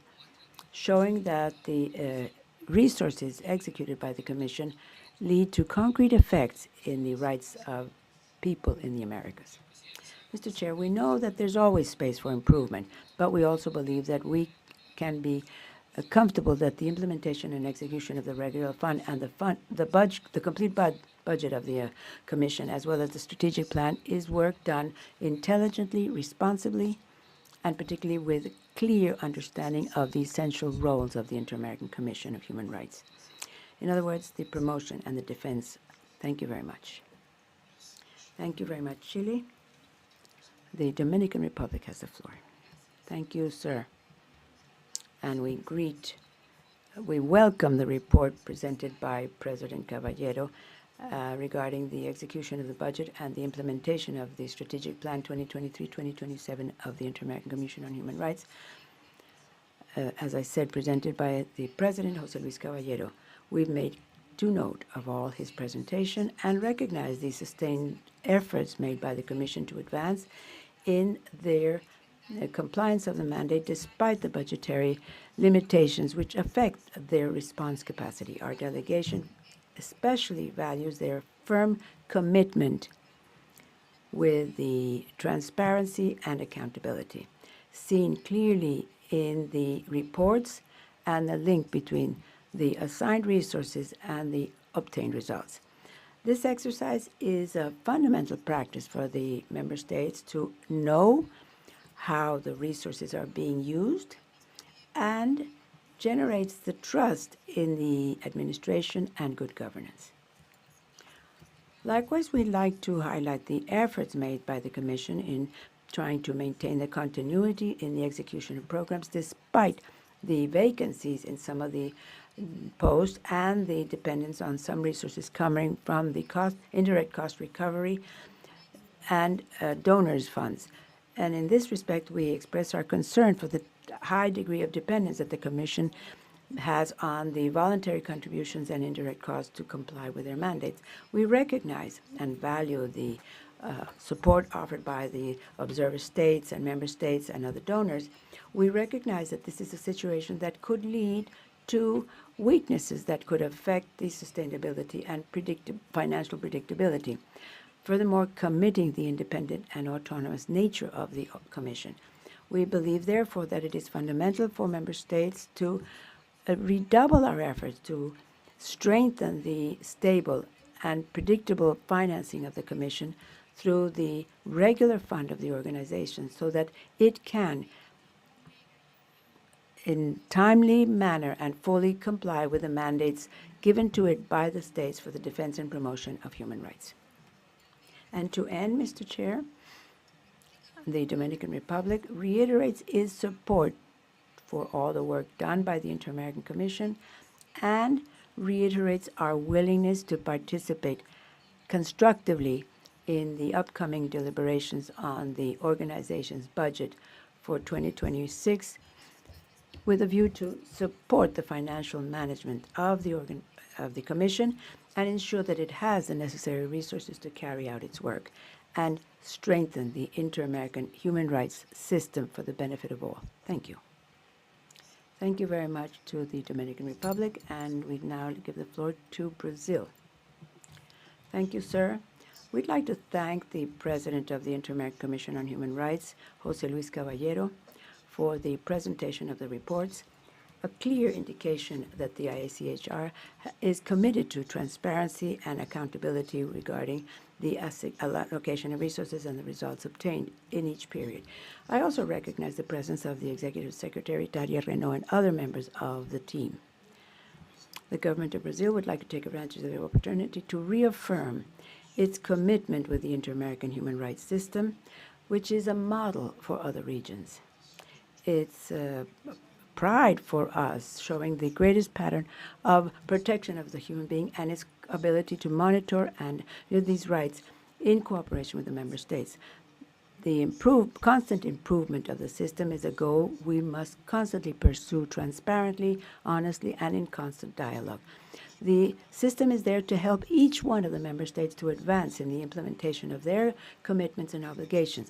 showing that the resources executed by the Commission lead to concrete effects in the rights of people in the Americas. Mr. Chair, we know that there's always space for improvement, but we also believe that we can be comfortable that the implementation and execution of the regular fund and the complete budget of the Commission, as well as the strategic plan, is work done intelligently, responsibly, and particularly with clear understanding of the essential roles of the Inter-American Commission of Human Rights. In other words, the promotion and the defense. Thank you very much. Thank you very much, Chile. The Dominican Republic has the floor. Thank you, sir. And we welcome the report presented by President Caballero regarding the execution of the budget and the implementation of the Strategic Plan 2023-2027 of the Inter-American Commission on Human Rights. As I said, presented by the President, José Luis Caballero. We've made due note of all his presentation and recognize the sustained efforts made by the Commission to advance in their compliance of the mandate despite the budgetary limitations which affect their response capacity. Our delegation especially values their firm commitment with the transparency and accountability, seen clearly in the reports and the link between the assigned resources and the obtained results. This exercise is a fundamental practice for the member states to know how the resources are being used and generates the trust in the administration and good governance. Likewise, we'd like to highlight the efforts made by the Commission in trying to maintain the continuity in the execution of programs despite the vacancies in some of the posts and the dependence on some resources coming from the indirect cost recovery and donors' funds. And in this respect, we express our concern for the high degree of dependence that the Commission has on the voluntary contributions and indirect costs to comply with their mandates. We recognize and value the support offered by the observer states and member states and other donors. We recognize that this is a situation that could lead to weaknesses that could affect the sustainability and financial predictability. furthermore committing the independent and autonomous nature of the Commission. We believe, therefore, that it is fundamental for member states to redouble our efforts to strengthen the stable and predictable financing of the Commission through the regular fund of the organization so that it can, in timely manner and fully comply with the mandates given to it by the states for the defense and promotion of human rights. And to end, Mr. Chair, the Dominican Republic reiterates its support for all the work done by the Inter-American Commission and reiterates our willingness to participate constructively in the upcoming deliberations on the organization's budget for 2026 with a view to support the financial management of the Commission and ensure that it has the necessary resources to carry out its work and strengthen the inter-American human rights system for the benefit of all. Thank you. Thank you very much to the Dominican Republic, and we now give the floor to Brazil. Thank you, sir. We'd like to thank the President of the Inter-American Commission on Human Rights, José Luis Caballero, for the presentation of the reports, a clear indication that the IACHR is committed to transparency and accountability regarding the allocation of resources and the results obtained in each period. I also recognize the presence of the Executive Secretary, Tania Renault, and other members of the team. The government of Brazil would like to take advantage of the opportunity to reaffirm its commitment with the inter-American human rights system, which is a model for other regions. It's pride for us, showing the greatest pattern of protection of the human being and its ability to monitor and use these rights in cooperation with the member states. The constant improvement of the system is a goal we must constantly pursue transparently, honestly, and in constant dialogue. The system is there to help each one of the member states to advance in the implementation of their commitments and obligations.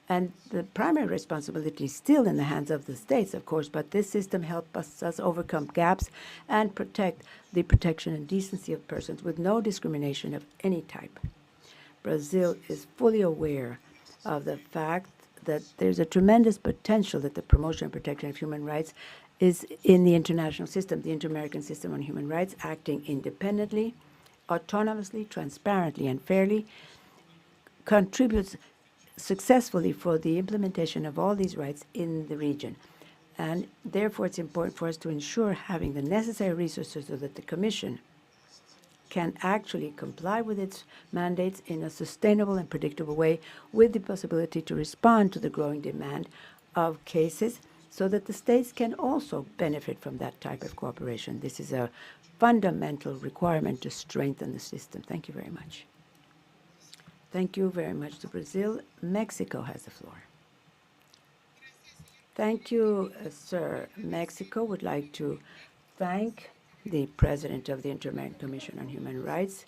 And the primary responsibility is still in the hands of the states, of course, but this system helps us overcome gaps and protect the protection and decency of persons with no discrimination of any type. Brazil is fully aware of the fact that there's a tremendous potential that the promotion and protection of human rights is in the international system, the Inter-American System on Human Rights, acting independently, autonomously, transparently, and fairly, contributes successfully for the implementation of all these rights in the region. And therefore, it's important for us to ensure having the necessary resources so that the Commission can actually comply with its mandates in a sustainable and predictable way with the possibility to respond to the growing demand of cases so that the states can also benefit from that type of cooperation. This is a fundamental requirement to strengthen the system. Thank you very much. Thank you very much to Brazil. Mexico has the floor. Thank you, sir. Mexico would like to thank the President of the Inter-American Commission on Human Rights,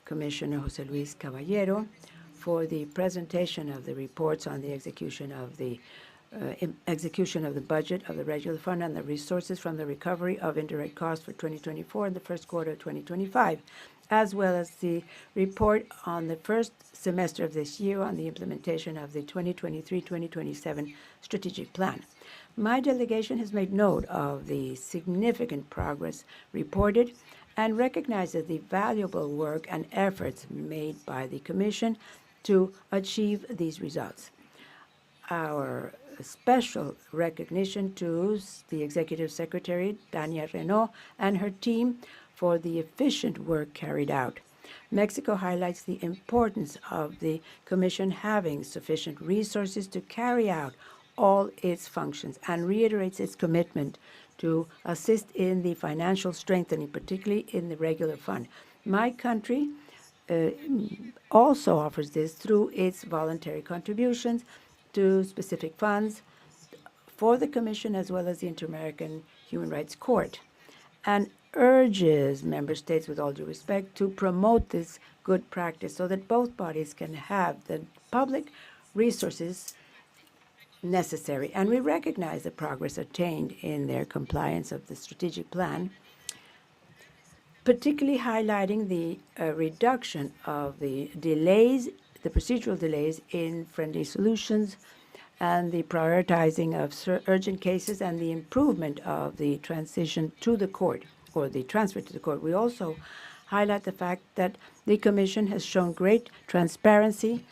Commissioner José Luis Caballero, for the presentation of the reports on the execution of the budget of the regular fund and the resources from the recovery of indirect costs for 2024 and the first quarter of 2025, as well as the report on the first semester of this year on the implementation of the 2023-2027 strategic plan. My delegation has made note of the significant progress reported and recognizes the valuable work and efforts made by the Commission to achieve these results. Our special recognition to the Executive Secretary, Tania Renault, and her team for the efficient work carried out. Mexico highlights the importance of the Commission having sufficient resources to carry out all its functions and reiterates its commitment to assist in the financial strengthening, particularly in the regular fund. My country also offers this through its voluntary contributions to specific funds for the Commission as well as the Inter-American Human Rights Court, and urges member states, with all due respect, to promote this good practice so that both bodies can have the public resources necessary. And we recognize the progress attained in their compliance of the strategic plan. particularly highlighting the reduction of the delays, the procedural delays in friendly solutions, and the prioritizing of urgent cases and the improvement of the transition to the court or the transfer to the court. We also highlight the fact that the Commission has shown great transparency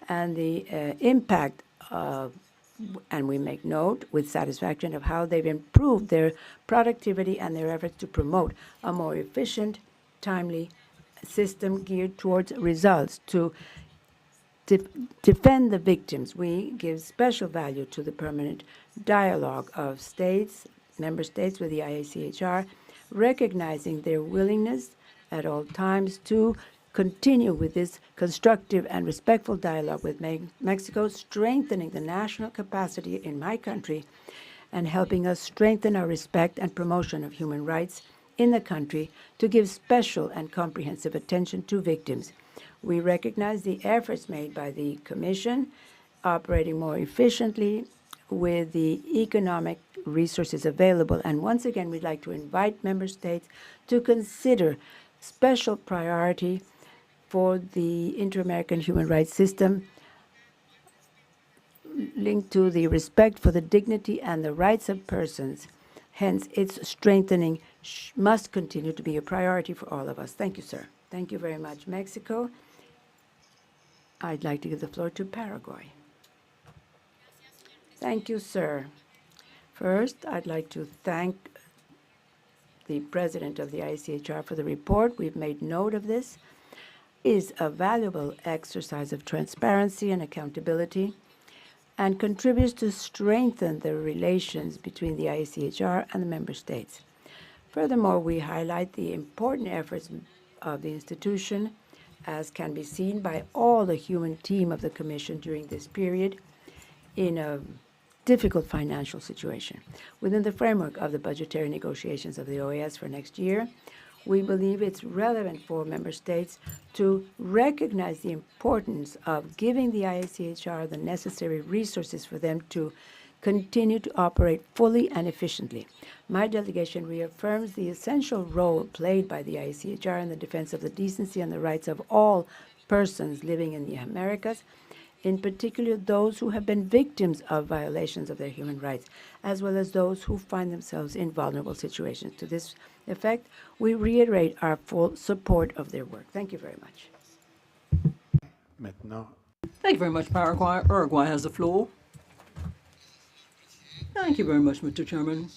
and the impact of, and we make note with satisfaction of how they've improved their productivity and their efforts to promote a more efficient, timely system geared towards results to defend the victims. We give special value to the permanent dialogue of states, member states with the IACHR, recognizing their willingness at all times to continue with this constructive and respectful dialogue with Mexico, strengthening the national capacity in my country and helping us strengthen our respect and promotion of human rights in the country to give special and comprehensive attention to victims. We recognize the efforts made by the Commission operating more efficiently with the economic resources available. And once again, we'd like to invite member states to consider special priority for the inter-American human rights system linked to the respect for the dignity and the rights of persons. Hence, its strengthening must continue to be a priority for all of us. Thank you, sir. Thank you very much, Mexico. I'd like to give the floor to Paraguay. Thank you, sir. First, I'd like to thank the president of the ICHR for the report. We've made note of this. It is a valuable exercise of transparency and accountability and contributes to strengthen the relations between the ICHR and the member states. Furthermore, we highlight the important efforts of the institution, as can be seen by all the human team of the Commission during this period in a difficult financial situation. Within the framework of the budgetary negotiations of the OAS for next year, we believe it's relevant for member states to recognize the importance of giving the IACHR the necessary resources for them to continue to operate fully and efficiently. My delegation reaffirms the essential role played by the IACHR in the defense of the decency and the rights of all persons living in the Americas, in particular those who have been victims of violations of their human rights, as well as those who find themselves in vulnerable situations. To this effect, we reiterate our full support of their work. Thank you very much. Maintenant. Thank you very much, Paraguay. Uruguay has the floor. Thank you very much, Mr. Chairman.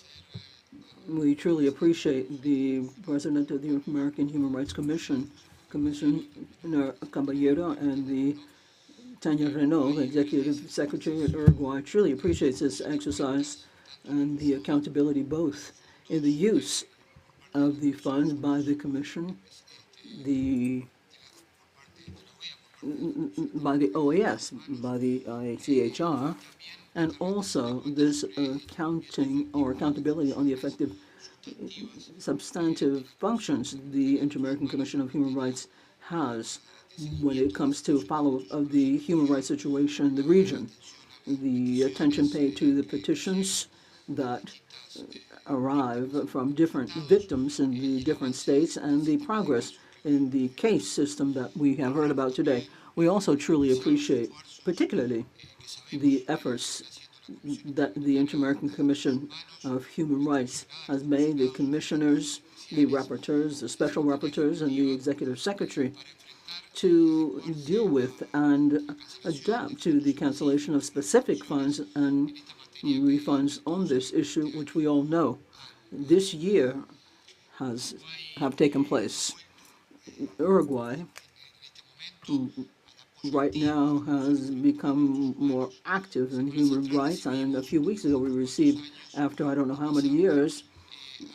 We truly appreciate the President of the American Human Rights Commission, Commissioner Caballero, and the Tanya Renault, Executive Secretary of Uruguay, truly appreciates this exercise and the accountability both in the use of the funds by the Commission, by the OAS, by the ICHR, and also this accounting or accountability on the effective substantive functions the Inter-American Commission of Human Rights has when it comes to follow-up of the human rights situation in the region. The attention paid to the petitions that arrive from different victims in the different states and the progress in the case system that we have heard about today. We also truly appreciate, particularly, the efforts that the Inter-American Commission of Human Rights has made, the commissioners, the rapporteurs, the special rapporteurs, and the executive secretary to deal with and adapt to the cancellation of specific funds and refunds on this issue, which we all know this year have taken place. Uruguay right now has become more active in human rights, and a few weeks ago we received, after I don't know how many years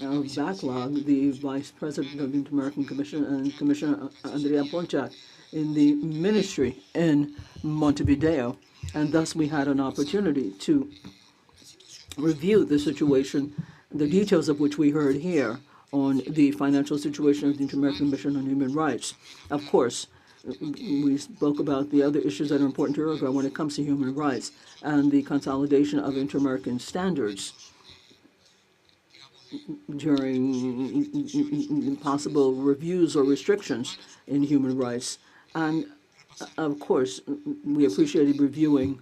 of backlog, the Vice President of the Inter-American Commission and Commissioner Andrea Ponchak in the ministry in Montevideo, and thus we had an opportunity to review the situation, the details of which we heard here on the financial situation of the Inter-American Commission on Human Rights. Of course, we spoke about the other issues that are important to Uruguay when it comes to human rights and the consolidation of inter-American standards. during possible reviews or restrictions in human rights. And of course, we appreciated reviewing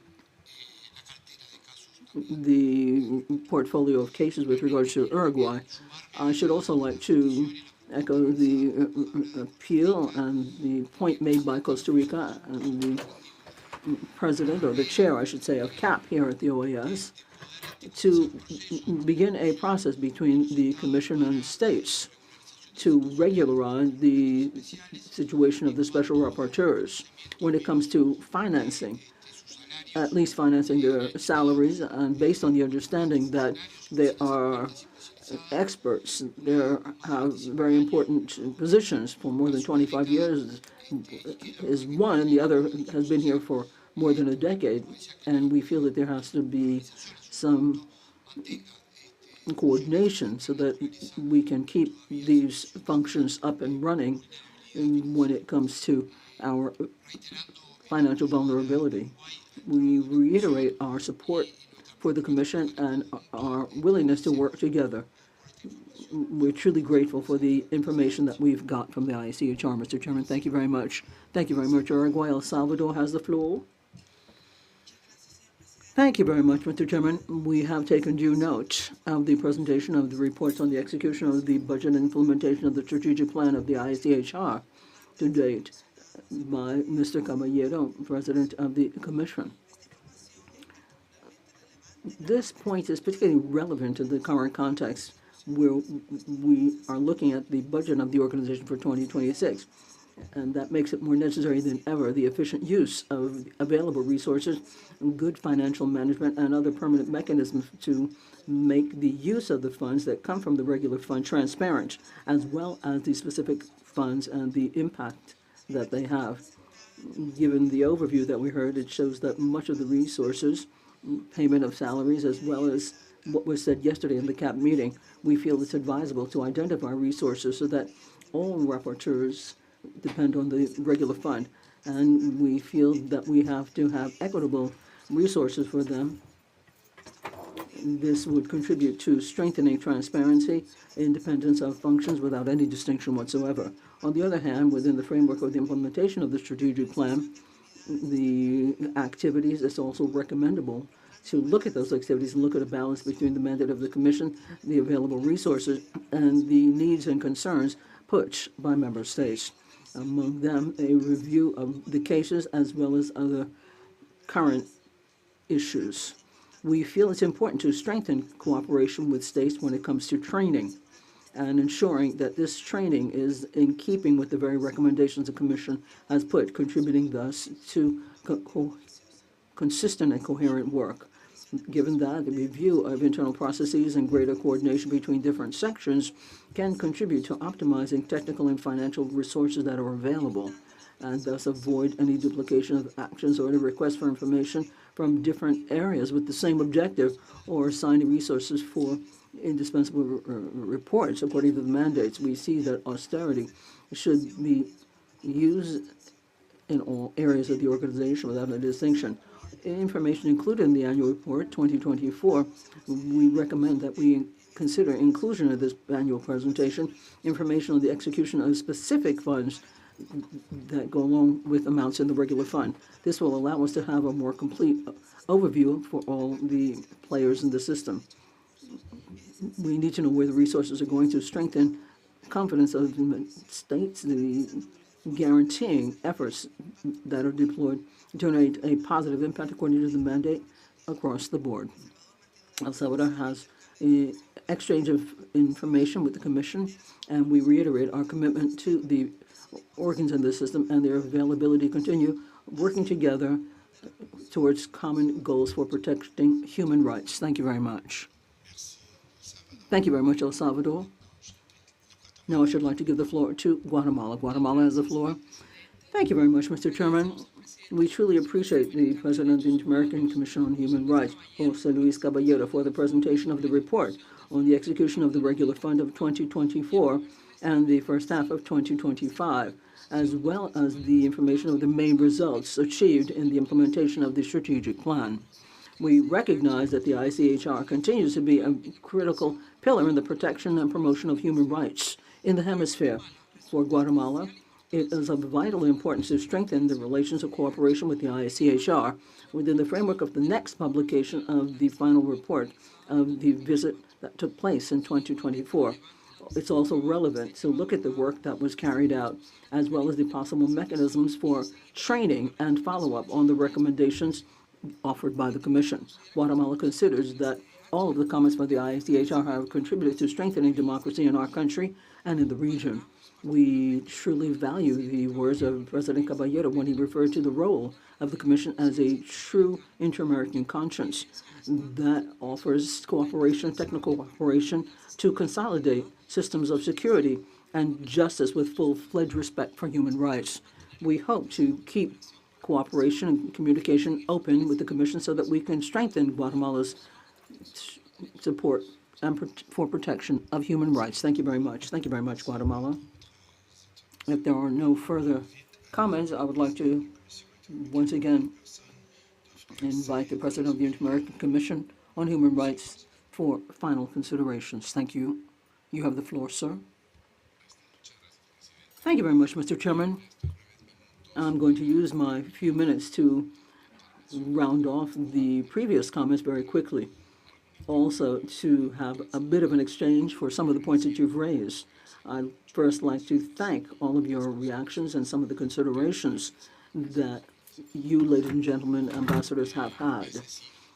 the portfolio of cases with regards to Uruguay. I should also like to echo the appeal and the point made by Costa Rica and the president, or the chair, I should say, of CAP here at the OAS, to begin a process between the Commission and states to regularize the situation of the special rapporteurs when it comes to financing, at least financing their salaries, and based on the understanding that they are experts, they have very important positions for more than 25 years is one, and the other has been here for more than a decade, and we feel that there has to be some coordination so that we can keep these functions up and running when it comes to our financial vulnerability. We reiterate our support for the Commission and our willingness to work together. We're truly grateful for the information that we've got from the ICHR, Mr. Chairman. Thank you very much. Thank you very much. Uruguay, El Salvador has the floor. Thank you very much, Mr. Chairman. We have taken due note of the presentation of the reports on the execution of the budget and implementation of the strategic plan of the ICHR to date by Mr. Caballero, President of the Commission. This point is particularly relevant in the current context where we are looking at the budget of the organization for 2026. And that makes it more necessary than ever, the efficient use of available resources, good financial management, and other permanent mechanisms to make the use of the funds that come from the regular fund transparent, as well as the specific funds and the impact that they have. Given the overview that we heard, it shows that much of the resources, payment of salaries, as well as what was said yesterday in the CAP meeting, we feel it's advisable to identify resources so that all rapporteurs depend on the regular fund. And we feel that we have to have equitable resources for them. This would contribute to strengthening transparency, independence of functions without any distinction whatsoever. On the other hand, within the framework of the implementation of the strategic plan, the activities, it's also recommendable to look at those activities and look at a balance between the mandate of the Commission, the available resources, and the needs and concerns put by member states. Among them, a review of the cases as well as other current issues. We feel it's important to strengthen cooperation with states when it comes to training and ensuring that this training is in keeping with the very recommendations the Commission has put, contributing thus to consistent and coherent work. Given that, the review of internal processes and greater coordination between different sections can contribute to optimizing technical and financial resources that are available, and thus avoid any duplication of actions or any requests for information from different areas with the same objective, or assigning resources for indispensable reports according to the mandates. We see that austerity should be used in all areas of the organization without a distinction. Information included in the annual report 2024, we recommend that we consider inclusion of this annual presentation, information on the execution of specific funds that go along with amounts in the regular fund. This will allow us to have a more complete overview for all the players in the system. We need to know where the resources are going to strengthen confidence of the states, the guaranteeing efforts that are deployed to generate a positive impact according to the mandate across the board. El Salvador has an exchange of information with the Commission, and we reiterate our commitment to the organs in the system and their availability to continue working together towards common goals for protecting human rights. Thank you very much. Thank you very much, El Salvador. Now I should like to give the floor to Guatemala. Guatemala has the floor. Thank you very much, Mr. Chairman. We truly appreciate the President of the Inter-American Commission on Human Rights, José Luis Caballero, for the presentation of the report on the execution of the regular fund of 2024 and the first half of 2025, as well as the information of the main results achieved in the implementation of the strategic plan. We recognize that the ICHR continues to be a critical pillar in the protection and promotion of human rights in the hemisphere. For Guatemala, it is of vital importance to strengthen the relations of cooperation with the ICHR within the framework of the next publication of the final report of the visit that took place in 2024. It's also relevant to look at the work that was carried out, as well as the possible mechanisms for training and follow-up on the recommendations offered by the Commission. Guatemala considers that all of the comments by the ICHR have contributed to strengthening democracy in our country and in the region. We truly value the words of President Caballero when he referred to the role of the Commission as a true inter-American conscience that offers cooperation, technical cooperation, to consolidate systems of security and justice with full-fledged respect for human rights. We hope to keep cooperation and communication open with the Commission so that we can strengthen Guatemala's support and for protection of human rights. Thank you very much. Thank you very much, Guatemala. If there are no further comments, I would like to once again invite the President of the Inter-American Commission on Human Rights for final considerations. Thank you. You have the floor, sir. Thank you very much, Mr. Chairman. I'm going to use my few minutes to round off the previous comments very quickly. Also, to have a bit of an exchange for some of the points that you've raised. I'd first like to thank all of your reactions and some of the considerations that you, ladies and gentlemen, ambassadors, have had.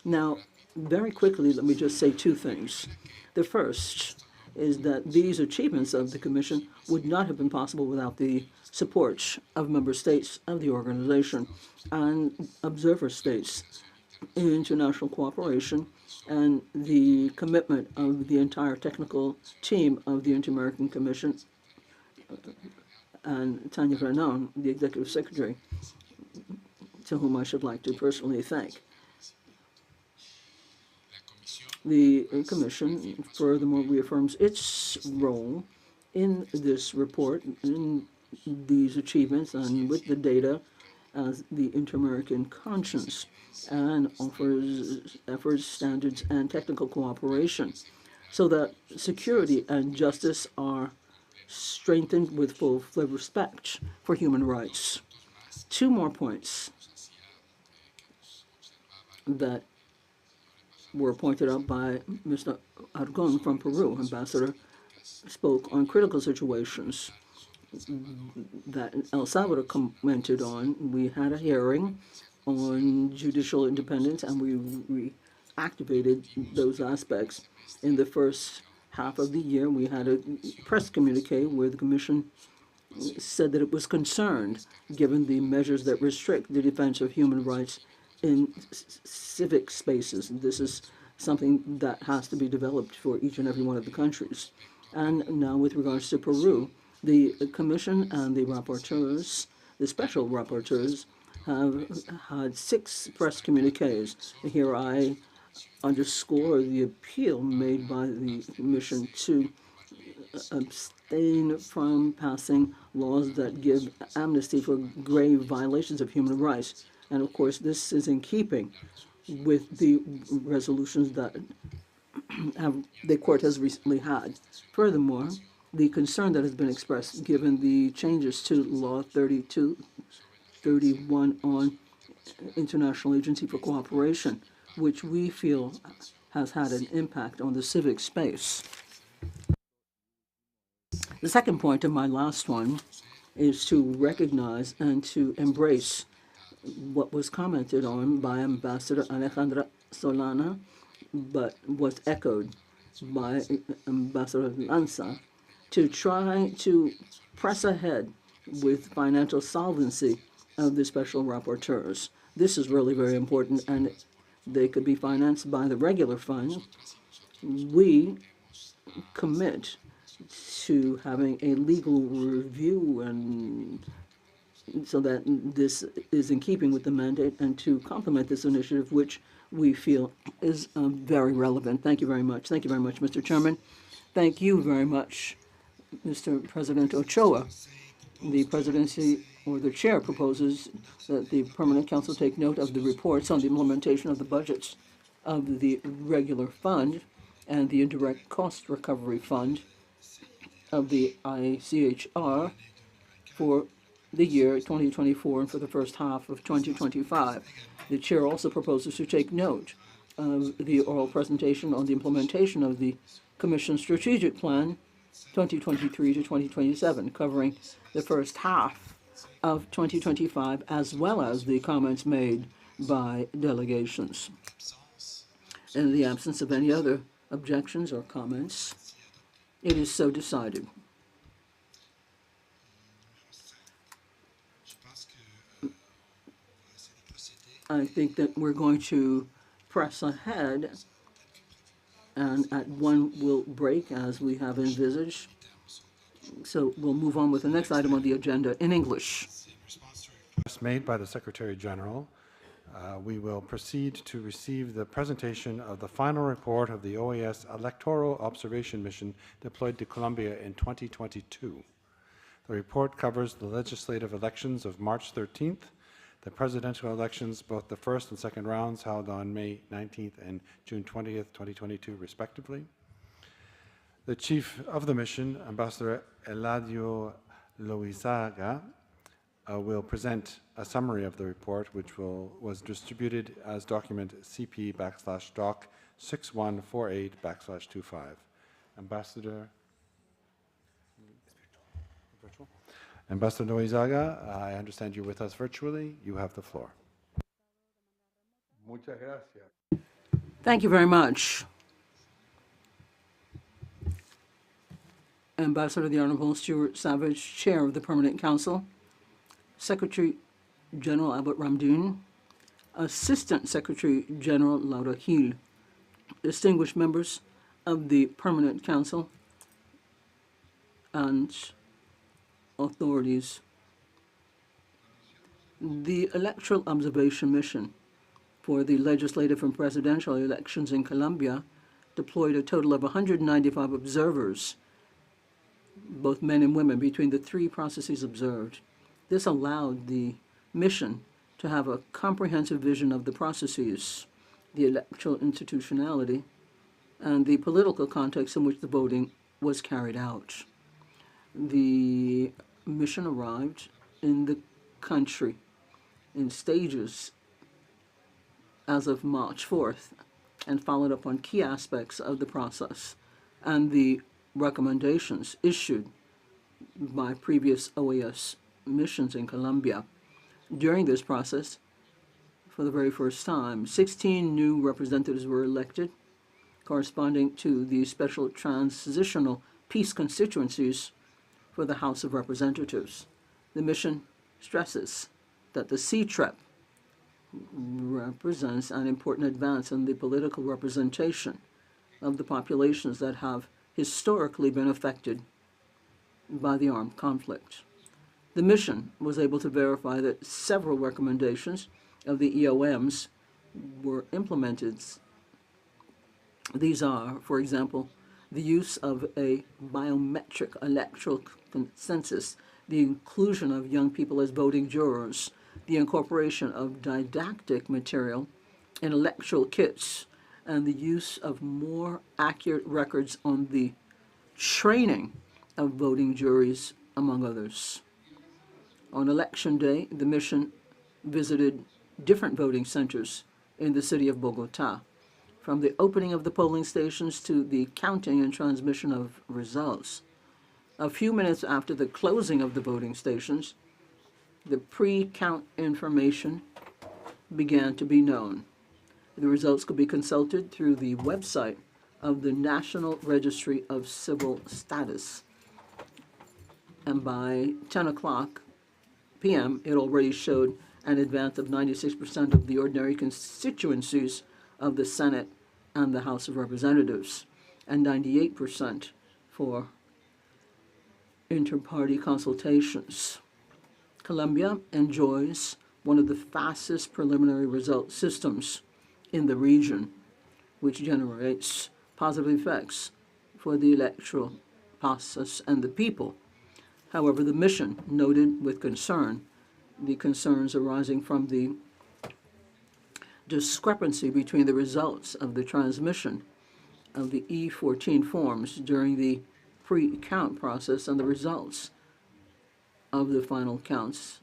Now, very quickly, let me just say two things. The first is that these achievements of the Commission would not have been possible without the support of member states of the organization and observer states in international cooperation and the commitment of the entire technical team of the Inter-American Commission and Tanya Vernon, the Executive Secretary, to whom I should like to personally thank. The Commission furthermore reaffirms its role in this report, in these achievements, and with the data as the Inter-American conscience, and offers efforts, standards, and technical cooperation so that security and justice are strengthened with full-fledged respect for human rights. Two more points that were pointed out by Mr. Argon from Peru. Ambassador spoke on critical situations that El Salvador commented on. We had a hearing on judicial independence, and we reactivated those aspects. In the first half of the year, we had a press communique where the Commission said that it was concerned, given the measures that restrict the defense of human rights in civic spaces. This is something that has to be developed for each and every one of the countries. And now with regards to Peru, the Commission and the rapporteurs, the special rapporteurs, have had 6 press communiques. Here I underscore the appeal made by the Commission to abstain from passing laws that give amnesty for grave violations of human rights. And of course, this is in keeping with the resolutions that the court has recently had. Furthermore, the concern that has been expressed given the changes to Law 3231 on International Agency for Cooperation, which we feel has had an impact on the civic space. The second point, and my last one, is to recognize and to embrace what was commented on by Ambassador Alejandra Solana, but was echoed by Ambassador Lanza, to try to press ahead with financial solvency of the special rapporteurs. This is really very important, and they could be financed by the regular fund. We commit to having a legal review, and so that this is in keeping with the mandate, and to complement this initiative, which we feel is very relevant. Thank you very much. Thank you very much, Mr. Chairman. Thank you very much, Mr. President Ochoa. The presidency or the chair proposes that the Permanent Council take note of the reports on the implementation of the budgets of the regular fund and the indirect cost recovery fund of the ICHR for the year 2024 and for the first half of 2025. The chair also proposes to take note of the oral presentation on the implementation of the Commission Strategic Plan 2023 to 2027, covering the first half of 2025, as well as the comments made by delegations. In the absence of any other objections or comments, it is so decided. I think that we're going to press ahead, and at 1 we'll break as we have envisaged. So we'll move on with the next item on the agenda in English. Request made by the Secretary General, we will proceed to receive the presentation of the final report of the OAS Electoral Observation Mission deployed to Colombia in 2022. The report covers the legislative elections of March 13th, the presidential elections, both the first and second rounds held on May 19th and June 20th, 2022, respectively. The chief of the mission, Ambassador Eladio Loizaga, will present a summary of the report, which was distributed as document CP/doc 6148/25. Ambassador Loizaga, I understand you're with us virtually. You have the floor. Muchas gracias. Thank you very much. Ambassador the Honorable Stuart Savage, Chair of the Permanent Council, Secretary General Albert Ramdoun, Assistant Secretary General Laura Hill, distinguished members of the Permanent Council, and authorities. The Electoral Observation Mission for the legislative and presidential elections in Colombia deployed a total of 195 observers, both men and women, between the 3 processes observed. This allowed the mission to have a comprehensive vision of the processes, the electoral institutionality, and the political context in which the voting was carried out. The mission arrived in the country in stages as of March 4th and followed up on key aspects of the process and the recommendations issued by previous OAS missions in Colombia. During this process, for the very first time, 16 new representatives were elected, corresponding to the special transitional peace constituencies for the House of Representatives. The mission stresses that the CTREP represents an important advance in the political representation of the populations that have historically been affected by the armed conflict. The mission was able to verify that several recommendations of the EOMs were implemented. These are, for example, the use of a biometric electoral consensus, the inclusion of young people as voting jurors, the incorporation of didactic material in electoral kits, and the use of more accurate records on the training of voting juries, among others. On Election Day, the mission visited different voting centers in the city of Bogota, from the opening of the polling stations to the counting and transmission of results. A few minutes after the closing of the voting stations, the pre-count information began to be known. The results could be consulted through the website of the National Registry of Civil Status. And by 10 o'clock p.m., it already showed an advance of 96% of the ordinary constituencies of the Senate and the House of Representatives, and 98% for inter-party consultations. Colombia enjoys one of the fastest preliminary result systems in the region, which generates positive effects for the electoral process and the people. However, the mission noted with concern the concerns arising from the discrepancy between the results of the transmission of the E14 forms during the pre-count process and the results of the final counts,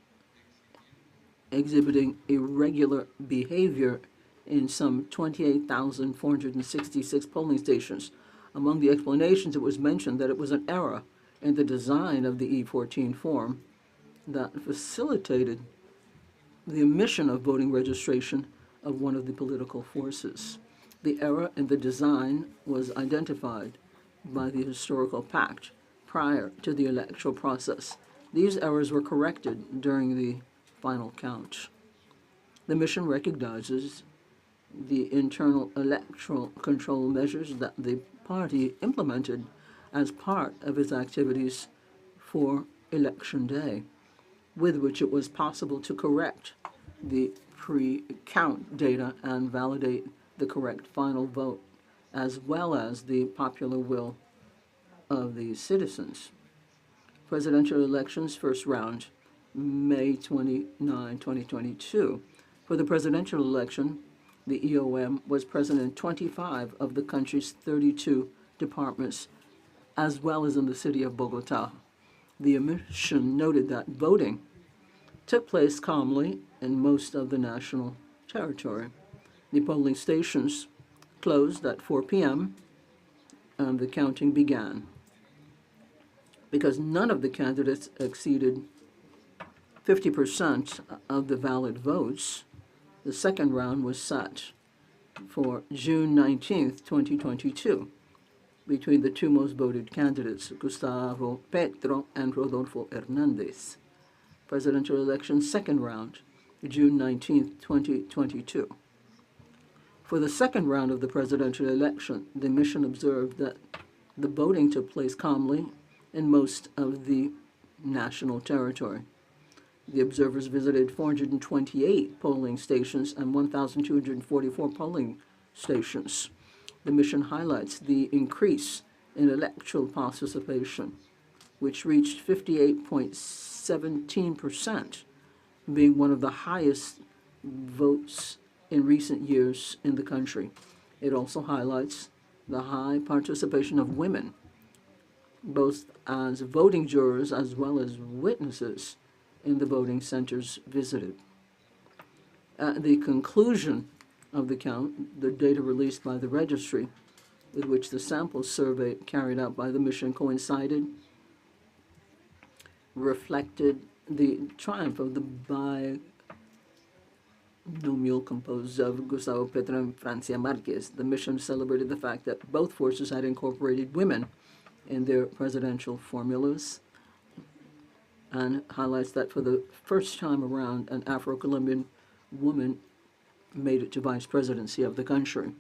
exhibiting irregular behavior in some 28,466 polling stations. Among the explanations, it was mentioned that it was an error in the design of the E14 form that facilitated the omission of voting registration of one of the political forces. The error in the design was identified by the Historical Pact prior to the electoral process. These errors were corrected during the final count. The mission recognizes the internal electoral control measures that the party implemented as part of its activities for Election Day, with which it was possible to correct the pre-count data and validate the correct final vote, as well as the popular will of the citizens. Presidential elections, first round, May 29, 2022. For the presidential election, the EOM was present in 25 of the country's 32 departments, as well as in the city of Bogota. The mission noted that voting took place calmly in most of the national territory. The polling stations closed at 4 p.m. and the counting began. Because none of the candidates exceeded 50% of the valid votes, the second round was set for June 19th, 2022, between the two most voted candidates, Gustavo Petro and Rodolfo Hernandez. Presidential election second round, June 19th, 2022. For the second round of the presidential election, the mission observed that the voting took place calmly in most of the national territory. The observers visited 428 polling stations and 1,244 polling stations. The mission highlights the increase in electoral participation, which reached 58.17%, being one of the highest votes in recent years in the country. It also highlights the high participation of women, both as voting jurors as well as witnesses in the voting centers visited. At the conclusion of the count, the data released by the registry, with which the sample survey carried out by the mission coincided, reflected the triumph of the binomial composed of Gustavo Petro and Francia Marquez. The mission celebrated the fact that both forces had incorporated women in their presidential formulas, and highlights that for the first time around, an Afro-Colombian woman made it to vice presidency of the country.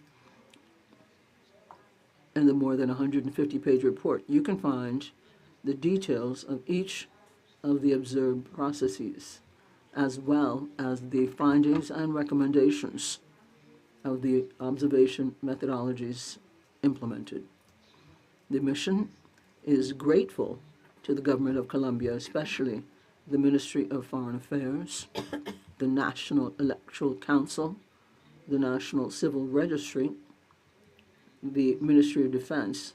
In the more than 150-page report, you can find the details of each of the observed processes, as well as the findings and recommendations of the observation methodologies implemented. The mission is grateful to the government of Colombia, especially the Ministry of Foreign Affairs, the National Electoral Council, the National Civil Registry, the Ministry of Defense,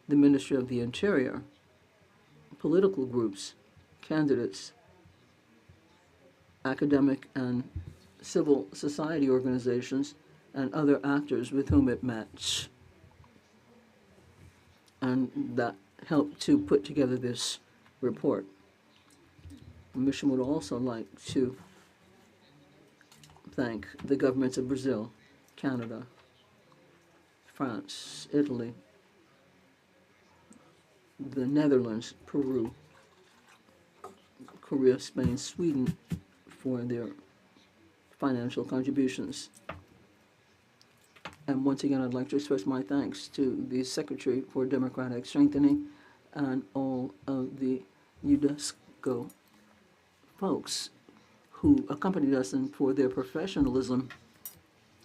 the Ministry of the Interior, political groups, candidates, academic and civil society organizations, and other actors with whom it met. And that helped to put together this report. The mission would also like to thank the governments of Brazil, Canada, France, Italy, the Netherlands, Peru, Korea, Spain, Sweden for their financial contributions. And once again, I'd like to express my thanks to the Secretary for Democratic Strengthening and all of the UNESCO folks who accompanied us and for their professionalism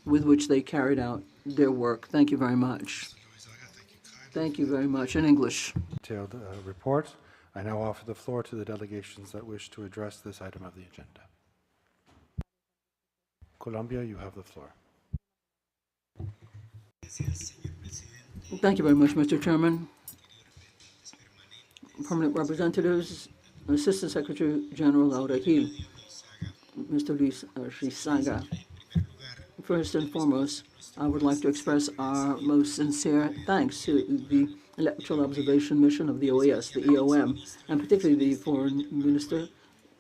with which they carried out their work. Thank you very much. Thank you very much. In English. Detailed report. I now offer the floor to the delegations that wish to address this item of the agenda. Colombia. You have the floor. Thank you very much, Mr. Chairman. Permanent representatives, Assistant Secretary General Laura Gil, Mr. Luis Rizaga. First and foremost, I would like to express our most sincere thanks to the Electoral Observation Mission of the OAS, the EOM, and particularly the Foreign Minister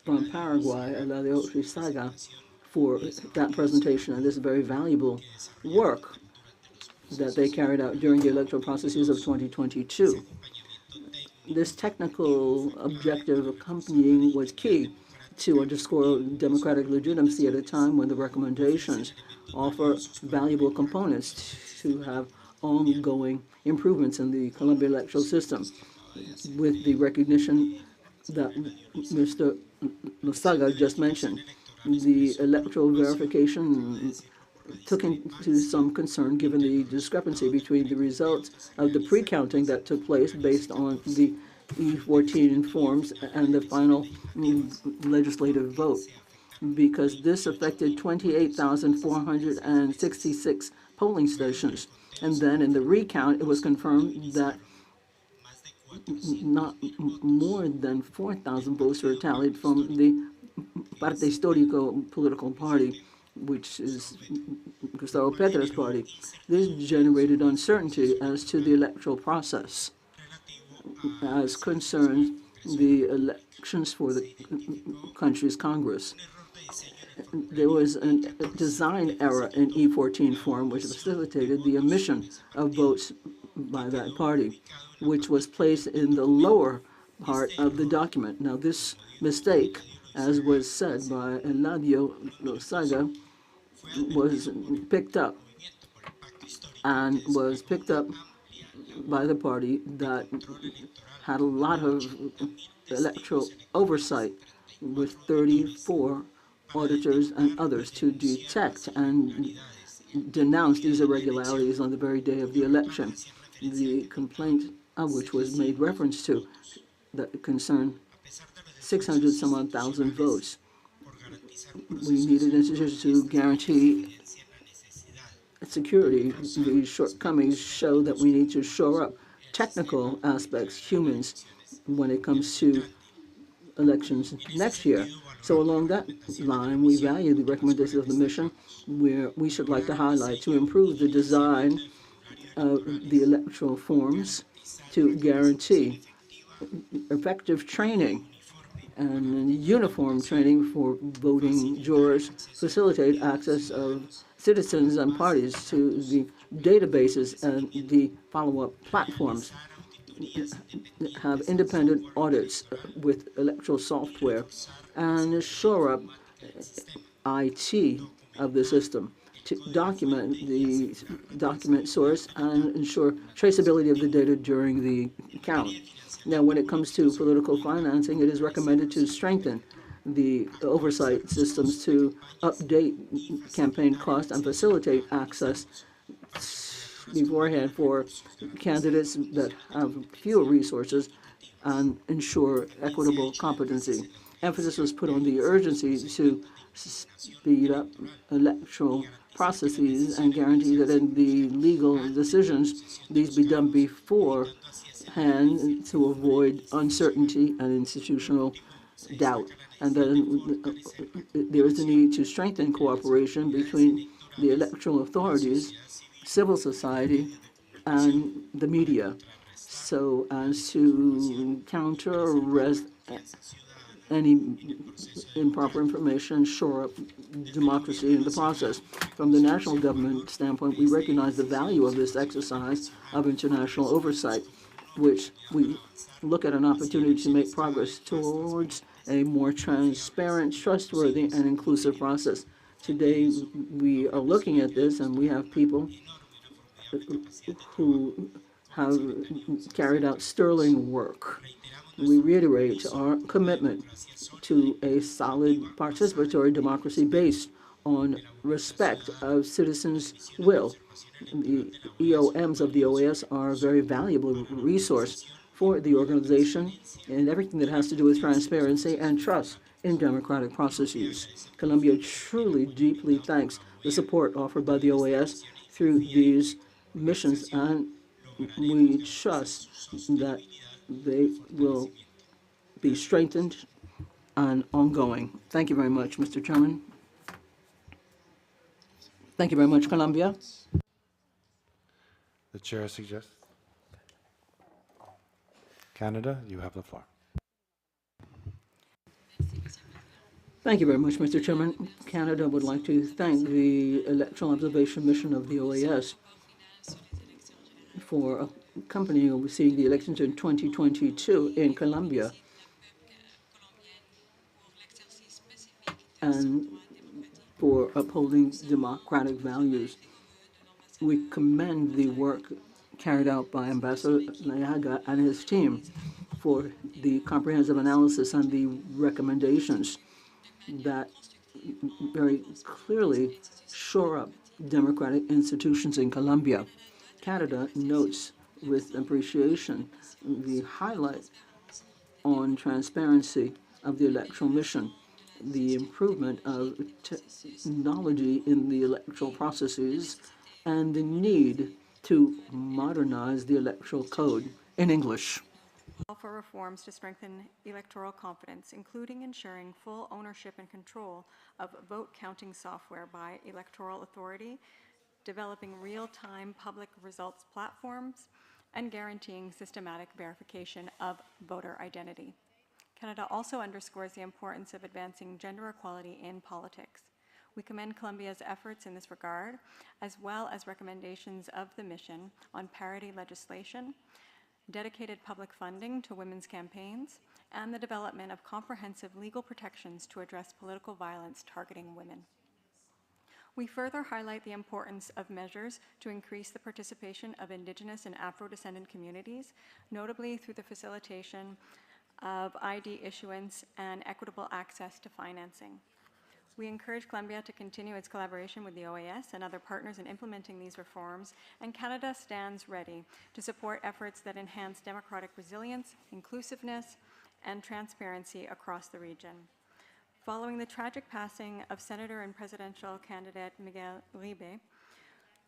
from Paraguay, Eladio Rizaga, for that presentation and this very valuable work that they carried out during the electoral processes of 2022. This technical objective accompanying was key to underscore democratic legitimacy at a time when the recommendations offer valuable components to have ongoing improvements in the Colombian electoral system, with the recognition that Mr. Losaga just mentioned. The electoral verification took into some concern given the discrepancy between the results of the pre-counting that took place based on the E14 forms and the final legislative vote, because this affected 28,466 polling stations. And then in the recount, it was confirmed that not more than 4,000 votes were tallied from the Parte Histórico political party, which is Gustavo Petra's party. This generated uncertainty as to the electoral process as concerns the elections for the country's Congress. There was a design error in E14 form which facilitated the omission of votes by that party, which was placed in the lower part of the document. Now, this mistake, as was said by Eladio Losaga, was picked up by the party that had a lot of electoral oversight, with 34 auditors and others to detect and denounce these irregularities on the very day of the election. The complaint of which was made reference to that concerned 600 some odd thousand votes. We needed institutions to guarantee security. The shortcomings show that we need to shore up technical aspects, humans, when it comes to elections next year. So along that line, we value the recommendations of the mission, where we should like to highlight to improve the design of the electoral forms to guarantee effective training and uniform training for voting jurors, facilitate access of citizens and parties to the databases and the follow-up platforms, have independent audits with electoral software, and shore up IT of the system to document the document source and ensure traceability of the data during the count. Now, when it comes to political financing, it is recommended to strengthen the oversight systems to update campaign costs and facilitate access beforehand for candidates that have fewer resources and ensure equitable competency. Emphasis was put on the urgency to speed up electoral processes and guarantee that in the legal decisions, these be done beforehand to avoid uncertainty and institutional doubt. And then there is a need to strengthen cooperation between the electoral authorities, civil society, and the media, so as to counter any improper information, shore up democracy in the process. From the national government standpoint, we recognize the value of this exercise of international oversight, which we look at an opportunity to make progress towards a more transparent, trustworthy, and inclusive process. Today, we are looking at this, and we have people who have carried out sterling work. We reiterate our commitment to a solid participatory democracy based on respect of citizens' will. The EOMs of the OAS are a very valuable resource for the organization and everything that has to do with transparency and trust in democratic processes. Colombia truly deeply thanks the support offered by the OAS through these missions, and we trust that they will be strengthened and ongoing. Thank you very much, Mr. Chairman. Thank you very much, Colombia. The chair suggests. Canada, you have the floor. Thank you very much, Mr. Chairman. Canada would like to thank the Electoral Observation Mission of the OAS for accompanying overseeing the elections in 2022 in Colombia, and for upholding democratic values. We commend the work carried out by Ambassador Nayaga and his team for the comprehensive analysis and the recommendations that very clearly shore up democratic institutions in Colombia. Canada notes with appreciation the highlight on transparency of the electoral mission, the improvement of technology in the electoral processes, and the need to modernize the electoral code in English. For reforms to strengthen electoral confidence, including ensuring full ownership and control of vote counting software by electoral authority, developing real-time public results platforms, and guaranteeing systematic verification of voter identity. Canada also underscores the importance of advancing gender equality in politics. We commend Colombia's efforts in this regard, as well as recommendations of the mission on parity legislation, dedicated public funding to women's campaigns, and the development of comprehensive legal protections to address political violence targeting women. We further highlight the importance of measures to increase the participation of Indigenous and Afro-descendant communities, notably through the facilitation of ID issuance and equitable access to financing. We encourage Colombia to continue its collaboration with the OAS and other partners in implementing these reforms, and Canada stands ready to support efforts that enhance democratic resilience, inclusiveness, and transparency across the region. Following the tragic passing of Senator and presidential candidate Miguel Uribe,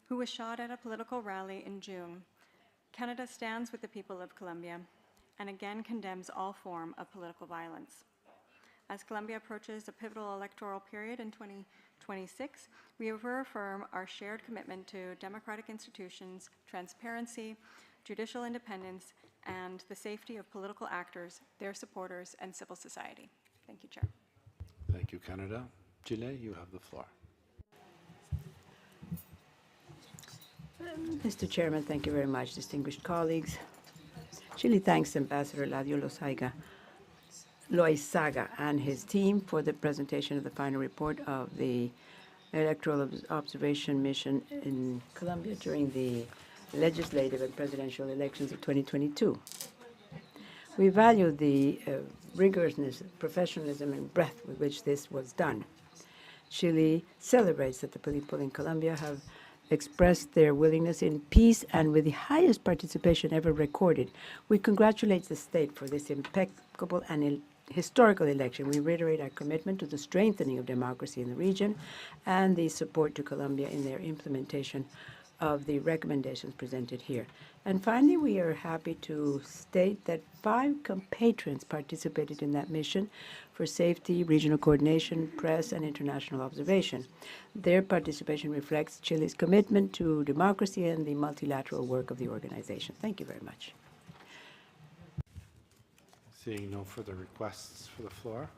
who was shot at a political rally in June, Canada stands with the people of Colombia and again condemns all form of political violence. As Colombia approaches a pivotal electoral period in 2026, we reaffirm our shared commitment to democratic institutions, transparency, judicial independence, and the safety of political actors, their supporters, and civil society. Thank you, Chair. Thank you, Canada. Chile, you have the floor. Mr. Chairman, thank you very much. Distinguished colleagues, Chile thanks Ambassador Eladio Loaizaga and his team for the presentation of the final report of the Electoral Observation Mission in Colombia during the legislative and presidential elections of 2022. We value the rigorousness, professionalism, and breadth with which this was done. Chile celebrates that the people in Colombia have expressed their willingness in peace and with the highest participation ever recorded. We congratulate the state for this impeccable and historical election. We reiterate our commitment to the strengthening of democracy in the region and the support to Colombia in their implementation of the recommendations presented here. And finally, we are happy to state that 5 compatriots participated in that mission for safety, regional coordination, press, and international observation. Their participation reflects Chile's commitment to democracy and the multilateral work of the organization. Thank you very much. Seeing no further requests for the floor,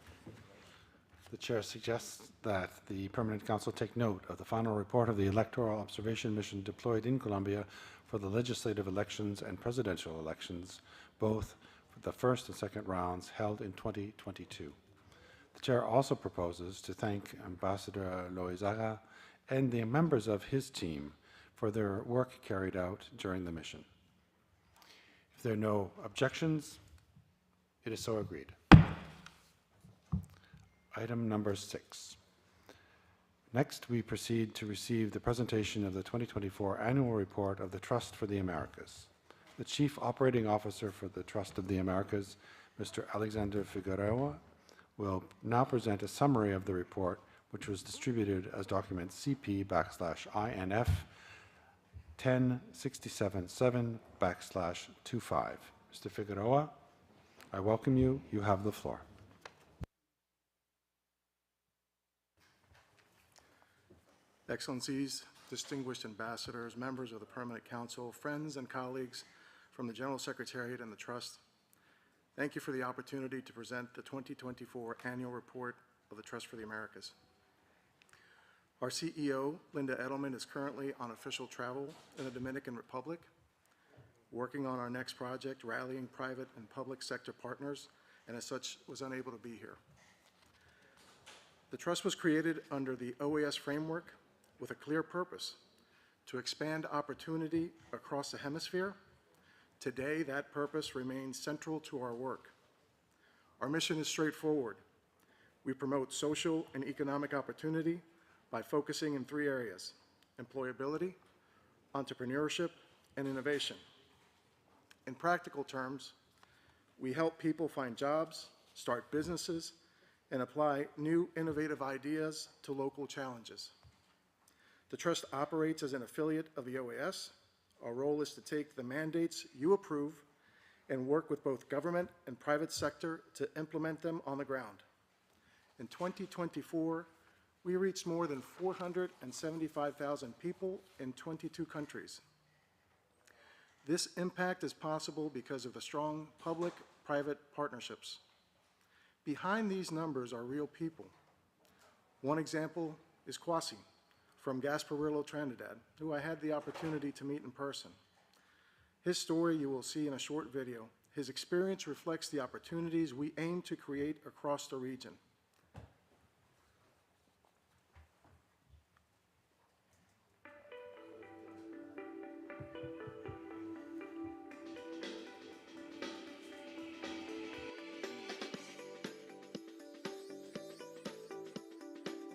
the chair suggests that the Permanent Council take note of the final report of the Electoral Observation Mission deployed in Colombia for the legislative elections and presidential elections, both for the first and second rounds held in 2022. The chair also proposes to thank Ambassador Loaizaga and the members of his team for their work carried out during the mission. If there are no objections, it is so agreed. Item number 6. Next, we proceed to receive the presentation of the 2024 annual report of the Trust for the Americas. The Chief Operating Officer for the Trust of the Americas, Mr. Alexander Figueroa, will now present a summary of the report, which was distributed as document CP/INF 10677/25. Mr. Figueroa, I welcome you. You have the floor. Excellencies, distinguished ambassadors, members of the Permanent Council, friends and colleagues from the General Secretariat and the Trust, thank you for the opportunity to present the 2024 Annual Report of the Trust for the Americas. Our CEO, Linda Edelman, is currently on official travel in the Dominican Republic, working on our next project, rallying private and public sector partners, and as such was unable to be here. The Trust was created under the OAS framework with a clear purpose: to expand opportunity across the hemisphere. Today, that purpose remains central to our work. Our mission is straightforward. We promote social and economic opportunity by focusing in three areas: employability, entrepreneurship, and innovation. In practical terms, we help people find jobs, start businesses, and apply new innovative ideas to local challenges. The Trust operates as an affiliate of the OAS. Our role is to take the mandates you approve and work with both government and private sector to implement them on the ground. In 2024, we reached more than 475,000 people in 22 countries. This impact is possible because of the strong public-private partnerships. Behind these numbers are real people. One example is Kwasi from Gasparillo, Trinidad, who I had the opportunity to meet in person. His story you will see in a short video. His experience reflects the opportunities we aim to create across the region.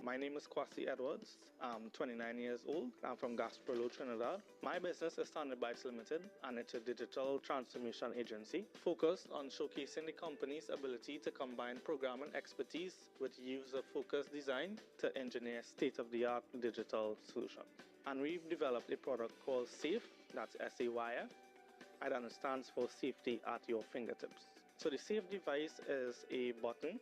My name is Kwasi Edwards. I'm 29 years old. I'm from Gasparillo, Trinidad. My business is Standard Bytes Limited, and it's a digital transformation agency focused on showcasing the company's ability to combine programming expertise with user-focused design to engineer state-of-the-art digital solutions. And we've developed a product called SAFE, that's S-A-Y-F, and it stands for Safety at Your Fingertips. So the SAFE device is a button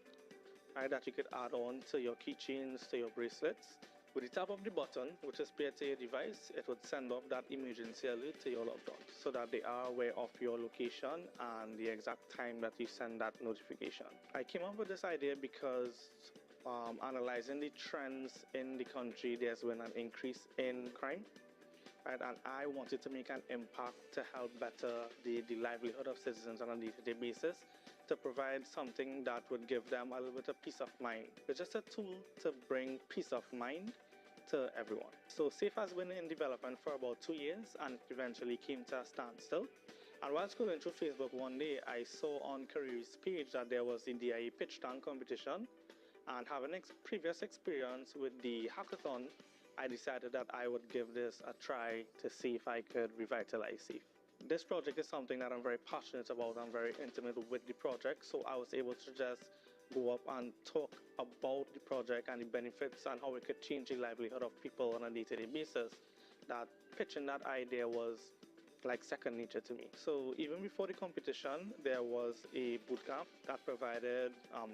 that you could add on to your keychains, to your bracelets. With the tap of the button, which is paired to your device, it would send off that emergency alert to your loved ones so that they are aware of your location and the exact time that you send that notification. I came up with this idea because analyzing the trends in the country, there's been an increase in crime. Right, and I wanted to make an impact to help better the livelihood of citizens on a day-to-day basis, to provide something that would give them a little bit of peace of mind. It's just a tool to bring peace of mind to everyone. So SAFE has been in development for about 2 years and eventually came to a standstill. And while scrolling through Facebook one day, I saw on Careers page that there was the DIE pitch tank competition, and having previous experience with the hackathon, I decided that I would give this a try to see if I could revitalize SAFE. This project is something that I'm very passionate about. I'm very intimate with the project, so I was able to just go up and talk about the project and the benefits and how it could change the livelihood of people on a day-to-day basis. That pitching that idea was like second nature to me. So even before the competition, there was a bootcamp that provided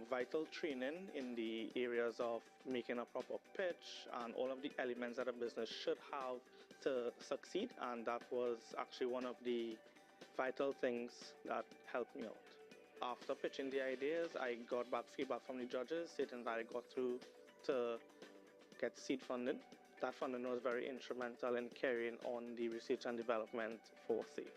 vital training in the areas of making a proper pitch and all of the elements that a business should have to succeed, and that was actually one of the vital things that helped me out. After pitching the ideas, I got back feedback from the judges stating that I got through to get seed funding. That funding was very instrumental in carrying on the research and development for SAFE.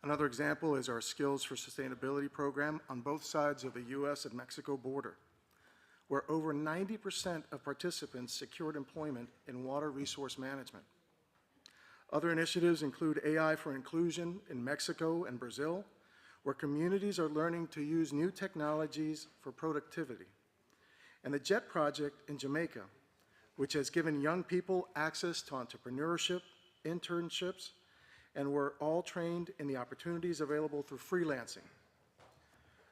Another example is our Skills for Sustainability program on both sides of the U.S. and Mexico border, where over 90% of participants secured employment in water resource management. Other initiatives include AI for Inclusion in Mexico and Brazil, where communities are learning to use new technologies for productivity, and the JET project in Jamaica, which has given young people access to entrepreneurship, internships, and were all trained in the opportunities available through freelancing.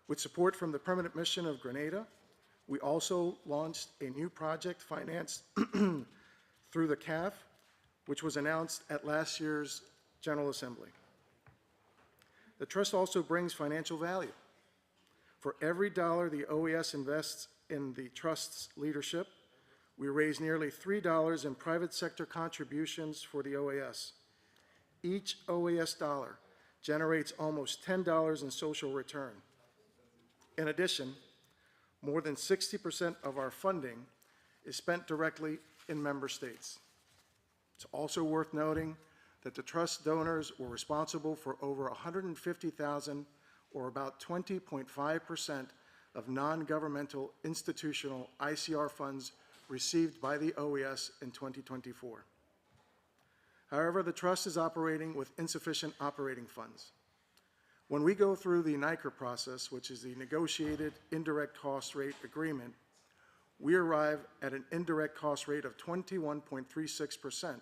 With support from the Permanent Mission of Grenada, we also launched a new project financed through the CAF, which was announced at last year's General Assembly. The Trust also brings financial value. For every dollar the OAS invests in the Trust's leadership, we raise nearly $3 in private sector contributions for the OAS. Each OAS dollar generates almost $10 in social return. In addition, more than 60% of our funding is spent directly in member states. It's also worth noting that the Trust donors were responsible for over 150,000, or about 20.5% of non-governmental institutional ICR funds received by the OAS in 2024. However, the Trust is operating with insufficient operating funds. When we go through the NICR process, which is the Negotiated Indirect Cost Rate Agreement, we arrive at an indirect cost rate of 21.36%,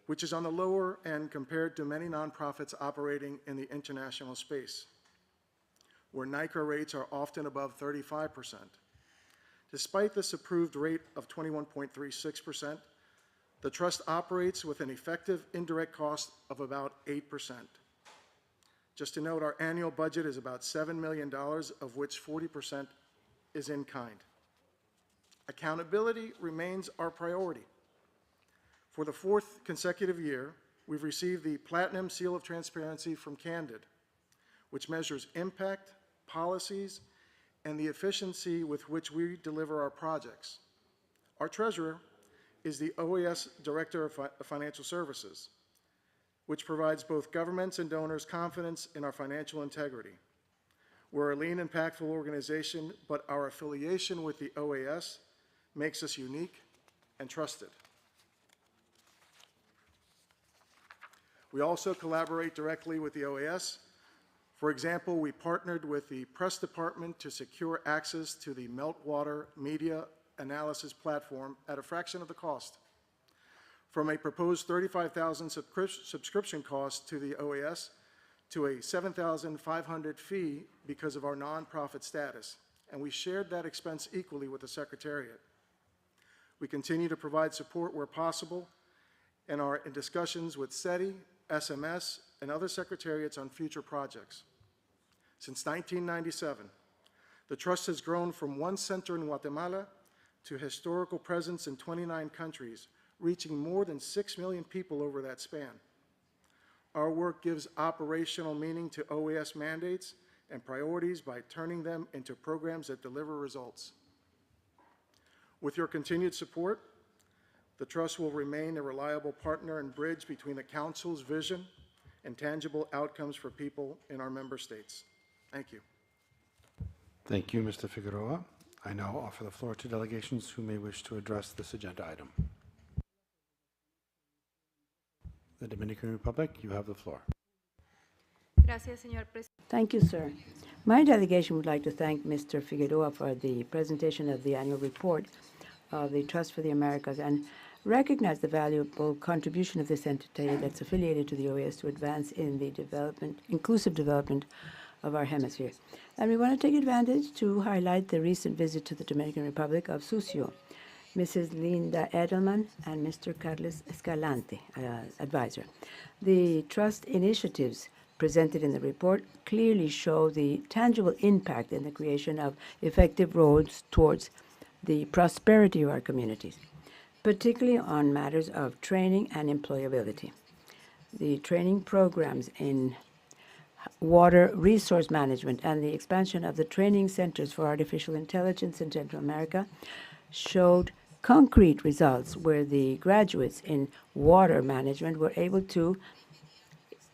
which is on the lower end compared to many nonprofits operating in the international space, where NICR rates are often above 35%. Despite this approved rate of 21.36%, the Trust operates with an effective indirect cost of about 8%. Just to note, our annual budget is about $7 million, of which 40% is in kind. Accountability remains our priority. For the fourth consecutive year, we've received the Platinum Seal of Transparency from Candid, which measures impact, policies, and the efficiency with which we deliver our projects. Our treasurer is the OAS Director of Financial Services, which provides both governments and donors confidence in our financial integrity. We're a lean, impactful organization, but our affiliation with the OAS makes us unique and trusted. We also collaborate directly with the OAS. For example, we partnered with the press department to secure access to the Meltwater media analysis platform at a fraction of the cost, from a proposed $35,000 subscription cost to the OAS to a $7,500 fee because of our nonprofit status, and we shared that expense equally with the Secretariat. We continue to provide support where possible and are in discussions with SETI, SMS, and other secretariats on future projects. Since 1997, the Trust has grown from one center in Guatemala to historical presence in 29 countries, reaching more than 6 million people over that span. Our work gives operational meaning to OAS mandates and priorities by turning them into programs that deliver results. With your continued support, the Trust will remain a reliable partner and bridge between the Council's vision and tangible outcomes for people in our member states. Thank you. Thank you, Mr. Figueroa. I now offer the floor to delegations who may wish to address this agenda item. The Dominican Republic, you have the floor. Thank you, sir. My delegation would like to thank Mr. Figueroa for the presentation of the annual report of the Trust for the Americas and recognize the valuable contribution of this entity that's affiliated to the OAS to advance in the inclusive development of our hemisphere. And we want to take advantage to highlight the recent visit to the Dominican Republic of Sucio, Mrs. Linda Edelman and Mr. Carlos Escalante, advisor. The Trust initiatives presented in the report clearly show the tangible impact in the creation of effective roads towards the prosperity of our communities, particularly on matters of training and employability. The training programs in water resource management and the expansion of the training centers for artificial intelligence in Central America showed concrete results where the graduates in water management were able to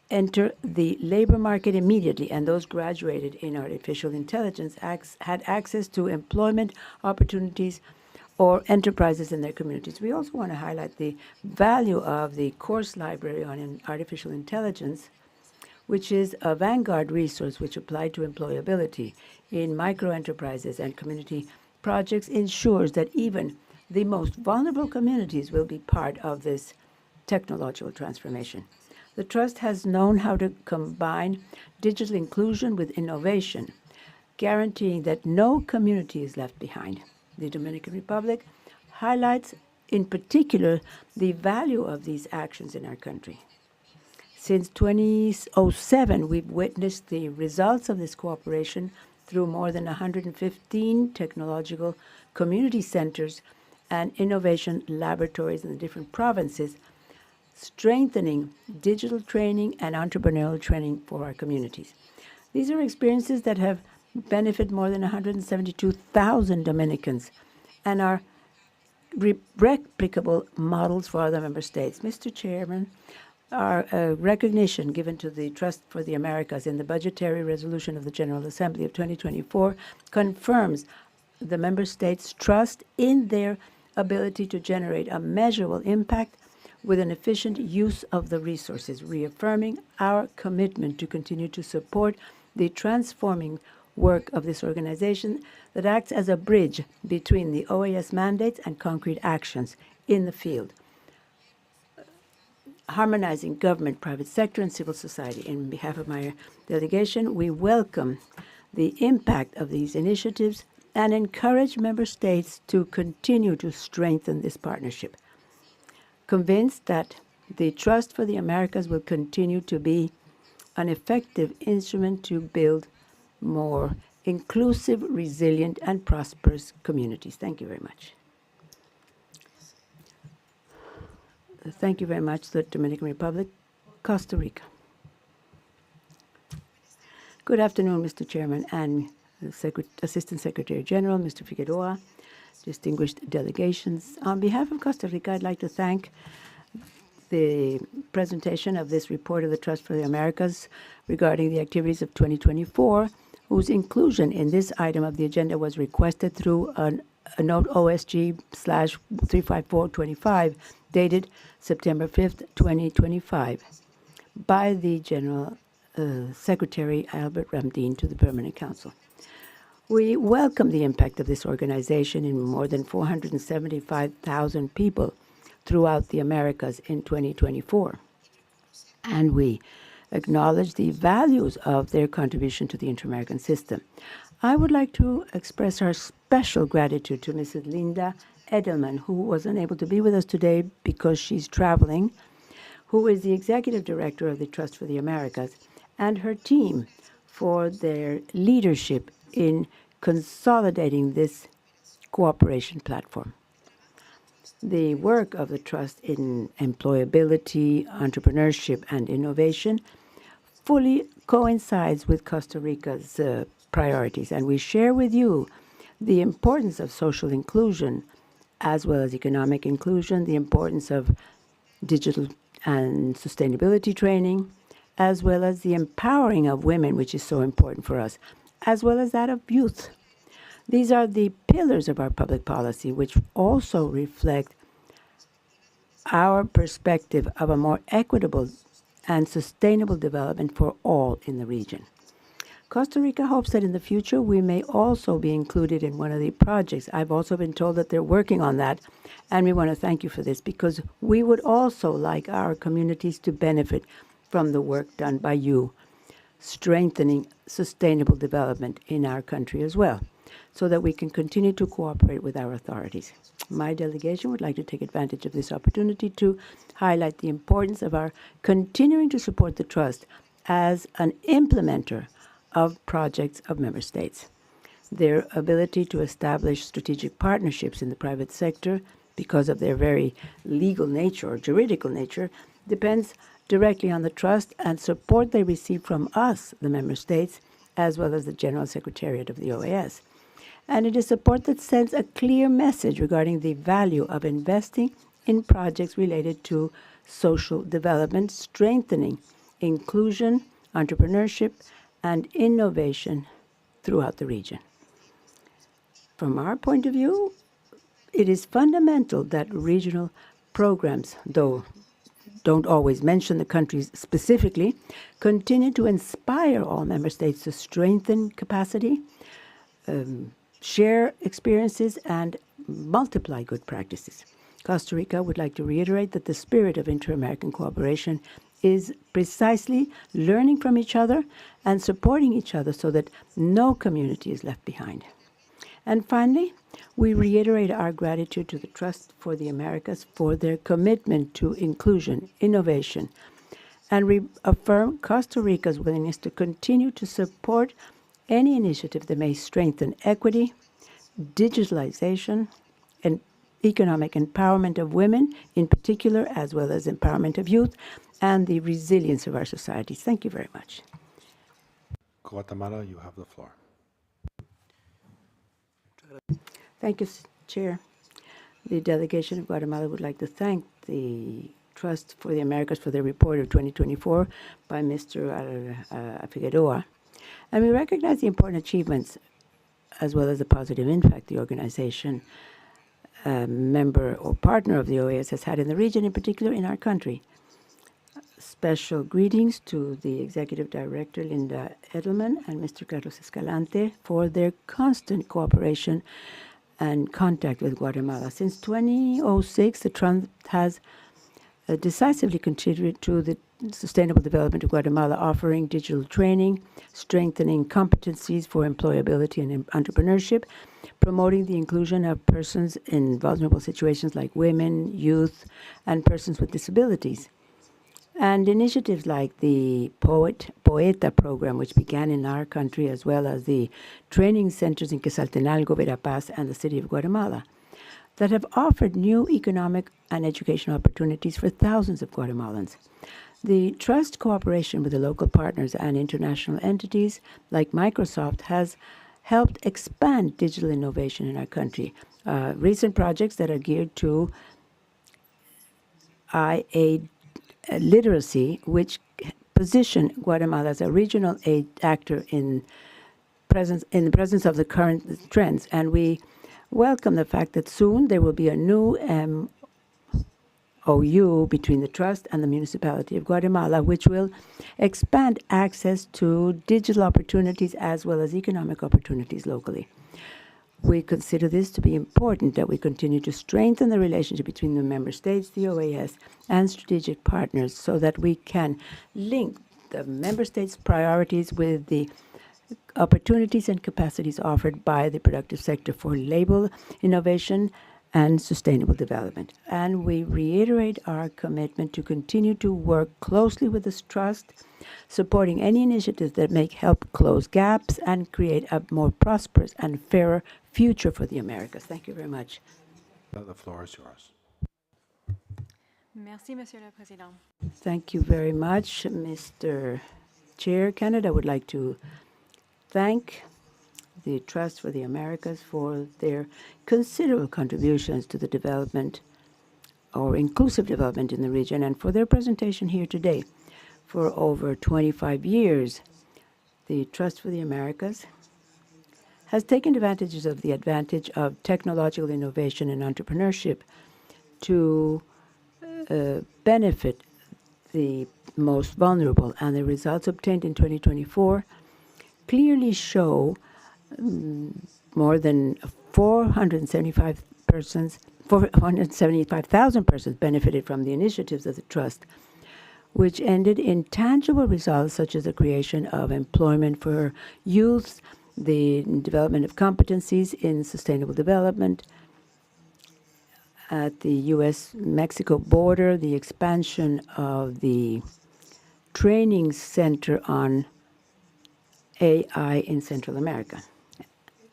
enter the labor market immediately, and those graduated in artificial intelligence had access to employment opportunities or enterprises in their communities. We also want to highlight the value of the course library on artificial intelligence, which is a vanguard resource which applied to employability in microenterprises and community projects ensures that even the most vulnerable communities will be part of this technological transformation. The Trust has known how to combine digital inclusion with innovation, guaranteeing that no community is left behind. The Dominican Republic highlights in particular the value of these actions in our country. Since 2007, we've witnessed the results of this cooperation through more than 115 technological community centers and innovation laboratories in the different provinces, strengthening digital training and entrepreneurial training for our communities. These are experiences that have benefited more than 172,000 Dominicans and are replicable models for other member states. Mr. Chairman, our recognition given to the Trust for the Americas in the budgetary resolution of the General Assembly of 2024 confirms the member states' trust in their ability to generate a measurable impact with an efficient use of the resources, reaffirming our commitment to continue to support the transforming work of this organization that acts as a bridge between the OAS mandates and concrete actions in the field, harmonizing government, private sector, and civil society. In behalf of my delegation, we welcome the impact of these initiatives and encourage member states to continue to strengthen this partnership. Convinced that the Trust for the Americas will continue to be an effective instrument to build more inclusive, resilient, and prosperous communities. Thank you very much. Thank you very much, the Dominican Republic. Costa Rica. Good afternoon, Mr. Chairman and Assistant Secretary General, Mr. Figueroa, distinguished delegations. On behalf of Costa Rica, I'd like to thank the presentation of this report of the Trust for the Americas regarding the activities of 2024, whose inclusion in this item of the agenda was requested through a note OSG/35425 dated September 5th, 2025 by the General Secretary Albert Ramdin to the Permanent Council. We welcome the impact of this organization in more than 475,000 people throughout the Americas in 2024. And we acknowledge the values of their contribution to the inter-American system. I would like to express our special gratitude to Mrs. Linda Edelman, who was unable to be with us today because she's traveling, who is the Executive Director of the Trust for the Americas, and her team for their leadership in consolidating this cooperation platform. The work of the Trust in employability, entrepreneurship, and innovation fully coincides with Costa Rica's priorities, and we share with you the importance of social inclusion as well as economic inclusion, the importance of digital and sustainability training, as well as the empowering of women, which is so important for us, as well as that of youth. These are the pillars of our public policy, which also reflect our perspective of a more equitable and sustainable development for all in the region. Costa Rica hopes that in the future we may also be included in one of the projects. I've also been told that they're working on that, and we want to thank you for this because we would also like our communities to benefit from the work done by you, strengthening sustainable development in our country as well, so that we can continue to cooperate with our authorities. My delegation would like to take advantage of this opportunity to highlight the importance of our continuing to support the Trust as an implementer of projects of member states. Their ability to establish strategic partnerships in the private sector, because of their very legal nature or juridical nature, depends directly on the Trust and support they receive from us, the member states, as well as the General Secretariat of the OAS. And it is support that sends a clear message regarding the value of investing in projects related to social development, strengthening inclusion, entrepreneurship, and innovation throughout the region. From our point of view, it is fundamental that regional programs, though don't always mention the countries specifically, continue to inspire all member states to strengthen capacity, share experiences, and multiply good practices. Costa Rica would like to reiterate that the spirit of inter-American cooperation is precisely learning from each other and supporting each other so that no community is left behind. And finally, we reiterate our gratitude to the Trust for the Americas for their commitment to inclusion, innovation, and reaffirm Costa Rica's willingness to continue to support any initiative that may strengthen equity, digitalization, and economic empowerment of women in particular, as well as empowerment of youth and the resilience of our societies. Thank you very much. Guatemala, you have the floor. Thank you, Chair. The delegation of Guatemala would like to thank the Trust for the Americas for their report of 2024 by Mr. Figueroa. And we recognize the important achievements as well as the positive impact the organization, member or partner of the OAS, has had in the region, in particular in our country. Special greetings to the Executive Director, Linda Edelman, and Mr. Carlos Escalante for their constant cooperation and contact with Guatemala. Since 2006, the Trust has decisively contributed to the sustainable development of Guatemala, offering digital training, strengthening competencies for employability and entrepreneurship, promoting the inclusion of persons in vulnerable situations like women, youth, and persons with disabilities. And initiatives like the Poeta program, which began in our country, as well as the training centers in Quetzaltenango, Verapaz, and the city of Guatemala, that have offered new economic and educational opportunities for thousands of Guatemalans. The Trust cooperation with the local partners and international entities like Microsoft has helped expand digital innovation in our country. Recent projects that are geared to IA literacy, which position Guatemala as a regional aid actor in the presence of the current trends. And we welcome the fact that soon there will be a new MOU between the Trust and the Municipality of Guatemala, which will expand access to digital opportunities as well as economic opportunities locally. We consider this to be important, that we continue to strengthen the relationship between the member states, the OAS, and strategic partners so that we can link the member states' priorities with the opportunities and capacities offered by the productive sector for labor innovation and sustainable development. And we reiterate our commitment to continue to work closely with this Trust, supporting any initiatives that may help close gaps and create a more prosperous and fairer future for the Americas. Thank you very much. The floor is yours. Merci, Monsieur le Président. Thank you very much, Mr. Chair. Canada would like to thank the Trust for the Americas for their considerable contributions to the development or inclusive development in the region and for their presentation here today. For over 25 years, the Trust for the Americas has taken advantage of technological innovation and entrepreneurship to benefit the most vulnerable, and the results obtained in 2024 clearly show more than 475,000 persons benefited from the initiatives of the Trust, which ended in tangible results such as the creation of employment for youth, the development of competencies in sustainable development at the U.S.-Mexico border, the expansion of the training center on AI in Central America.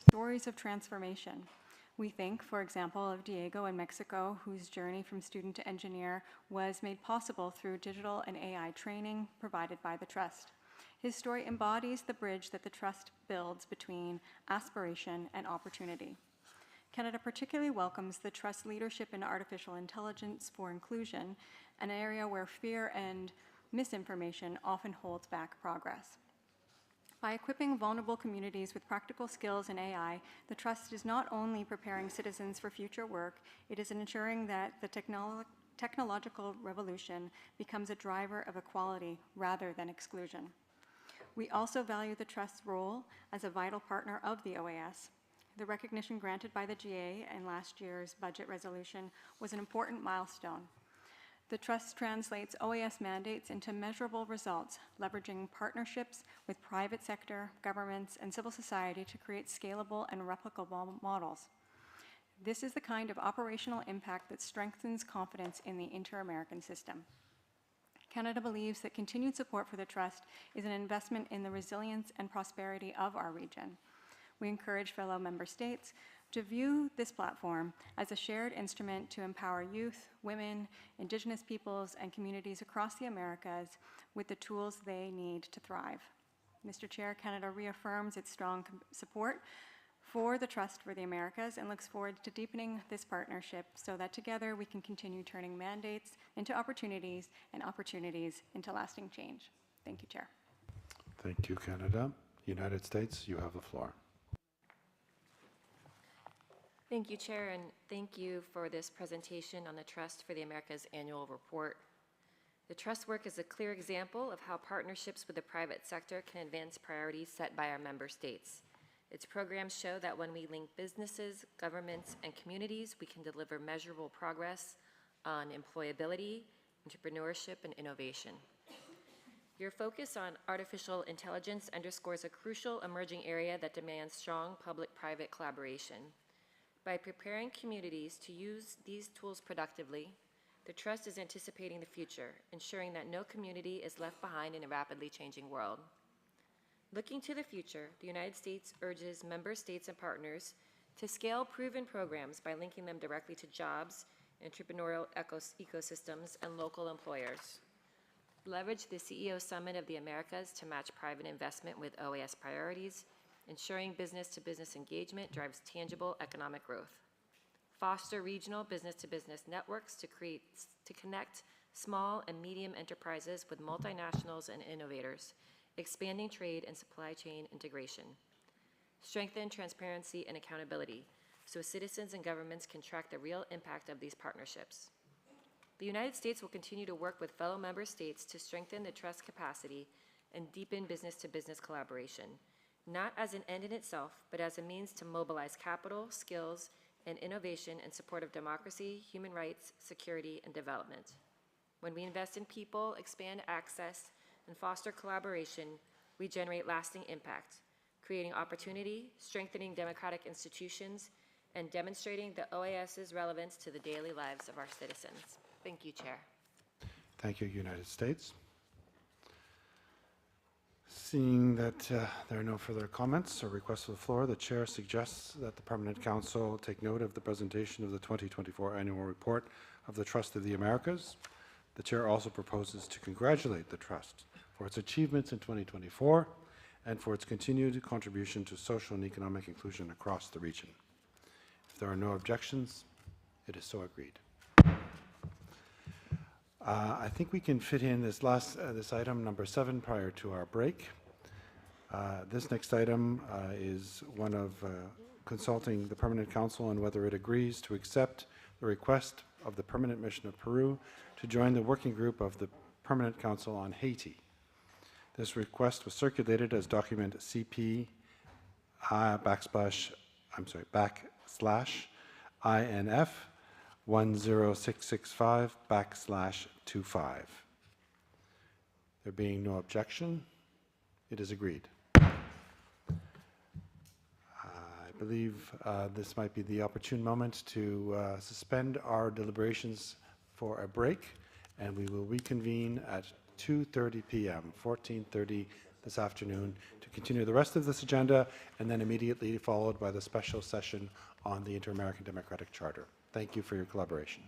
Stories of transformation. We think, for example, of Diego in Mexico, whose journey from student to engineer was made possible through digital and AI training provided by the Trust. His story embodies the bridge that the Trust builds between aspiration and opportunity. Canada particularly welcomes the Trust's leadership in artificial intelligence for inclusion, an area where fear and misinformation often holds back progress. By equipping vulnerable communities with practical skills in AI, the Trust is not only preparing citizens for future work, it is ensuring that the technological revolution becomes a driver of equality rather than exclusion. We also value the Trust's role as a vital partner of the OAS. The recognition granted by the GA in last year's budget resolution was an important milestone. The Trust translates OAS mandates into measurable results, leveraging partnerships with private sector, governments, and civil society to create scalable and replicable models. This is the kind of operational impact that strengthens confidence in the inter-American system. Canada believes that continued support for the Trust is an investment in the resilience and prosperity of our region. We encourage fellow member states to view this platform as a shared instrument to empower youth, women, Indigenous peoples, and communities across the Americas with the tools they need to thrive. Mr. Chair, Canada reaffirms its strong support for the Trust for the Americas and looks forward to deepening this partnership so that together we can continue turning mandates into opportunities and opportunities into lasting change. Thank you, Chair. Thank you, Canada. United States, you have the floor. Thank you, Chair, and thank you for this presentation on the Trust for the Americas annual report. The Trust work is a clear example of how partnerships with the private sector can advance priorities set by our member states. Its programs show that when we link businesses, governments, and communities, we can deliver measurable progress on employability, entrepreneurship, and innovation. Your focus on artificial intelligence underscores a crucial emerging area that demands strong public-private collaboration. By preparing communities to use these tools productively, the Trust is anticipating the future, ensuring that no community is left behind in a rapidly changing world. Looking to the future, the United States urges member states and partners to scale proven programs by linking them directly to jobs, entrepreneurial ecosystems, and local employers. Leverage the CEO Summit of the Americas to match private investment with OAS priorities, ensuring business-to-business engagement drives tangible economic growth. Foster regional business-to-business networks to connect small and medium enterprises with multinationals and innovators, expanding trade and supply chain integration. Strengthen transparency and accountability so citizens and governments can track the real impact of these partnerships. The United States will continue to work with fellow member states to strengthen the Trust capacity and deepen business-to-business collaboration, not as an end in itself, but as a means to mobilize capital, skills, and innovation in support of democracy, human rights, security, and development. When we invest in people, expand access, and foster collaboration, we generate lasting impact, creating opportunity, strengthening democratic institutions, and demonstrating the OAS's relevance to the daily lives of our citizens. Thank you, Chair. Thank you, United States. Seeing that there are no further comments or requests for the floor, the Chair suggests that the Permanent Council take note of the presentation of the 2024 annual report of the Trust of the Americas. The Chair also proposes to congratulate the Trust for its achievements in 2024 and for its continued contribution to social and economic inclusion across the region. If there are no objections, it is so agreed. I think we can fit in this item number 7 prior to our break. This next item is one of consulting the Permanent Council on whether it agrees to accept the request of the Permanent Mission of Peru to join the working group of the Permanent Council on Haiti. This request was circulated as document CP /INF 10665/25. There being no objection, it is agreed. I believe this might be the opportune moment to suspend our deliberations for a break, and we will reconvene at 2:30 p.m., 14:30 this afternoon, to continue the rest of this agenda, and then immediately followed by the special session on the Inter-American Democratic Charter. Thank you for your collaboration.